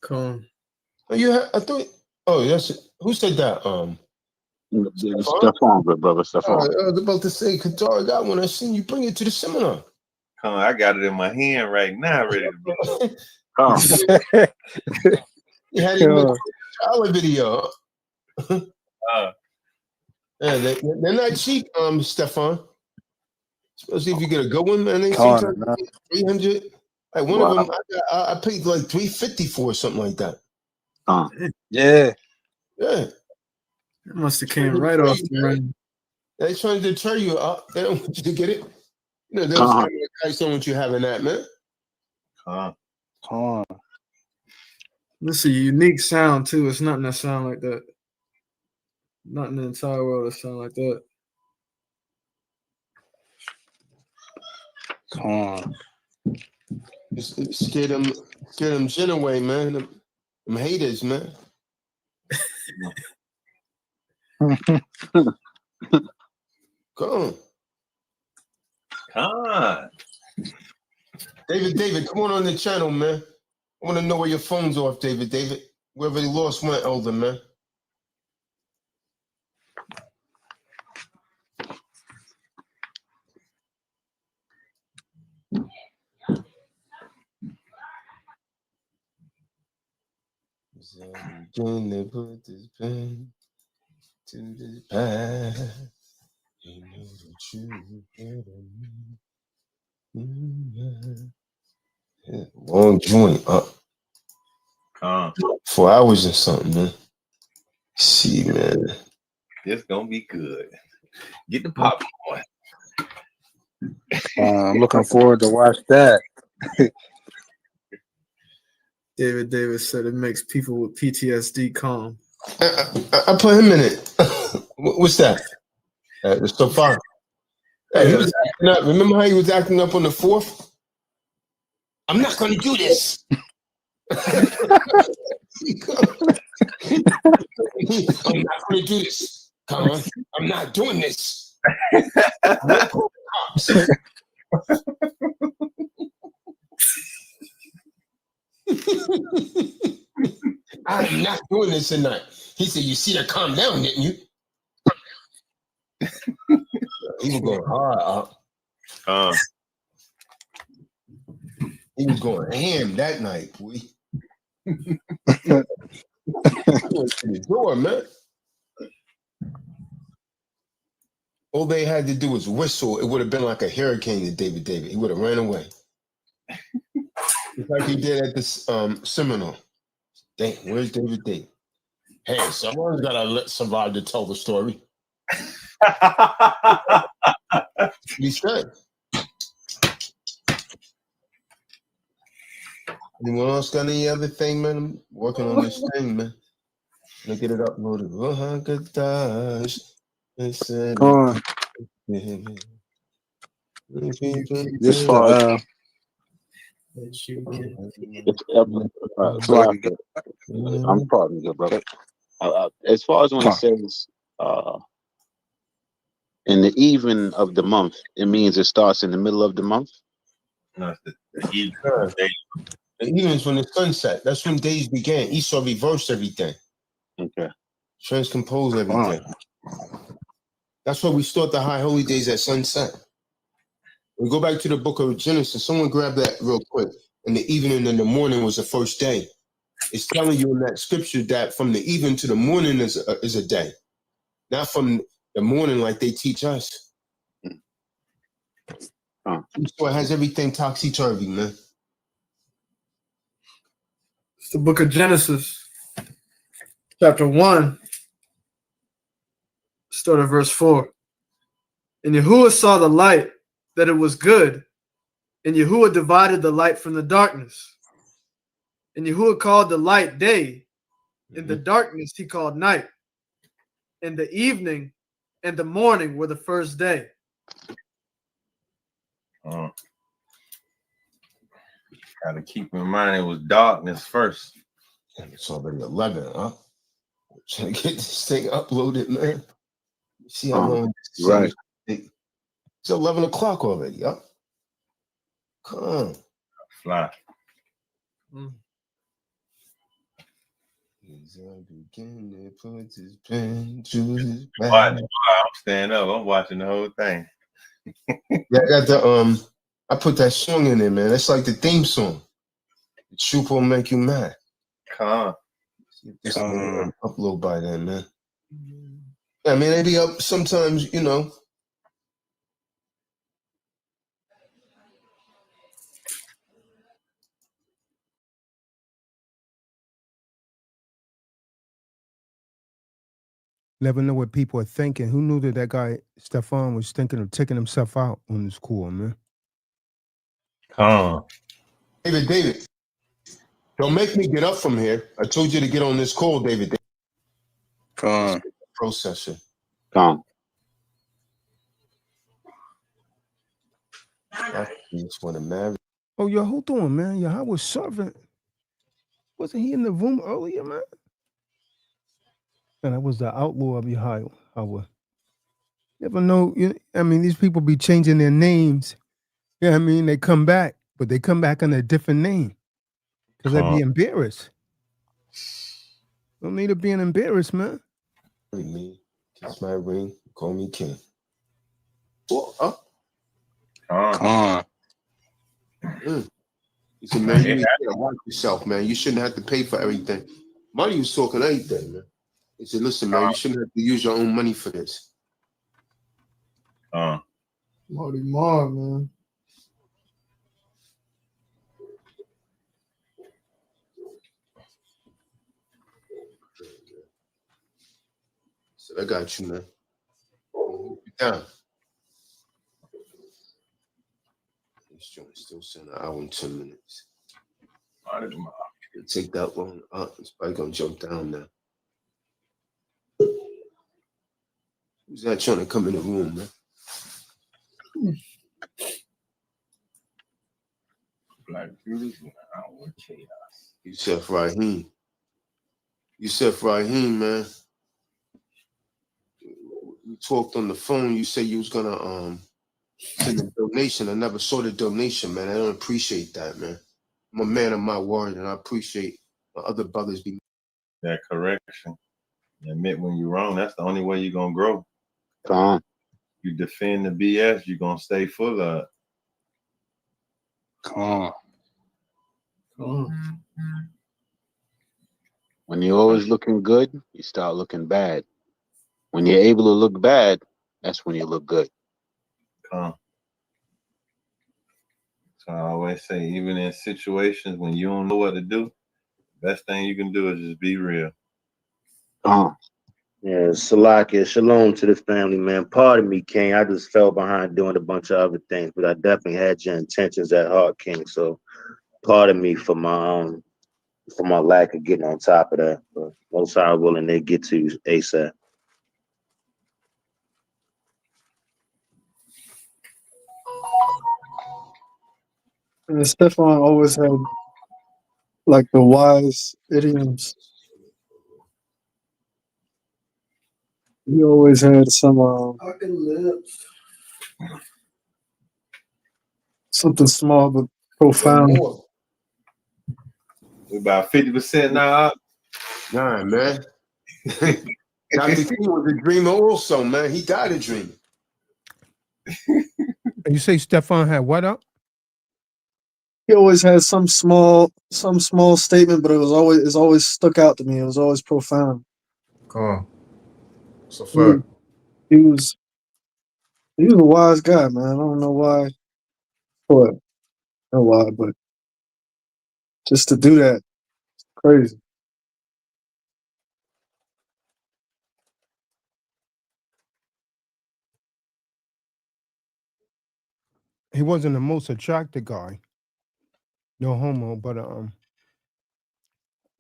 Cool. Oh, you have, I thought. Oh, that's who said that? Stephon, good brother, Stephon. I was about to say, Qatar got one. I seen you bring it to the seminar. Come on, I got it in my hand right now, ready to go. You had him make a dollar video. They're not cheap, Stephon. Supposed if you get a good one, man. They sometimes 300. Like one of them, I paid like $350 for or something like that. Yeah. It must have came right off the run. They're trying to deter you. They don't want you to get it. They'll don't want you having that, man. This is a unique sound too. It's nothing that sound like that. Not in the entire world that sound like that. Scare them gin away, man. Them haters, man. Come on. David, come on the channel, man. I want to know where your phone's off, David. Wherever you lost one, elder, man. Gonna put this pen to the past. You know the truth better than me. Long joint up. 4 hours or something, man. See, man. It's gonna be good. Get the popcorn. I'm looking forward to watch that. David said it makes people with PTSD calm. I put him in it. What's that? It's so far. Hey, he was acting up. Remember how he was acting up on the 4th? I'm not going to do this. I'm not going to do this. Come on. I'm not doing this. I'm not doing this tonight. He said, you see her calm down, didn't you? He was going hard up. He was going ham that night, boy. I went to the door, man. All they had to do was whistle. It would have been like a hurricane to David. He would have ran away. It's like he did at this seminar. Dang, where's David? Hey, someone's got to survive to tell the story. He said. Anyone else got any other thing, man? I'm working on this thing, man. Gonna get it uploaded. This far I'm pardon you, brother. As far as when it says in the even of the month, it means it starts in the middle of the month. No, the evening's when the sunset. That's when days began. Esau reversed everything. Okay. Transcompose everything. That's why we start the high holy days at sunset. We go back to the book of Genesis. Someone grab that real quick. And the evening and the morning was the first day. It's telling you in that scripture that from the evening to the morning is a day, not from the morning like they teach us. So it has everything topsy-turvy, man. It's the book of Genesis, chapter 1, start at verse 4. And Yahuwah saw the light, that it was good, and Yahuwah divided the light from the darkness. And Yahuwah called the light day, and the darkness he called night. And the evening and the morning were the first day. Gotta keep in mind it was darkness first. And it's already 11, huh? I'm trying to get this thing uploaded, man. See how long this right. It's 11 o'clock already, huh? Come on. Fly. I'm staying up. I'm watching the whole thing. Yeah, I got the I put that song in there, man. That's like the theme song. The truth will make you mad. See if this will upload by then, man. Yeah, I mean, they be up sometimes, you know. Never know what people are thinking. Who knew that guy Stefan was thinking of taking himself out on this call, man? David, don't make me get up from here. I told you to get on this call, David. Processor. I just want to marry. Oh, yo, hold on, man. Yahweh's servant. Wasn't he in the room earlier, man? And I was the outlaw of Yahweh. Never know. I mean, these people be changing their names. Yeah, I mean, they come back, but they come back under a different name because they'd be embarrassed. No need to being embarrassed, man. Me, kiss my ring, call me king. He said, man, you need to watch yourself, man. You shouldn't have to pay for everything. Money was talking everything, man. He said, listen, man, you shouldn't have to use your own money for this. Marty Marr, man. So I got you, man. Down. This joint still saying an hour and 10 minutes. It'll take that long. It's probably gonna jump down now. Who's that trying to come in the room, man? Black Judas and our chaos. Yusuf Rahim, man. We talked on the phone. You said you was gonna send a donation. I never saw the donation, man. I don't appreciate that, man. I'm a man of my word, and I appreciate my other brothers be that correction. Admit when you're wrong. That's the only way you're gonna grow. You defend the BS, you're gonna stay full of it. When you're always looking good, you start looking bad. When you're able to look bad, that's when you look good. So I always say, even in situations when you don't know what to do, best thing you can do is just be real. Yeah, Salakia, shalom to the family, man. Pardon me, King. I just fell behind doing a bunch of other things, but I definitely had your intentions at heart, King. So pardon me for my lack of getting on top of that. But most high willing, they get to you ASAP. And Stefan always had like the wise idioms. He always had some something small but profound. We about 50% now. Nah, man. Dr. King was a dreamer also, man. He died a dream. You say Stefan had what up? He always had some small statement, but it's always stuck out to me. It was always profound. Come on. It's a He was fact. he was, he was a wise guy, man. I don't know why, what, not why, but just to do that, crazy. He wasn't the most attractive guy. No homo, but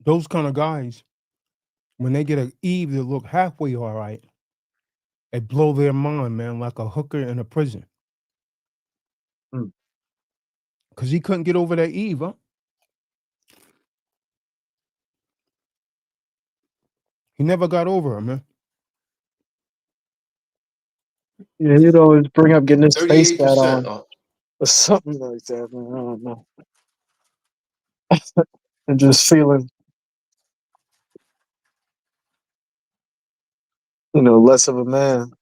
those kind of guys, when they get an Eve that look halfway all right, it blow their mind, man, like a hooker in a prison. Mm. Cause he couldn't get over that Eve, huh? He never got over her, man. Yeah, he'd always bring up getting his face tat 38%. on or something like that, man. I don't know. And just feeling, less of a man.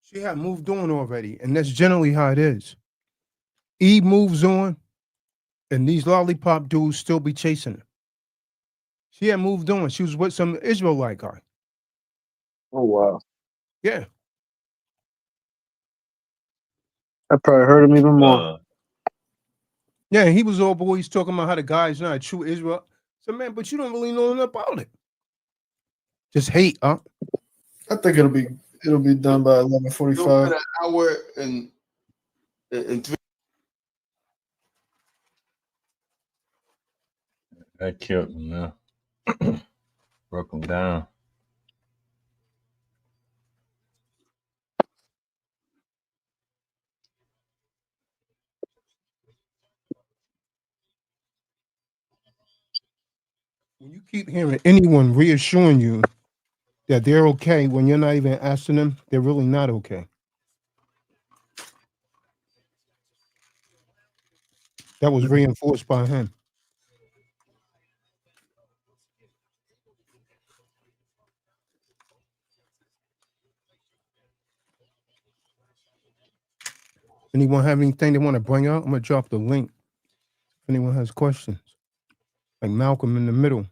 She had moved on already, and that's generally how it is. Eve moves on, and these lollipop dudes still be chasing her. She had moved on. She was with some Israelite guy. Oh wow, Yeah. that probably hurt him even more. Yeah, he was always talking about how the guy's not a true Israel. So, man, but you don't really know nothing about it. Just hate, huh? I think it'll be done by 11:45. An hour and 3. That killed him now. Broke him down. When you keep hearing anyone reassuring you that they're okay when you're not even asking them, they're really not okay. That was reinforced by him. Anyone have anything they want to bring up? I'm gonna drop the link. If anyone has questions, like Malcolm in the middle.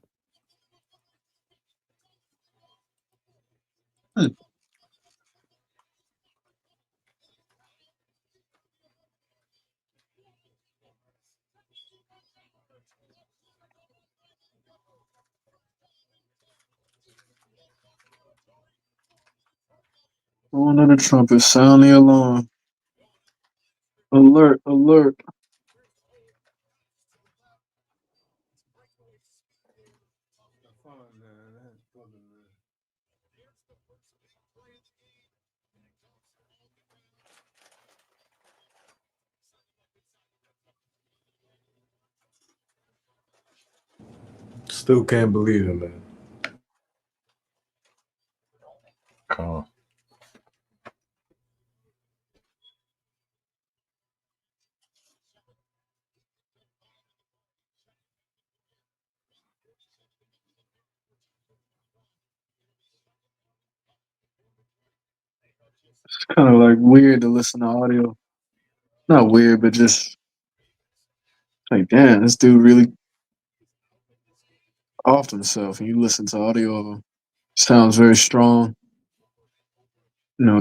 On to the trumpet, sound the alarm. Alert, alert. Still can't believe it, man. Calm. It's kind of like weird to listen to audio. Not weird, but just like, damn, this dude really off himself. And you listen to audio of him. Sounds very strong.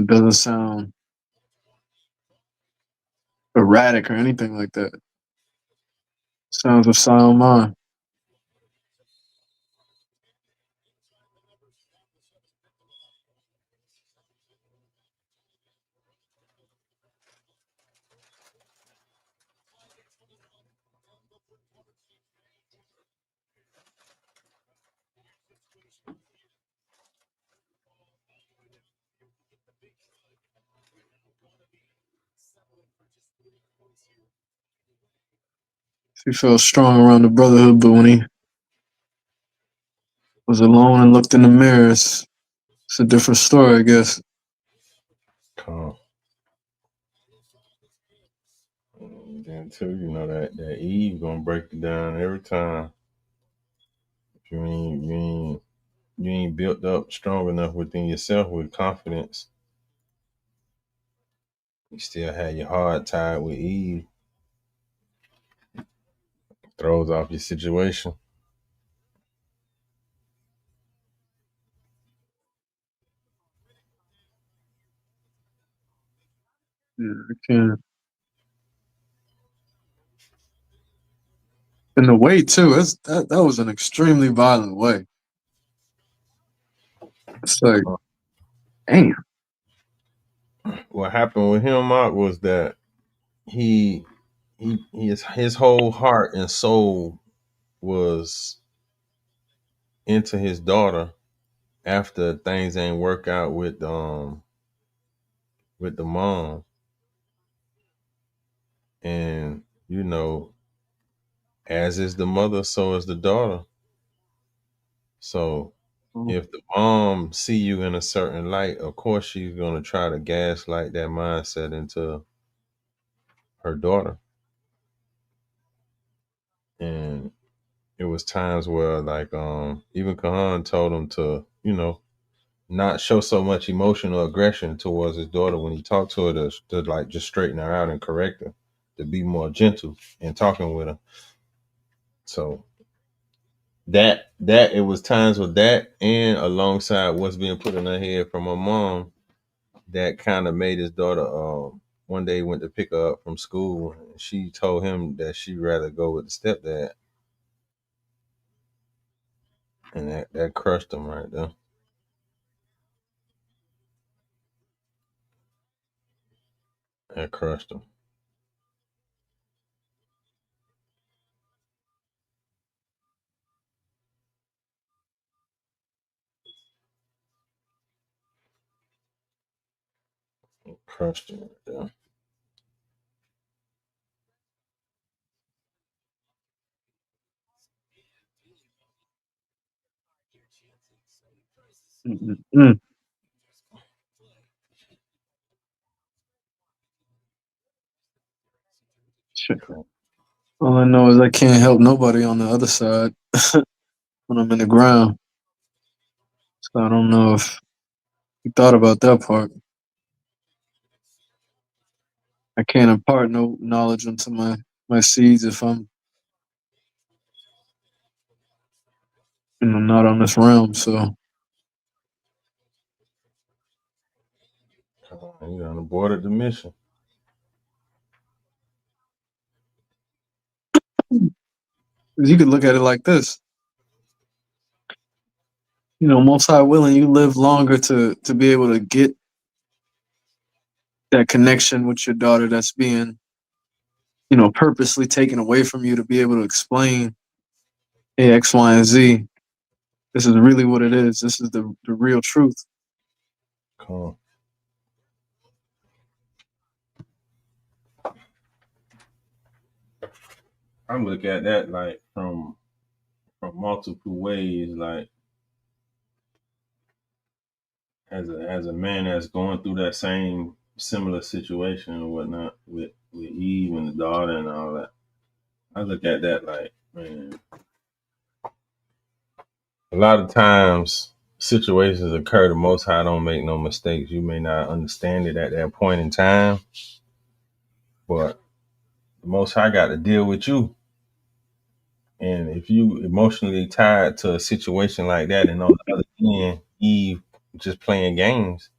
Doesn't sound erratic or anything like that. Sounds of sound mind. He felt strong around the brotherhood, but when he was alone and looked in the mirrors, it's a different story, I guess. Calm. Then too, that Eve gonna break it down every time. You ain't built up strong enough within yourself with confidence. You still had your heart tied with Eve. Throws off your situation. Yeah, I can't. And the way too, that was an extremely violent way. It's like, damn. What happened with him, Mark, was that his whole heart and soul was into his daughter after things ain't work out with the mom. And as is the mother, so is the daughter. So if the mom see you in a certain light, of course she's gonna try to gaslight that mindset into her daughter. And it was times where like even Kahan told him to, not show so much emotional aggression towards his daughter when he talked to her, to like just straighten her out and correct her, to be more gentle in talking with her. So that it was times with that, and alongside what's being put in her head from her mom, that kind of made his daughter one day went to pick her up from school, and she told him that she'd rather go with the stepdad. And that crushed him right there. That crushed him. Crushed him right there. Mm-mm-mm. Shit. All I know is I can't help nobody on the other side when I'm in the ground. So I don't know if you thought about that part. I can't impart no knowledge into my seeds if I'm not on this realm. So You done aborted the mission. you could look at it like this. Most high willing, you live longer to be able to get that connection with your daughter that's being, purposely taken away from you, to be able to explain, hey, X, Y, and Z. This is really what it is. This is the real truth. Cool. I look at that like from multiple ways, like as a man that's going through that same similar situation and whatnot with Eve and the daughter and all that. I look at that like, man, a lot of times situations occur. The Most High don't make no mistakes. You may not understand it at that point in time, but the Most High got to deal with you. And if you emotionally tied to a situation like that, and on the other end, Eve just playing games,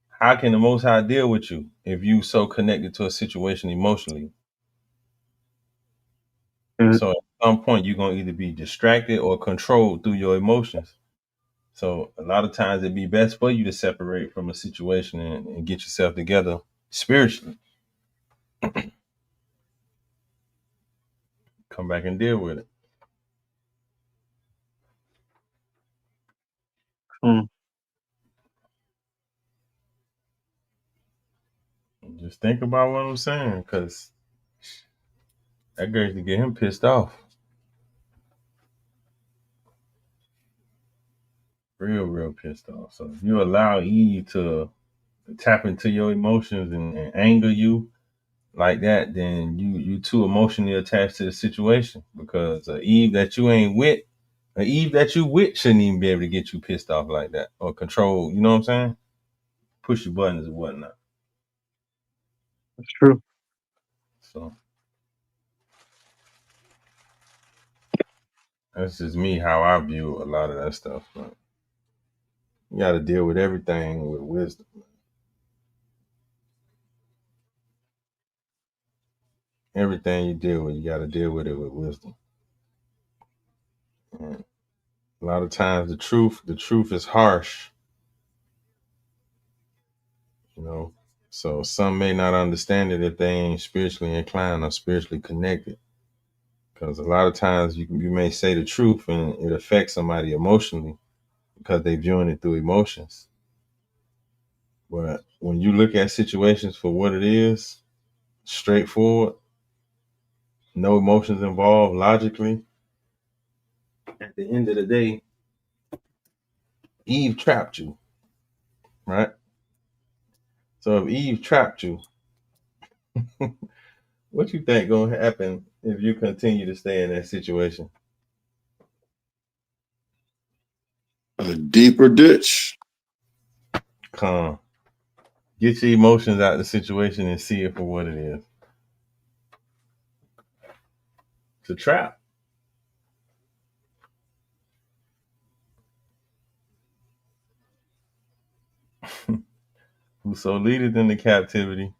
how can the Most High deal with you if you so connected to a situation emotionally? So at some point, you're gonna either be distracted or controlled through your emotions. So a lot of times, it'd be best for you to separate from a situation and get yourself together spiritually. Come back and deal with it. Just think about what I'm saying, because that girl to get him pissed off. Real pissed off. So if you allow Eve to tap into your emotions and anger you like that, then you too emotionally attached to the situation, because Eve that you ain't with An Eve that you with shouldn't even be able to get you pissed off like that or control. You know what I'm saying? Push your buttons and whatnot. That's true. So that's just me how I view a lot of that stuff. But you got to deal with everything with wisdom. Everything you deal with, you got to deal with it with wisdom. And a lot of times, the truth is harsh. You know, so some may not understand it if they ain't spiritually inclined or spiritually connected. Because a lot of times you may say the truth and it affects somebody emotionally because they're viewing it through emotions. But when you look at situations for what it is, straightforward, no emotions involved, logically, at the end of the day, Eve trapped you, right? So if Eve trapped you, what you think gonna happen if you continue to stay in that situation? A deeper ditch. Calm. Get your emotions out of the situation and see it for what it is. It's a trap. Whoso leadeth into captivity.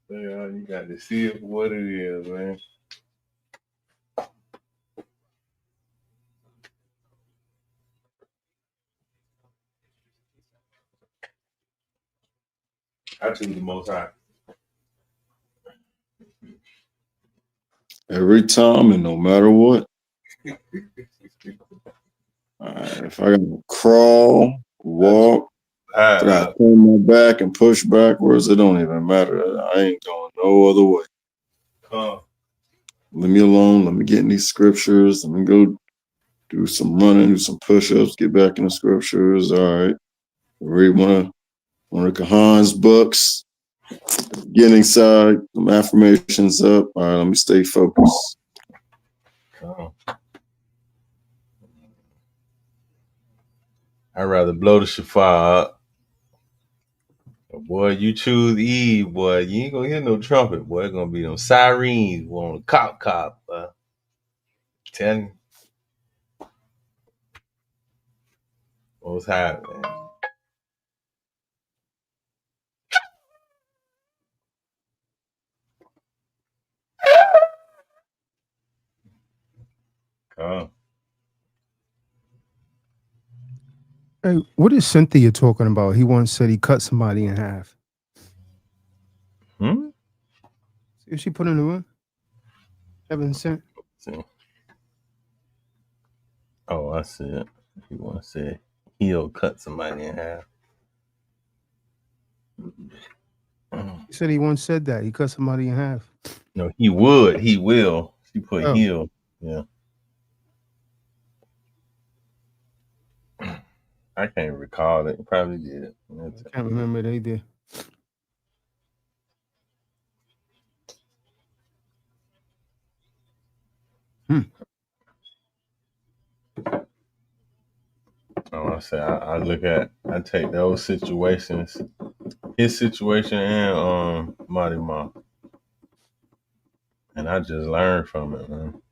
You got to see it for what it is, man. I choose the Most High. Every time and no matter what. If I gotta crawl, walk, if I gotta turn my back and push backwards, it don't even matter. I ain't going no other way. Leave me alone. Let me get in these scriptures. Let me go do some running, do some push-ups, get back in the scriptures. All right. Read one of Kahan's books. Get inside, some affirmations up. All right, let me stay focused. I'd rather blow the shofar up. Boy, you choose Eve, boy. You ain't gonna hear no trumpet, boy. It's gonna be them sirens on the cop, boy. Tell you. What's happening? Come. Hey, what is Cynthia talking about? He once said he cut somebody in half. See if she put in the room? Heaven sent. See. Oh, I see it. He want to say he'll cut somebody in half. He said he once said that. He cut somebody in half. No, he would. He will. She put he'll. Yeah. I can't recall it. Probably did. I can't remember they did. Oh, I take those situations, his situation and Marty Ma, and I just learned from it, man.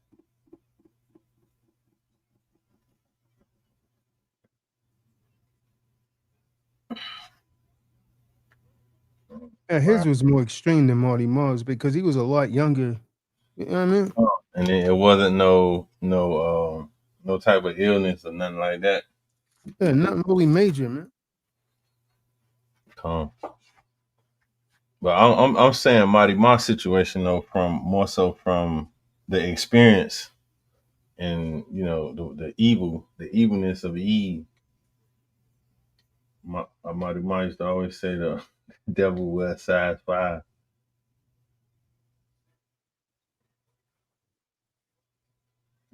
Yeah, his was more extreme than Marty Mar's because he was a lot younger. You know what I mean? And it wasn't no type of illness or nothing like that. Yeah, nothing really major, man. But I'm saying Marty Ma's situation though, more so from the experience and the evilness of Eve. Marty Ma used to always say the devil wears size 5.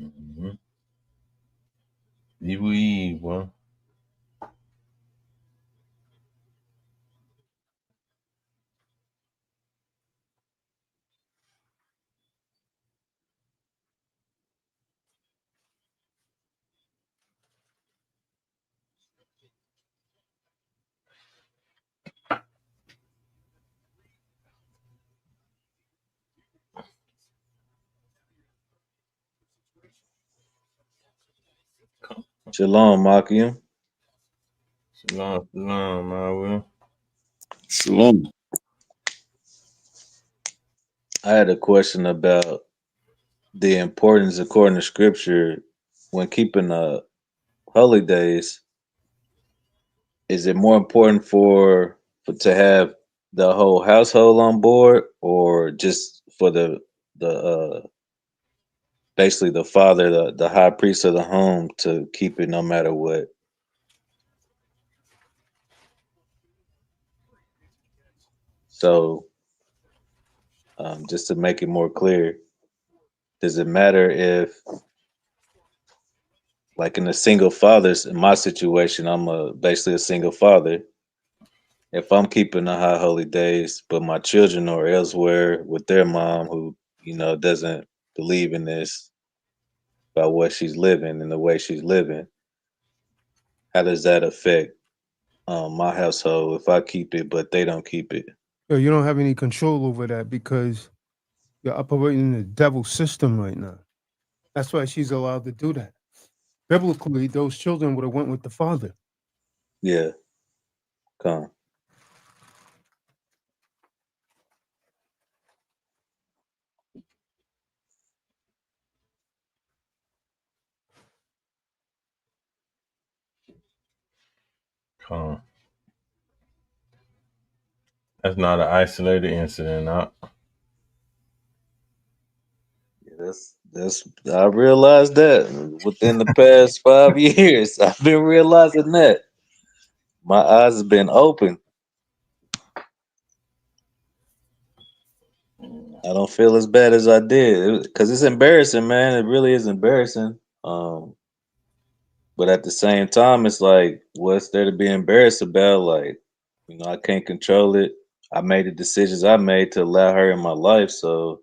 Mm-hmm. Evil Eve, boy. Shalom, Makium. Shalom, shalom, I will. Shalom. I had a question about the importance, according to Scripture, when keeping holy days. Is it more important for to have the whole household on board, or just for the basically the father, the high priest of the home, to keep it no matter what? So, just to make it more clear, does it matter if, like in in my situation, I'm basically a single father. If I'm keeping the high holy days, but my children are elsewhere with their mom, who doesn't believe in this, about what she's living and the way she's living, how does that affect my household if I keep it but they don't keep it? So you don't have any control over that because you're operating in the devil's system right now. That's why she's allowed to do that. Biblically, those children would have went with the father. Yeah, come. Come. That's not an isolated incident. That's I realized that within the past 5 years. I've been realizing that. My eyes have been open. I don't feel as bad as I did, because it's embarrassing, man. It really is embarrassing. But at the same time, it's like, what's there to be embarrassed about? Like, I can't control it. I made the decisions I made to allow her in my life. So,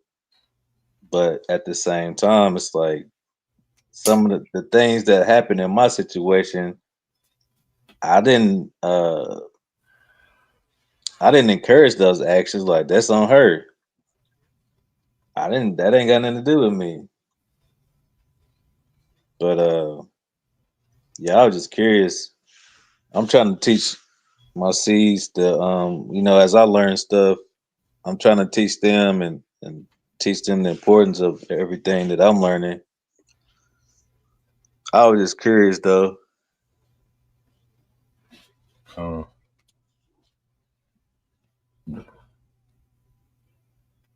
but at the same time, it's like some of the things that happened in my situation, I didn't encourage those actions. Like, that's on her. That ain't got nothing to do with me. But yeah, I was just curious. I'm trying to teach my seeds to as I learn stuff, I'm trying to teach them and teach them the importance of everything that I'm learning. I was just curious though.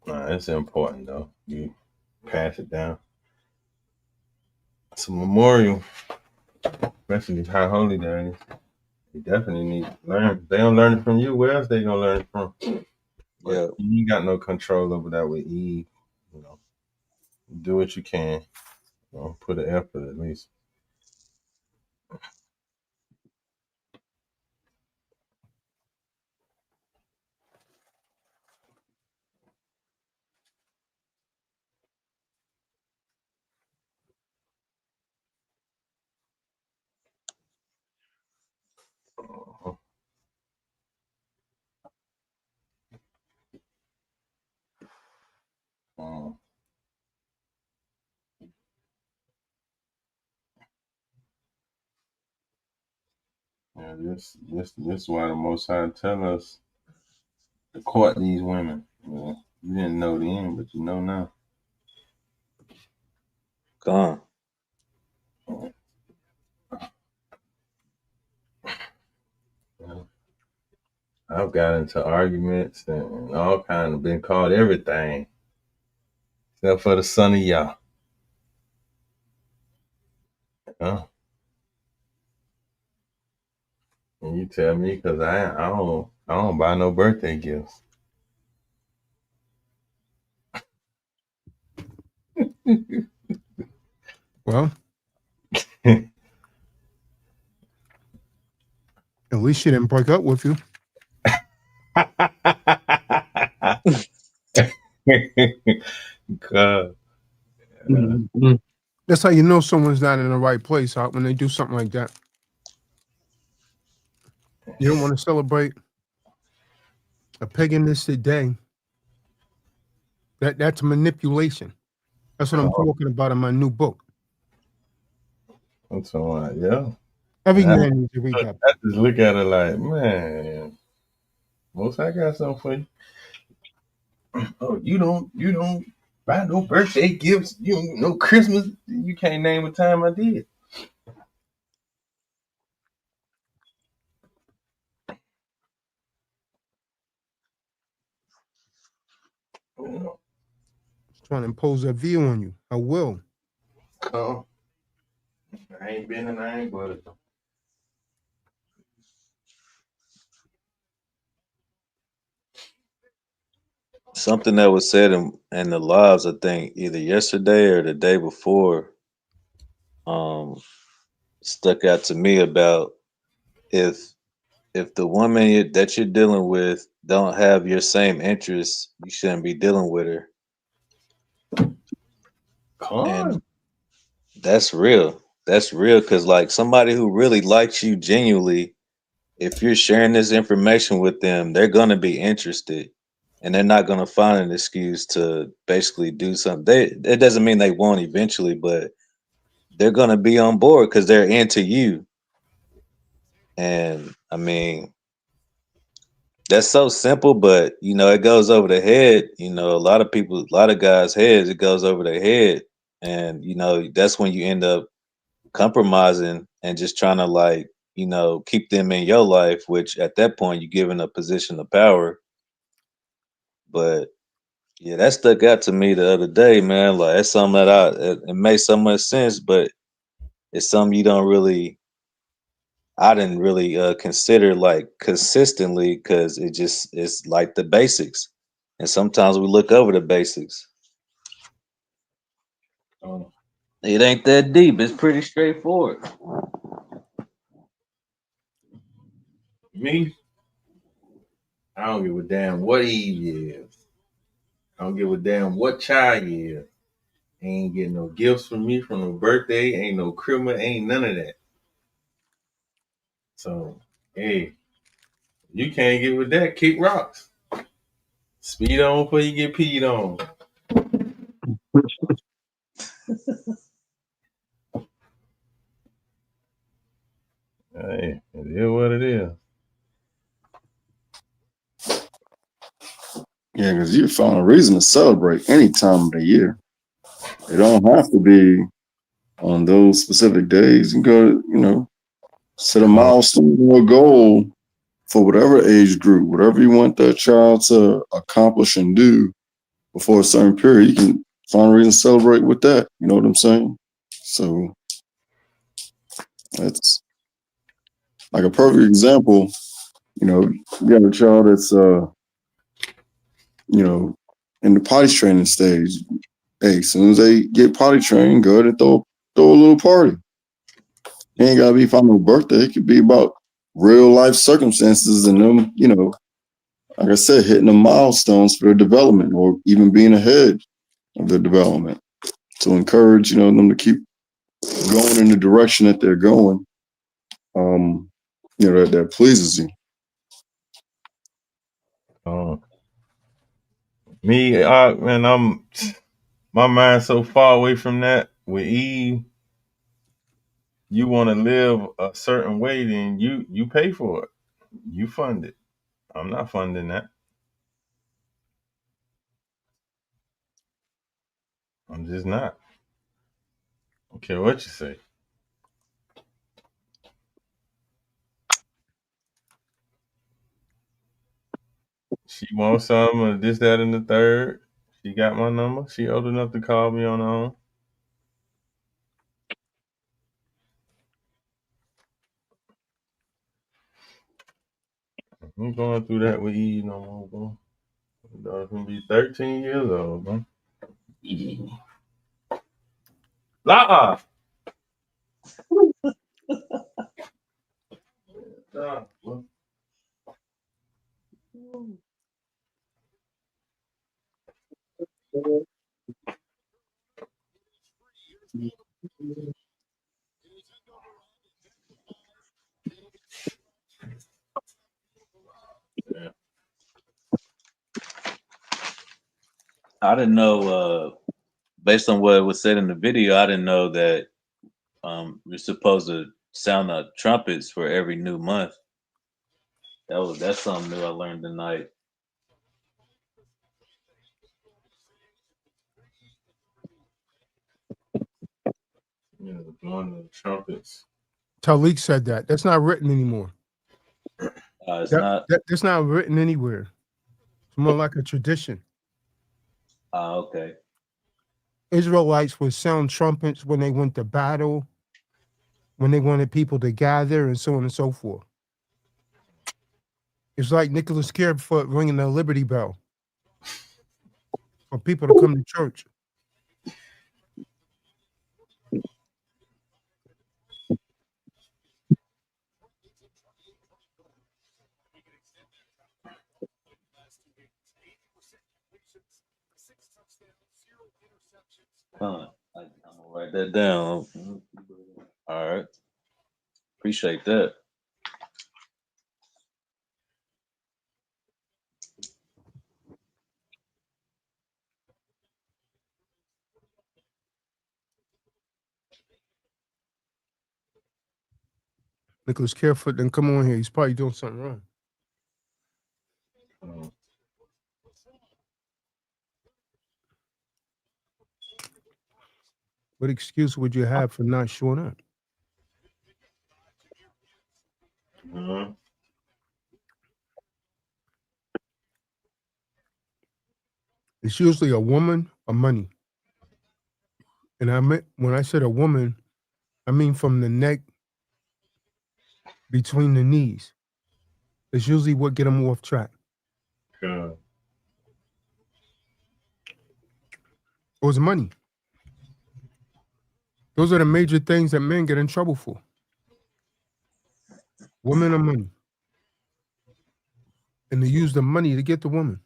It's important though. You pass it down. It's a memorial, especially these high holy days. You definitely need to learn. If they don't learn it from you, where else they gonna learn it from? But Yeah, you ain't got no control over that with Eve. Do what you can. Put an effort at least. Yeah, this is why the Most High tell us to court these women. You didn't know then, but you know now. gone. I've got into arguments and all kind of been called everything except for the son of Yah. And you tell me because I don't buy no birthday gifts. Well, at least she didn't break up with you. God. That's how you know someone's not in the right place when they do something like that. You don't want to celebrate a paganistic day. That's manipulation. That's what I'm talking about in my new book. I'm talking about, yeah. Every And man needs to read that. I just look at it like, man, most I got something for you. Oh, you don't buy no birthday gifts, no Christmas. You can't name a time I did. Trying to impose a view on you. I will. Come. I ain't been and I ain't but it. Something that was said in the lives, I think, either yesterday or the day before, um, stuck out to me about if the woman that you're dealing with don't have your same interests, you shouldn't be dealing with her. And that's real. That's real because like somebody who really likes you genuinely, if you're sharing this information with them, they're gonna be interested. And they're not gonna find an excuse to basically do something. It doesn't mean they won't eventually, but they're gonna be on board because they're into you. And I mean, that's so simple, but it goes over the head. A lot of people, a lot of guys' heads, it goes over their head. And that's when you end up compromising and just trying to keep them in your life, which at that point you're given a position of power. But yeah, that stuck out to me the other day, man. Like that's something that it made so much sense, but it's something you don't really I didn't really consider like consistently because it's like the basics, and sometimes we look over the basics. It ain't that deep. It's pretty straightforward. Me, I don't give a damn what Eve is. I don't give a damn what child is. Ain't getting no gifts from me from no birthday. Ain't no Christmas. Ain't none of that. So, hey, you can't get with that. Kick rocks. Speed on before you get peed on. Hey, it is what it is. Yeah, because you found a reason to celebrate any time of the year. It don't have to be on those specific days. You go, set a milestone or a goal for whatever age group, whatever you want that child to accomplish and do before a certain period. You can find a reason to celebrate with that. You know what I'm saying? So that's like a perfect example. You got a child that's in the potty training stage. Hey, as soon as they get potty trained, go ahead and throw a little party. It ain't gotta be for no birthday. It could be about real life circumstances and them, like I said, hitting the milestones for their development or even being ahead of their development to encourage, them to keep going in the direction that they're going. That pleases you. Me, man, my mind's so far away from that. With Eve, you want to live a certain way, then you pay for it. You fund it. I'm not funding that. I'm just not. I don't care what you say. She wants something or this, that, and the third. She got my number. She old enough to call me on her own. I'm going through that with Eve no more, bro. My daughter's gonna be 13 years old, bro. La. I didn't know, based on what was said in the video, I didn't know that We're supposed to sound the trumpets for every new month. That's something new I learned tonight. Yeah, blowing the trumpets. Talik said that. That's not written anymore. It's not. That's not written anywhere. It's more like a tradition. Okay. Israelites would sound trumpets when they went to battle, when they wanted people to gather, and so on and so forth. It's like Nicholas Carefoot ringing the Liberty Bell for people to come to church. I'm gonna write that down. All right. Appreciate that. Nicholas Carefoot didn't come on here. He's probably doing something wrong. What excuse would you have for not showing up? It's usually a woman or money. And when I said a woman, I mean from the neck between the knees. It's usually what get them off track. God. Or it's money. Those are the major things that men get in trouble for. Women or money. And they use the money to get the woman.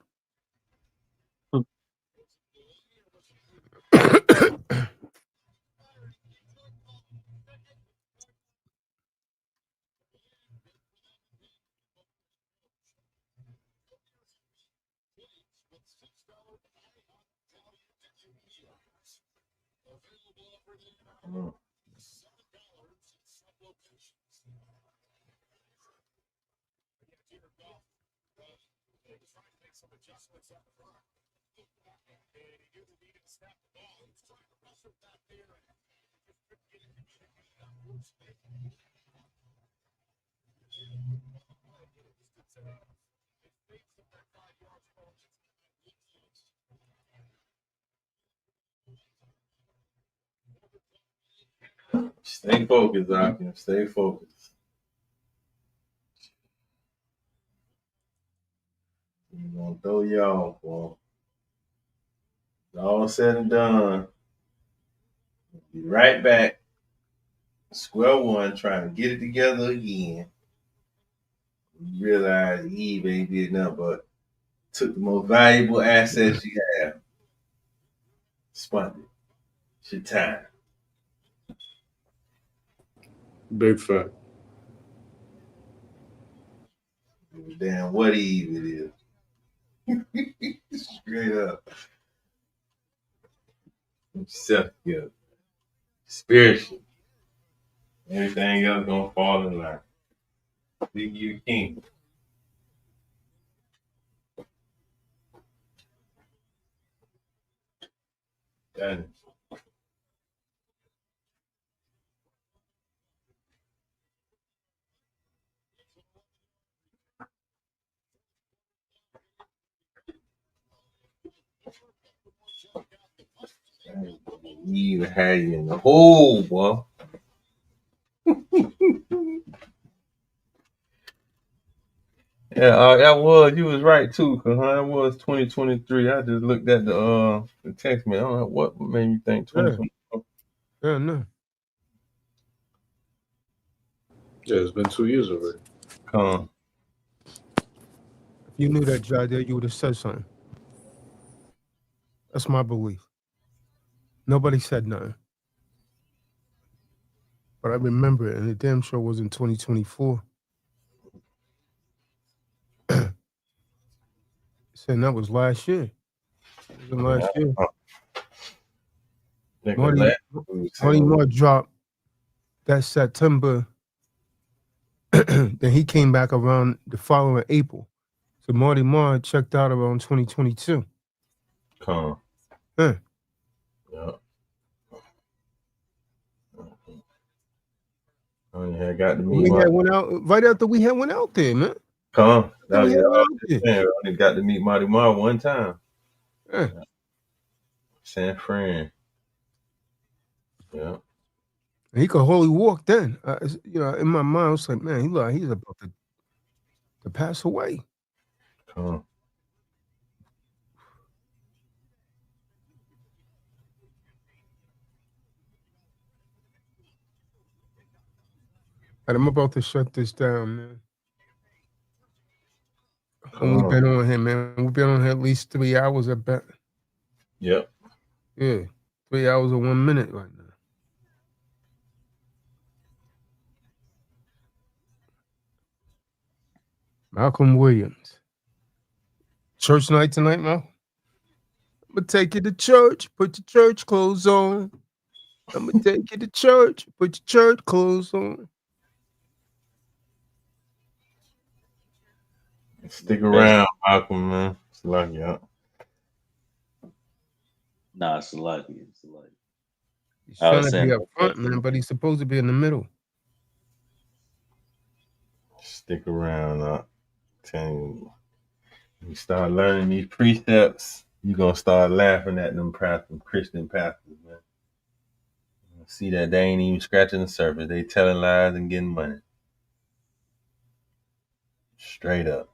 Stay focused, Akim. Stay focused. We're gonna throw you off, boy. All said and done. Be right back. Square one, trying to get it together again. You realize Eve ain't did nothing but took the most valuable assets you have. Spun it. It's your time. Big fact. Damn, what Eve it is. Straight up. Yourself together. Spiritually. Everything else gonna fall in line. Be you king. Done. You even had you in the hole, boy. Yeah, that was, you was right too, cause that was 2023. I just looked at the text me. I don't know what made me think 2024. Yeah, no. Yeah, it's been 2 years already. If you knew that, Jada, you would have said something. That's my belief. Nobody said nothing. But I remember it, and the damn sure was in 2024. Saying that was last year. It was last year. Money Mark dropped that September. Then he came back around the following April. So Marty Marr checked out around 2022. Huh. Huh. Yeah. I had got to meet We my had went out right after we had went out there, man. That was, We had I went was out just there. saying, I only got to meet Marty Marr one time. Huh. San Fran. Yeah. And he could hardly walk then. In my mind, I was like, man, he's about to pass away. Huh. And I'm about to shut this down, man. And we've been on here, man. We've been on here at least 3 hours, I bet. Yep. Yeah. 3 hours and 1 minute right now. Malcolm Williams. Church night tonight, Malcolm? I'm going to take you to church. Put your church clothes on. I'm going to take you to church. Put your church clothes on. Stick around, Malcolm, man. It's lucky, yeah. Nah, it's lucky. It's lucky. He's trying to be up front, man, but he's supposed to be in the middle. Stick around, tell you. You start learning these precepts, you're going to start laughing at them Christian pastors, man. You see that they ain't even scratching the surface. They telling lies and getting money. Straight up.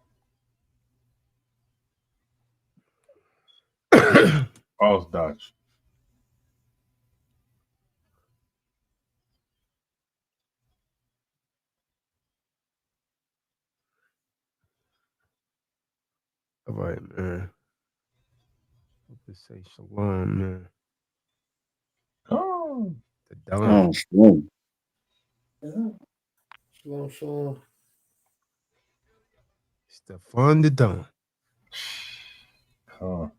False doctrine. All right, man. Let's say shalom, man. Oh. The dawn. Shalom. Shalom, shalom. Stephon the dawn. Oh.